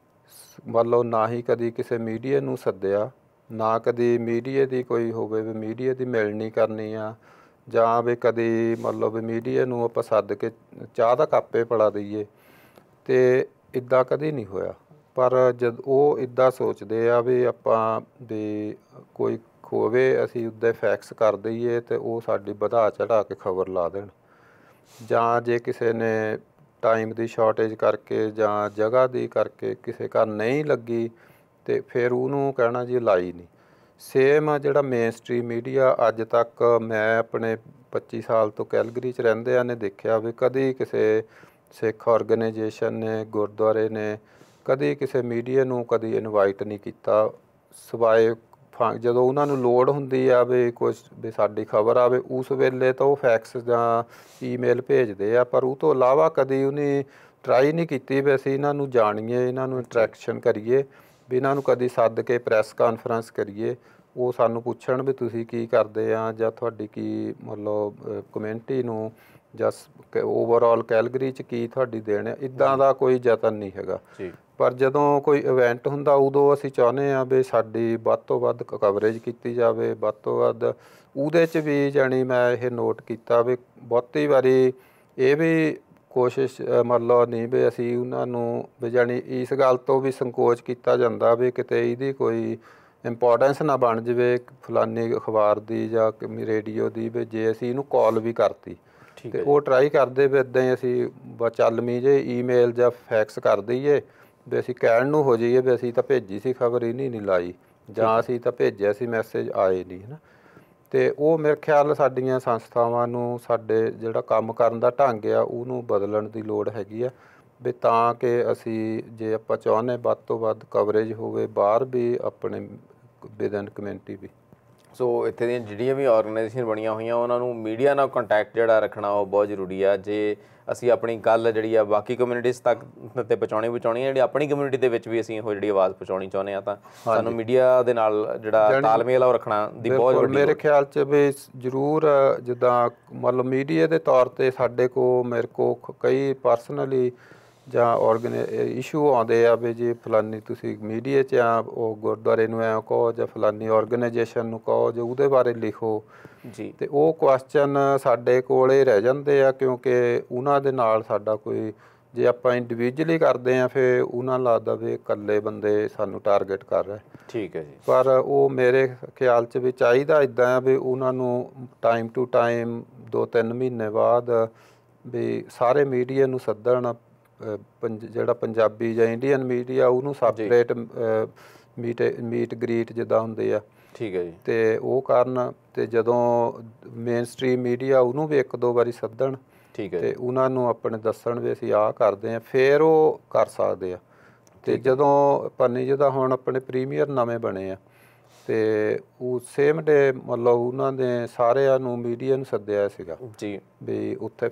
Speaker 3: ਮਤਲਬ ਨਾ ਹੀ ਕਦੀ ਕਿਸੇ ਮੀਡੀਆ ਨੂੰ ਸੱਦਿਆ, ਨਾ ਕਦੀ ਮੀਡੀਆ ਦੀ ਕੋਈ ਹੋਵੇ ਵੀ ਮੀਡੀਆ ਦੀ ਮਿਲਣੀ ਕਰਨੀ ਆ, ਜਾਂ ਵੀ ਕਦੀ ਮਤਲਬ ਵੀ ਮੀਡੀਆ ਨੂੰ ਆਪਾਂ ਸੱਦ ਕੇ ਚਾਹ ਦਾ ਕੱਪ ਪਿਲਾ ਦਈਏ। ਅਤੇ ਇੱਦਾਂ ਕਦੀ ਨਹੀਂ ਹੋਇਆ। ਪਰ ਜਦ ਉਹ ਇੱਦਾਂ ਸੋਚਦੇ ਆ ਵੀ ਆਪਾਂ ਵੀ ਕੋਈ ਖੋਵੇ, ਅਸੀਂ ਉੱਦਾਂ ਫੈਕਸ ਕਰ ਦਈਏ ਅਤੇ ਉਹ ਸਾਡੀ ਵਧਾ ਚੜ੍ਹਾ ਕੇ ਖਬਰ ਲਾ ਦੇਣ। ਜਾਂ ਜੇ ਕਿਸੇ ਨੇ ਟਾਈਮ ਦੀ ਸ਼ਾਰਟੇਜ ਕਰਕੇ ਜਾਂ ਜਗ੍ਹਾ ਦੀ ਕਰਕੇ ਕਿਸੇ ਘਰ ਨਹੀਂ ਲੱਗੀ ਅਤੇ ਫਿਰ ਉਹਨੂੰ ਕਹਿਣਾ ਜੀ ਲਾਈ ਨਹੀਂ। ਸੇਮ ਜਿਹੜਾ ਮੇਨ ਸਟਰੀਮ ਮੀਡੀਆ ਅੱਜ ਤੱਕ ਮੈਂ ਆਪਣੇ 25 ਸਾਲ ਤੋਂ ਕੈਲਗਰੀ 'ਚ ਰਹਿੰਦਿਆਂ ਨੇ ਦੇਖਿਆ ਵੀ ਕਦੀ ਕਿਸੇ ਸਿੱਖ ਔਰਗਨਾਈਜੇਸ਼ਨ ਨੇ, ਗੁਰਦੁਆਰੇ ਨੇ ਕਦੀ ਕਿਸੇ ਮੀਡੀਆ ਨੂੰ ਕਦੀ ਇਨਵਾਈਟ ਨਹੀਂ ਕੀਤਾ, ਸਿਵਾਏ ਜਦੋਂ ਉਹਨਾਂ ਨੂੰ ਲੋੜ ਹੁੰਦੀ ਆ ਵੀ ਕੁਛ ਵੀ ਸਾਡੀ ਖਬਰ ਆਵੇ ਉਸ ਵੇਲੇ ਤਾਂ ਉਹ ਫੈਕਸ ਜਾਂ ਈਮੇਲ ਭੇਜਦੇ ਆ। ਪਰ ਉਹ ਤੋਂ ਇਲਾਵਾ ਕਦੀ ਉਹਨੇ ਟਰਾਈ ਨਹੀਂ ਕੀਤੀ ਵੀ ਅਸੀਂ ਇਹਨਾਂ ਨੂੰ ਜਾਣੀਏ, ਇਹਨਾਂ ਨੂੰ ਇੰਟਰੈਕਸ਼ਨ ਕਰੀਏ, ਵੀ ਇਹਨਾਂ ਨੂੰ ਕਦੀ ਸੱਦ ਕੇ ਪ੍ਰੈਸ ਕਾਨਫਰੰਸ ਕਰੀਏ। ਉਹ ਸਾਨੂੰ ਪੁੱਛਣ ਵੀ ਤੁਸੀਂ ਕੀ ਕਰਦੇ ਆ ਜਾਂ ਤੁਹਾਡੀ ਕੀ ਮਤਲਬ ਕਮਿਊਨਿਟੀ ਨੂੰ ਜਾਂ ਓਵਰਆਲ ਕੈਲਗਰੀ 'ਚ ਕੀ ਤੁਹਾਡੀ ਦੇਣ ਹੈ, ਇੱਦਾਂ ਦਾ ਕੋਈ ਯਤਨ ਨਹੀਂ ਹੈਗਾ। ਪਰ ਜਦੋਂ ਕੋਈ ਇਵੈਂਟ ਹੁੰਦਾ ਉਦੋਂ ਅਸੀਂ ਚਾਹੁੰਦੇ ਹਾਂ ਵੀ ਸਾਡੀ ਵੱਧ ਤੋਂ ਵੱਧ ਕਵਰੇਜ ਕੀਤੀ ਜਾਵੇ, ਵੱਧ ਤੋਂ ਵੱਧ ਉਹਦੇ 'ਚ ਵੀ ਜਾਣੀ ਮੈਂ ਇਹ ਨੋਟ ਕੀਤਾ ਵੀ ਬਹੁਤੀ ਵਾਰੀ ਇਹ ਵੀ ਕੋਸ਼ਿਸ਼ ਮਤਲਬ ਨਹੀਂ ਵੀ ਅਸੀਂ ਉਹਨਾਂ ਨੂੰ ਵੀ ਜਾਣੀ ਇਸ ਗੱਲ ਤੋਂ ਵੀ ਸੰਕੋਚ ਕੀਤਾ ਜਾਂਦਾ ਵੀ ਕਿਤੇ ਇਹਦੀ ਕੋਈ ਇੰਪੋਰਟੈਂਸ ਨਾ ਬਣ ਜਾਵੇ ਫਲਾਨੀ ਅਖਬਾਰ ਦੀ ਜਾਂ ਰੇਡੀਓ ਦੀ, ਵੀ ਜੇ ਅਸੀਂ ਇਹਨੂੰ ਕਾਲ ਵੀ ਕਰਤੀ ਤੇ ਉਹ ਟਰਾਈ ਕਰਦੇ ਵੀ ਇੱਦਾਂ ਹੀ ਅਸੀਂ ਚੱਲਵੀਂ ਜੇ ਈਮੇਲ ਜਾਂ ਫੈਕਸ ਕਰ ਦਈਏ ਵੀ ਅਸੀਂ ਕਹਿਣ ਨੂੰ ਹੋ ਜਾਈਏ ਵੀ ਅਸੀਂ ਤਾਂ ਭੇਜੀ ਸੀ ਖਬਰ, ਇਹਨੀ ਨਹੀਂ ਲਾਈ, ਜਾਂ ਅਸੀਂ ਤਾਂ ਭੇਜਿਆ ਸੀ ਮੈਸੇਜ ਆਏ ਨਹੀਂ, ਹੈ ਨਾ। ਅਤੇ ਉਹ ਮੇਰੇ ਖਿਆਲ ਸਾਡੀਆਂ ਸੰਸਥਾਵਾਂ ਨੂੰ ਸਾਡੇ ਜਿਹੜਾ ਕੰਮ ਕਰਨ ਦਾ ਢੰਗ ਆ ਉਹਨੂੰ ਬਦਲਣ ਦੀ ਲੋੜ ਹੈਗੀ ਆ ਵੀ ਤਾਂ ਕਿ ਅਸੀਂ ਜੇ ਆਪਾਂ ਚਾਹੁੰਦੇ ਵੱਧ ਤੋਂ ਵੱਧ ਕਵਰੇਜ ਹੋਵੇ ਬਾਹਰ ਵੀ ਆਪਣੇ ਵਿਦਨ ਕਮਿਊਨਿਟੀ ਵੀ।
Speaker 1: ਸੋ ਇੱਥੇ ਦੀਆਂ ਜਿਹੜੀਆਂ ਵੀ ਆਰਗੇਨਾਈਜੇਸ਼ਨ ਬਣੀਆਂ ਹੋਈਆਂ ਉਹਨਾਂ ਨੂੰ ਮੀਡੀਆ ਨਾਲ ਕੰਟੈਕਟ ਜਿਹੜਾ ਰੱਖਣਾ ਉਹ ਬਹੁਤ ਜ਼ਰੂਰੀ ਆ। ਜੇ ਅਸੀਂ ਆਪਣੀ ਗੱਲ ਜਿਹੜੀ ਆ ਬਾਕੀ ਕਮਿਊਨਿਟੀਜ਼ ਤੱਕ ਤੇ ਪਹੁੰਚਾਉਣੀ ਆ, ਜਿਹੜੀ ਆਪਣੀ ਕਮਿਊਨਿਟੀ ਦੇ ਵਿੱਚ ਵੀ ਅਸੀਂ ਉਹ ਜਿਹੜੀ ਆਵਾਜ਼ ਪਹੁੰਚਾਉਣੀ ਚਾਹੁੰਦੇ ਹਾਂ, ਤਾਂ ਸਾਨੂੰ ਮੀਡੀਆ ਦੇ ਨਾਲ ਜਿਹੜਾ ਤਾਲਮੇਲ ਆ ਉਹ ਰੱਖਣਾ ਦੀ ਬਹੁਤ ਵੱਡੀ
Speaker 3: ਮੇਰੇ ਖਿਆਲ 'ਚ ਵੀ ਜ਼ਰੂਰ। ਜਿੱਦਾਂ ਮਤਲਬ ਮੀਡੀਆ ਦੇ ਤੌਰ 'ਤੇ ਸਾਡੇ ਕੋਲ ਮੇਰੇ ਕੋਲ ਕਈ ਪਰਸਨਲੀ ਜਾਂ ਇਸ਼ੂ ਆਉਂਦੇ ਆ ਵੀ ਜੇ ਫਲਾਨੀ ਤੁਸੀਂ ਮੀਡੀਆ 'ਚ ਆ ਉਹ ਗੁਰਦੁਆਰੇ ਨੂੰ ਐਂ ਕਹੋ ਜਾਂ ਫਲਾਨੀ ਔਰਗਨਾਈਜੇਸ਼ਨ ਨੂੰ ਕਹੋ ਜਾਂ ਉਹਦੇ ਬਾਰੇ ਲਿਖੋ ਜੀ, ਅਤੇ ਉਹ ਕੁਐਸਚਨ ਸਾਡੇ ਕੋਲ ਰਹਿ ਜਾਂਦੇ ਆ ਕਿਉਂਕਿ ਉਹਨਾਂ ਦੇ ਨਾਲ ਸਾਡਾ ਕੋਈ ਜੇ ਆਪਾਂ ਇੰਡੀਵਿਜੂਅਲੀ ਕਰਦੇ ਹਾਂ ਫਿਰ ਉਹਨਾਂ ਨੂੰ ਲੱਗਦਾ ਵੀ ਇਕੱਲੇ ਬੰਦੇ ਸਾਨੂੰ ਟਾਰਗੇਟ ਕਰ ਰਹੇ।
Speaker 1: ਠੀਕ ਹੈ ਜੀ।
Speaker 3: ਪਰ ਉਹ ਮੇਰੇ ਖਿਆਲ 'ਚ ਵੀ ਚਾਹੀਦਾ ਇੱਦਾਂ ਆ ਵੀ ਉਹਨਾਂ ਨੂੰ ਟਾਈਮ ਟੂ ਟਾਈਮ 2-3 ਮਹੀਨੇ ਬਾਅਦ ਵੀ ਸਾਰੇ ਮੀਡੀਆ ਨੂੰ ਸੱਦਣ, ਜਿਹੜਾ ਪੰਜਾਬੀ ਜਾਂ ਇੰਡੀਅਨ ਮੀਡੀਆ ਉਹਨੂੰ ਸੈਪਰੇਟ ਮੀਟ ਗਰੀਟ ਜਿੱਦਾਂ ਹੁੰਦੇ ਆ।
Speaker 1: ਠੀਕ ਹੈ ਜੀ।
Speaker 3: ਅਤੇ ਉਹ ਕਾਰਨ ਅਤੇ ਜਦੋਂ ਮੇਨ ਸਟਰੀਮ ਮੀਡੀਆ ਉਹਨੂੰ ਵੀ 1-2 ਵਾਰੀ ਸੱਦਣ।
Speaker 1: ਠੀਕ ਹੈ।
Speaker 3: ਅਤੇ ਉਹਨਾਂ ਨੂੰ ਆਪਣੇ ਦੱਸਣ ਵੀ ਅਸੀਂ ਆਹ ਕਰਦੇ ਹਾਂ, ਫਿਰ ਉਹ ਕਰ ਸਕਦੇ ਆ। ਅਤੇ ਜਦੋਂ ਪੰਨੀ ਜਿੱਦਾਂ ਹੁਣ ਆਪਣੇ ਪ੍ਰੀਮੀਅਰ ਨਵੇਂ ਬਣੇ ਆ ਅਤੇ ਉਹ ਸੇਮ ਡੇ ਮਤਲਬ ਉਹਨਾਂ ਨੇ ਸਾਰਿਆਂ ਨੂੰ ਮੀਡੀਆ ਨੂੰ ਸੱਦਿਆ ਸੀਗਾ ਜੀ ਵੀ ਉੱਥੇ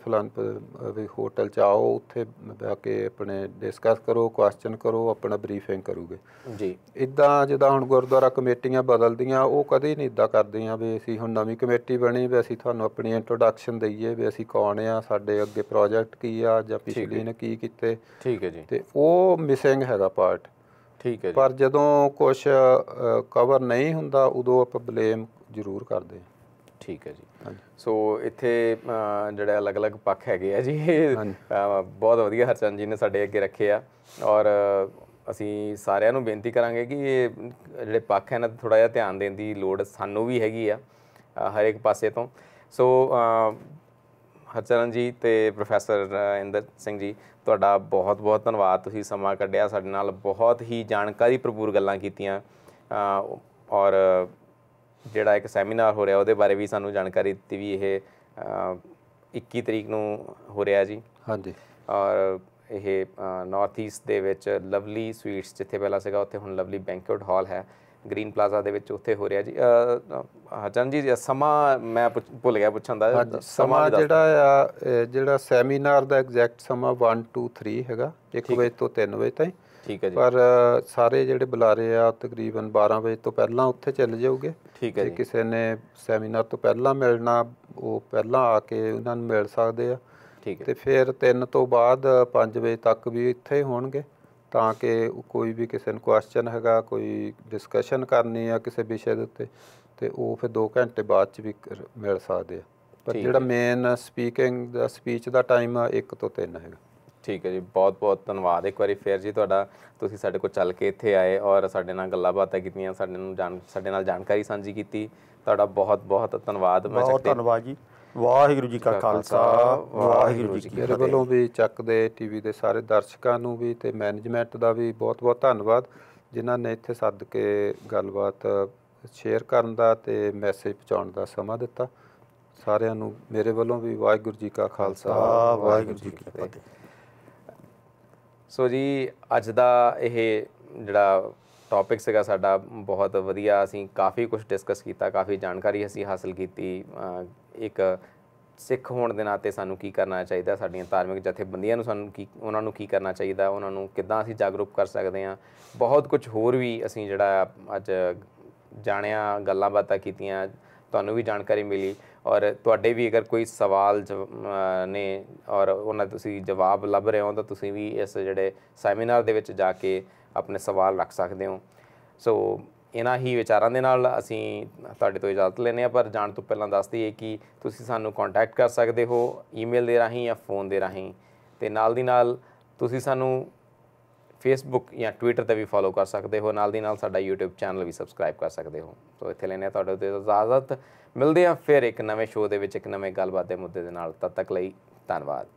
Speaker 3: ਵੀ ਹੋਟਲ 'ਚ ਆਓ, ਉੱਥੇ ਬਹਿ ਕੇ ਆਪਣੇ ਡਿਸਕਸ ਕਰੋ, ਕੁਐਸਚਨ ਕਰੋ, ਆਪਣਾ ਬਰੀਫਿੰਗ ਕਰੂਗੇ ਜੀ। ਇੱਦਾਂ ਜਿੱਦਾਂ ਹੁਣ ਗੁਰਦੁਆਰਾ ਕਮੇਟੀਆਂ ਬਦਲਦੀਆਂ ਉਹ ਕਦੇ ਨਹੀਂ ਇੱਦਾਂ ਕਰਦੀਆਂ ਵੀ ਅਸੀਂ ਹੁਣ ਨਵੀਂ ਕਮੇਟੀ ਬਣੀ ਵੀ ਅਸੀਂ ਤੁਹਾਨੂੰ ਆਪਣੀ ਇੰਟਰੋਡਕਸ਼ਨ ਦਈਏ ਵੀ ਅਸੀਂ ਕੌਣ ਆ, ਸਾਡੇ ਅੱਗੇ ਪ੍ਰੋਜੈਕਟ ਕੀ ਆ ਜਾਂ ਪਿਛਲੀ ਨੇ ਕੀ ਕੀਤੇ। ਠੀਕ ਹੈ ਜੀ। ਅਤੇ ਉਹ ਮਿਸਿੰਗ ਹੈਗਾ ਪਾਰਟ। ਠੀਕ ਹੈ। ਪਰ ਜਦੋਂ ਕੁਛ ਕਵਰ ਨਹੀਂ ਹੁੰਦਾ ਉਦੋਂ ਆਪਾਂ ਬਲੇਮ ਜ਼ਰੂਰ ਕਰਦੇ ਹਾਂ। ਠੀਕ ਹੈ ਜੀ। ਹਾਂਜੀ।
Speaker 1: ਸੋ ਇੱਥੇ ਜਿਹੜੇ ਅਲੱਗ-ਅਲੱਗ ਪੱਖ ਹੈਗੇ ਆ ਜੀ, ਬਹੁਤ ਵਧੀਆ ਹਰਚੰਦ ਜੀ ਨੇ ਸਾਡੇ ਅੱਗੇ ਰੱਖੇ ਆ, ਔਰ ਅਸੀਂ ਸਾਰਿਆਂ ਨੂੰ ਬੇਨਤੀ ਕਰਾਂਗੇ ਕਿ ਇਹ ਜਿਹੜੇ ਪੱਖ ਇਹਨਾਂ 'ਤੇ ਥੋੜ੍ਹਾ ਜਿਹਾ ਧਿਆਨ ਦੇਣ ਦੀ ਲੋੜ ਸਾਨੂੰ ਵੀ ਹੈਗੀ ਆ ਹਰ ਇੱਕ ਪਾਸੇ ਤੋਂ। ਸੋ ਹਰਚਰਨ ਜੀ ਅਤੇ ਪ੍ਰੋਫੈਸਰ ਇੰਦਰ ਸਿੰਘ ਜੀ, ਤੁਹਾਡਾ ਬਹੁਤ ਬਹੁਤ ਧੰਨਵਾਦ। ਤੁਸੀਂ ਸਮਾਂ ਕੱਢਿਆ ਸਾਡੇ ਨਾਲ, ਬਹੁਤ ਹੀ ਜਾਣਕਾਰੀ ਭਰਪੂਰ ਗੱਲਾਂ ਕੀਤੀਆਂ, ਔਰ ਜਿਹੜਾ ਇੱਕ ਸੈਮੀਨਾਰ ਹੋ ਰਿਹਾ ਉਹਦੇ ਬਾਰੇ ਵੀ ਸਾਨੂੰ ਜਾਣਕਾਰੀ ਦਿੱਤੀ ਵੀ ਇਹ 21 ਤਰੀਕ ਨੂੰ ਹੋ ਰਿਹਾ ਜੀ। ਹਾਂਜੀ। ਔਰ ਇਹ ਨਾਰਥ ਈਸਟ ਦੇ ਵਿੱਚ ਲਵਲੀ ਸਵੀਟਸ ਜਿੱਥੇ ਪਹਿਲਾਂ ਸੀਗਾ ਉੱਥੇ ਹੁਣ ਲਵਲੀ ਬੈਂਕੁਏਟ ਹਾਲ ਹੈ ਗ੍ਰੀਨ ਪਲਾਜ਼ਾ ਦੇ ਵਿੱਚ, ਉੱਥੇ ਹੋ ਰਿਹਾ ਜੀ। ਹਰਚੰਦ ਜੀ ਸਮਾਂ ਮੈਂ ਭੁੱਲ ਗਿਆ ਪੁੱਛਣ ਦਾ।
Speaker 3: ਸਮਾਂ ਜਿਹੜਾ ਸੈਮੀਨਾਰ ਦਾ ਐਗਜ਼ੈਕਟ ਸਮਾਂ 1 to 3 ਹੈਗਾ, 1 ਵਜੇ ਤੋਂ 3 ਵਜੇ ਤਾਈਂ। ਠੀਕ ਹੈ ਜੀ। ਪਰ ਸਾਰੇ ਜਿਹੜੇ ਬੁਲਾਰੇ ਆ ਤਕਰੀਬਨ 12 ਵਜੇ ਤੋਂ ਪਹਿਲਾਂ ਉੱਥੇ ਚੱਲ ਜਾਊਗੇ। ਠੀਕ ਹੈ ਜੀ। ਕਿਸੇ ਨੇ ਸੈਮੀਨਾਰ ਤੋਂ ਪਹਿਲਾਂ ਮਿਲਣਾ ਉਹ ਪਹਿਲਾਂ ਆ ਕੇ ਉਹਨਾਂ ਨੂੰ ਮਿਲ ਸਕਦੇ ਆ। ਠੀਕ ਹੈ। ਅਤੇ ਫਿਰ 3 ਤੋਂ ਬਾਅਦ 5 ਵਜੇ ਤੱਕ ਵੀ ਇੱਥੇ ਹੀ ਹੋਣਗੇ ਤਾਂ ਕਿ ਕੋਈ ਵੀ ਕਿਸੇ ਨੂੰ ਕੁਐਸਚਨ ਹੈਗਾ, ਕੋਈ ਡਿਸਕਸ਼ਨ ਕਰਨੀ ਆ ਕਿਸੇ ਵਿਸ਼ੇ ਦੇ ਉੱਤੇ, ਅਤੇ ਉਹ ਫਿਰ 2 ਘੰਟੇ ਬਾਅਦ 'ਚ ਵੀ ਮਿਲ ਸਕਦੇ ਆ। ਪਰ ਜਿਹੜਾ ਮੇਨ ਸਪੀਚ ਦਾ ਟਾਈਮ ਆ 1 ਤੋਂ 3 ਹੈਗਾ।
Speaker 1: ਠੀਕ ਹੈ ਜੀ। ਬਹੁਤ ਬਹੁਤ ਧੰਨਵਾਦ ਇੱਕ ਵਾਰੀ ਫਿਰ ਜੀ ਤੁਹਾਡਾ। ਤੁਸੀਂ ਸਾਡੇ ਕੋਲ ਚੱਲ ਕੇ ਇੱਥੇ ਆਏ ਔਰ ਸਾਡੇ ਨਾਲ ਗੱਲਾਂ ਬਾਤਾਂ ਕੀਤੀਆਂ, ਸਾਡੇ ਨਾਲ ਜਾਣਕਾਰੀ ਸਾਂਝੀ ਕੀਤੀ। ਤੁਹਾਡਾ ਬਹੁਤ ਬਹੁਤ ਧੰਨਵਾਦ।
Speaker 2: ਬਹੁਤ ਧੰਨਵਾਦ ਜੀ। ਵਾਹਿਗੁਰੂ ਜੀ ਕਾ ਖਾਲਸਾ, ਵਾਹਿਗੁਰੂ ਜੀ ਕੀ ਫਤਿਹ।
Speaker 3: ਮੇਰੇ ਵੱਲੋਂ ਵੀ ਚੱਕ ਦੇ ਟੀਵੀ ਦੇ ਸਾਰੇ ਦਰਸ਼ਕਾਂ ਨੂੰ ਵੀ ਅਤੇ ਮੈਨੇਜਮੈਂਟ ਦਾ ਵੀ ਬਹੁਤ ਬਹੁਤ ਧੰਨਵਾਦ ਜਿਨ੍ਹਾਂ ਨੇ ਇੱਥੇ ਸੱਦ ਕੇ ਗੱਲਬਾਤ ਸ਼ੇਅਰ ਕਰਨ ਦਾ ਅਤੇ ਮੈਸੇਜ ਪਹੁੰਚਾਉਣ ਦਾ ਸਮਾਂ ਦਿੱਤਾ। ਸਾਰਿਆਂ ਨੂੰ ਮੇਰੇ ਵੱਲੋਂ ਵੀ ਵਾਹਿਗੁਰੂ ਜੀ ਕਾ ਖਾਲਸਾ, ਵਾਹਿਗੁਰੂ ਜੀ ਕੀ ਫਤਿਹ।
Speaker 1: ਸੋ ਜੀ ਅੱਜ ਦਾ ਇਹ ਜਿਹੜਾ ਟੌਪਿਕ ਸੀਗਾ ਸਾਡਾ ਬਹੁਤ ਵਧੀਆ, ਅਸੀਂ ਕਾਫੀ ਕੁਛ ਡਿਸਕਸ ਕੀਤਾ, ਕਾਫੀ ਜਾਣਕਾਰੀ ਅਸੀਂ ਹਾਸਿਲ ਕੀਤੀ। ਇੱਕ ਸਿੱਖ ਹੋਣ ਦੇ ਨਾਤੇ ਸਾਨੂੰ ਕੀ ਕਰਨਾ ਚਾਹੀਦਾ, ਸਾਡੀਆਂ ਧਾਰਮਿਕ ਜਥੇਬੰਦੀਆਂ ਨੂੰ ਉਹਨਾਂ ਨੂੰ ਕੀ ਕਰਨਾ ਚਾਹੀਦਾ, ਉਹਨਾਂ ਨੂੰ ਕਿੱਦਾਂ ਅਸੀਂ ਜਾਗਰੂਕ ਕਰ ਸਕਦੇ ਹਾਂ। ਬਹੁਤ ਕੁਛ ਹੋਰ ਵੀ ਅਸੀਂ ਜਿਹੜਾ ਅੱਜ ਜਾਣਿਆ, ਗੱਲਾਂ ਬਾਤਾਂ ਕੀਤੀਆਂ, ਤੁਹਾਨੂੰ ਵੀ ਜਾਣਕਾਰੀ ਮਿਲੀ। ਔਰ ਤੁਹਾਡੇ ਵੀ ਅਗਰ ਕੋਈ ਸਵਾਲ ਨੇ ਔਰ ਉਹਨਾਂ ਦੇ ਤੁਸੀਂ ਜਵਾਬ ਲੱਭ ਰਹੇ ਹੋ ਤਾਂ ਤੁਸੀਂ ਵੀ ਇਸ ਜਿਹੜੇ ਸੈਮੀਨਾਰ ਦੇ ਵਿੱਚ ਜਾ ਕੇ ਆਪਣੇ ਸਵਾਲ ਰੱਖ ਸਕਦੇ ਹੋ। ਸੋ ਇਹਨਾਂ ਹੀ ਵਿਚਾਰਾਂ ਦੇ ਨਾਲ ਅਸੀਂ ਤੁਹਾਡੇ ਤੋਂ ਇਜਾਜ਼ਤ ਲੈਂਦੇ ਹਾਂ, ਪਰ ਜਾਣ ਤੋਂ ਪਹਿਲਾਂ ਦੱਸ ਦਈਏ ਕਿ ਤੁਸੀਂ ਸਾਨੂੰ ਕੰਟੈਕਟ ਕਰ ਸਕਦੇ ਹੋ ਈਮੇਲ ਦੇ ਰਾਹੀਂ ਜਾਂ ਫ਼ੋਨ ਦੇ ਰਾਹੀਂ, ਅਤੇ ਨਾਲ ਦੀ ਨਾਲ ਤੁਸੀਂ ਸਾਨੂੰ ਫੇਸਬੁੱਕ ਜਾਂ ਟਵਿੱਟਰ 'ਤੇ ਵੀ ਫੋਲੋ ਕਰ ਸਕਦੇ ਹੋ। ਨਾਲ ਦੀ ਨਾਲ ਸਾਡਾ YouTube ਚੈਨਲ ਵੀ ਸਬਸਕ੍ਰਾਈਬ ਕਰ ਸਕਦੇ ਹੋ। ਸੋ ਇੱਥੇ ਲੈਂਦੇ ਹਾਂ ਤੁਹਾਡੇ ਤੋਂ ਇਜਾਜ਼ਤ। ਮਿਲਦੇ ਹਾਂ ਫਿਰ ਇੱਕ ਨਵੇਂ ਸ਼ੋਅ ਦੇ ਵਿੱਚ ਇੱਕ ਨਵੇਂ ਗੱਲਬਾਤ ਦੇ ਮੁੱਦੇ ਦੇ ਨਾਲ। ਤਦ ਤੱਕ ਲਈ ਧੰਨਵਾਦ।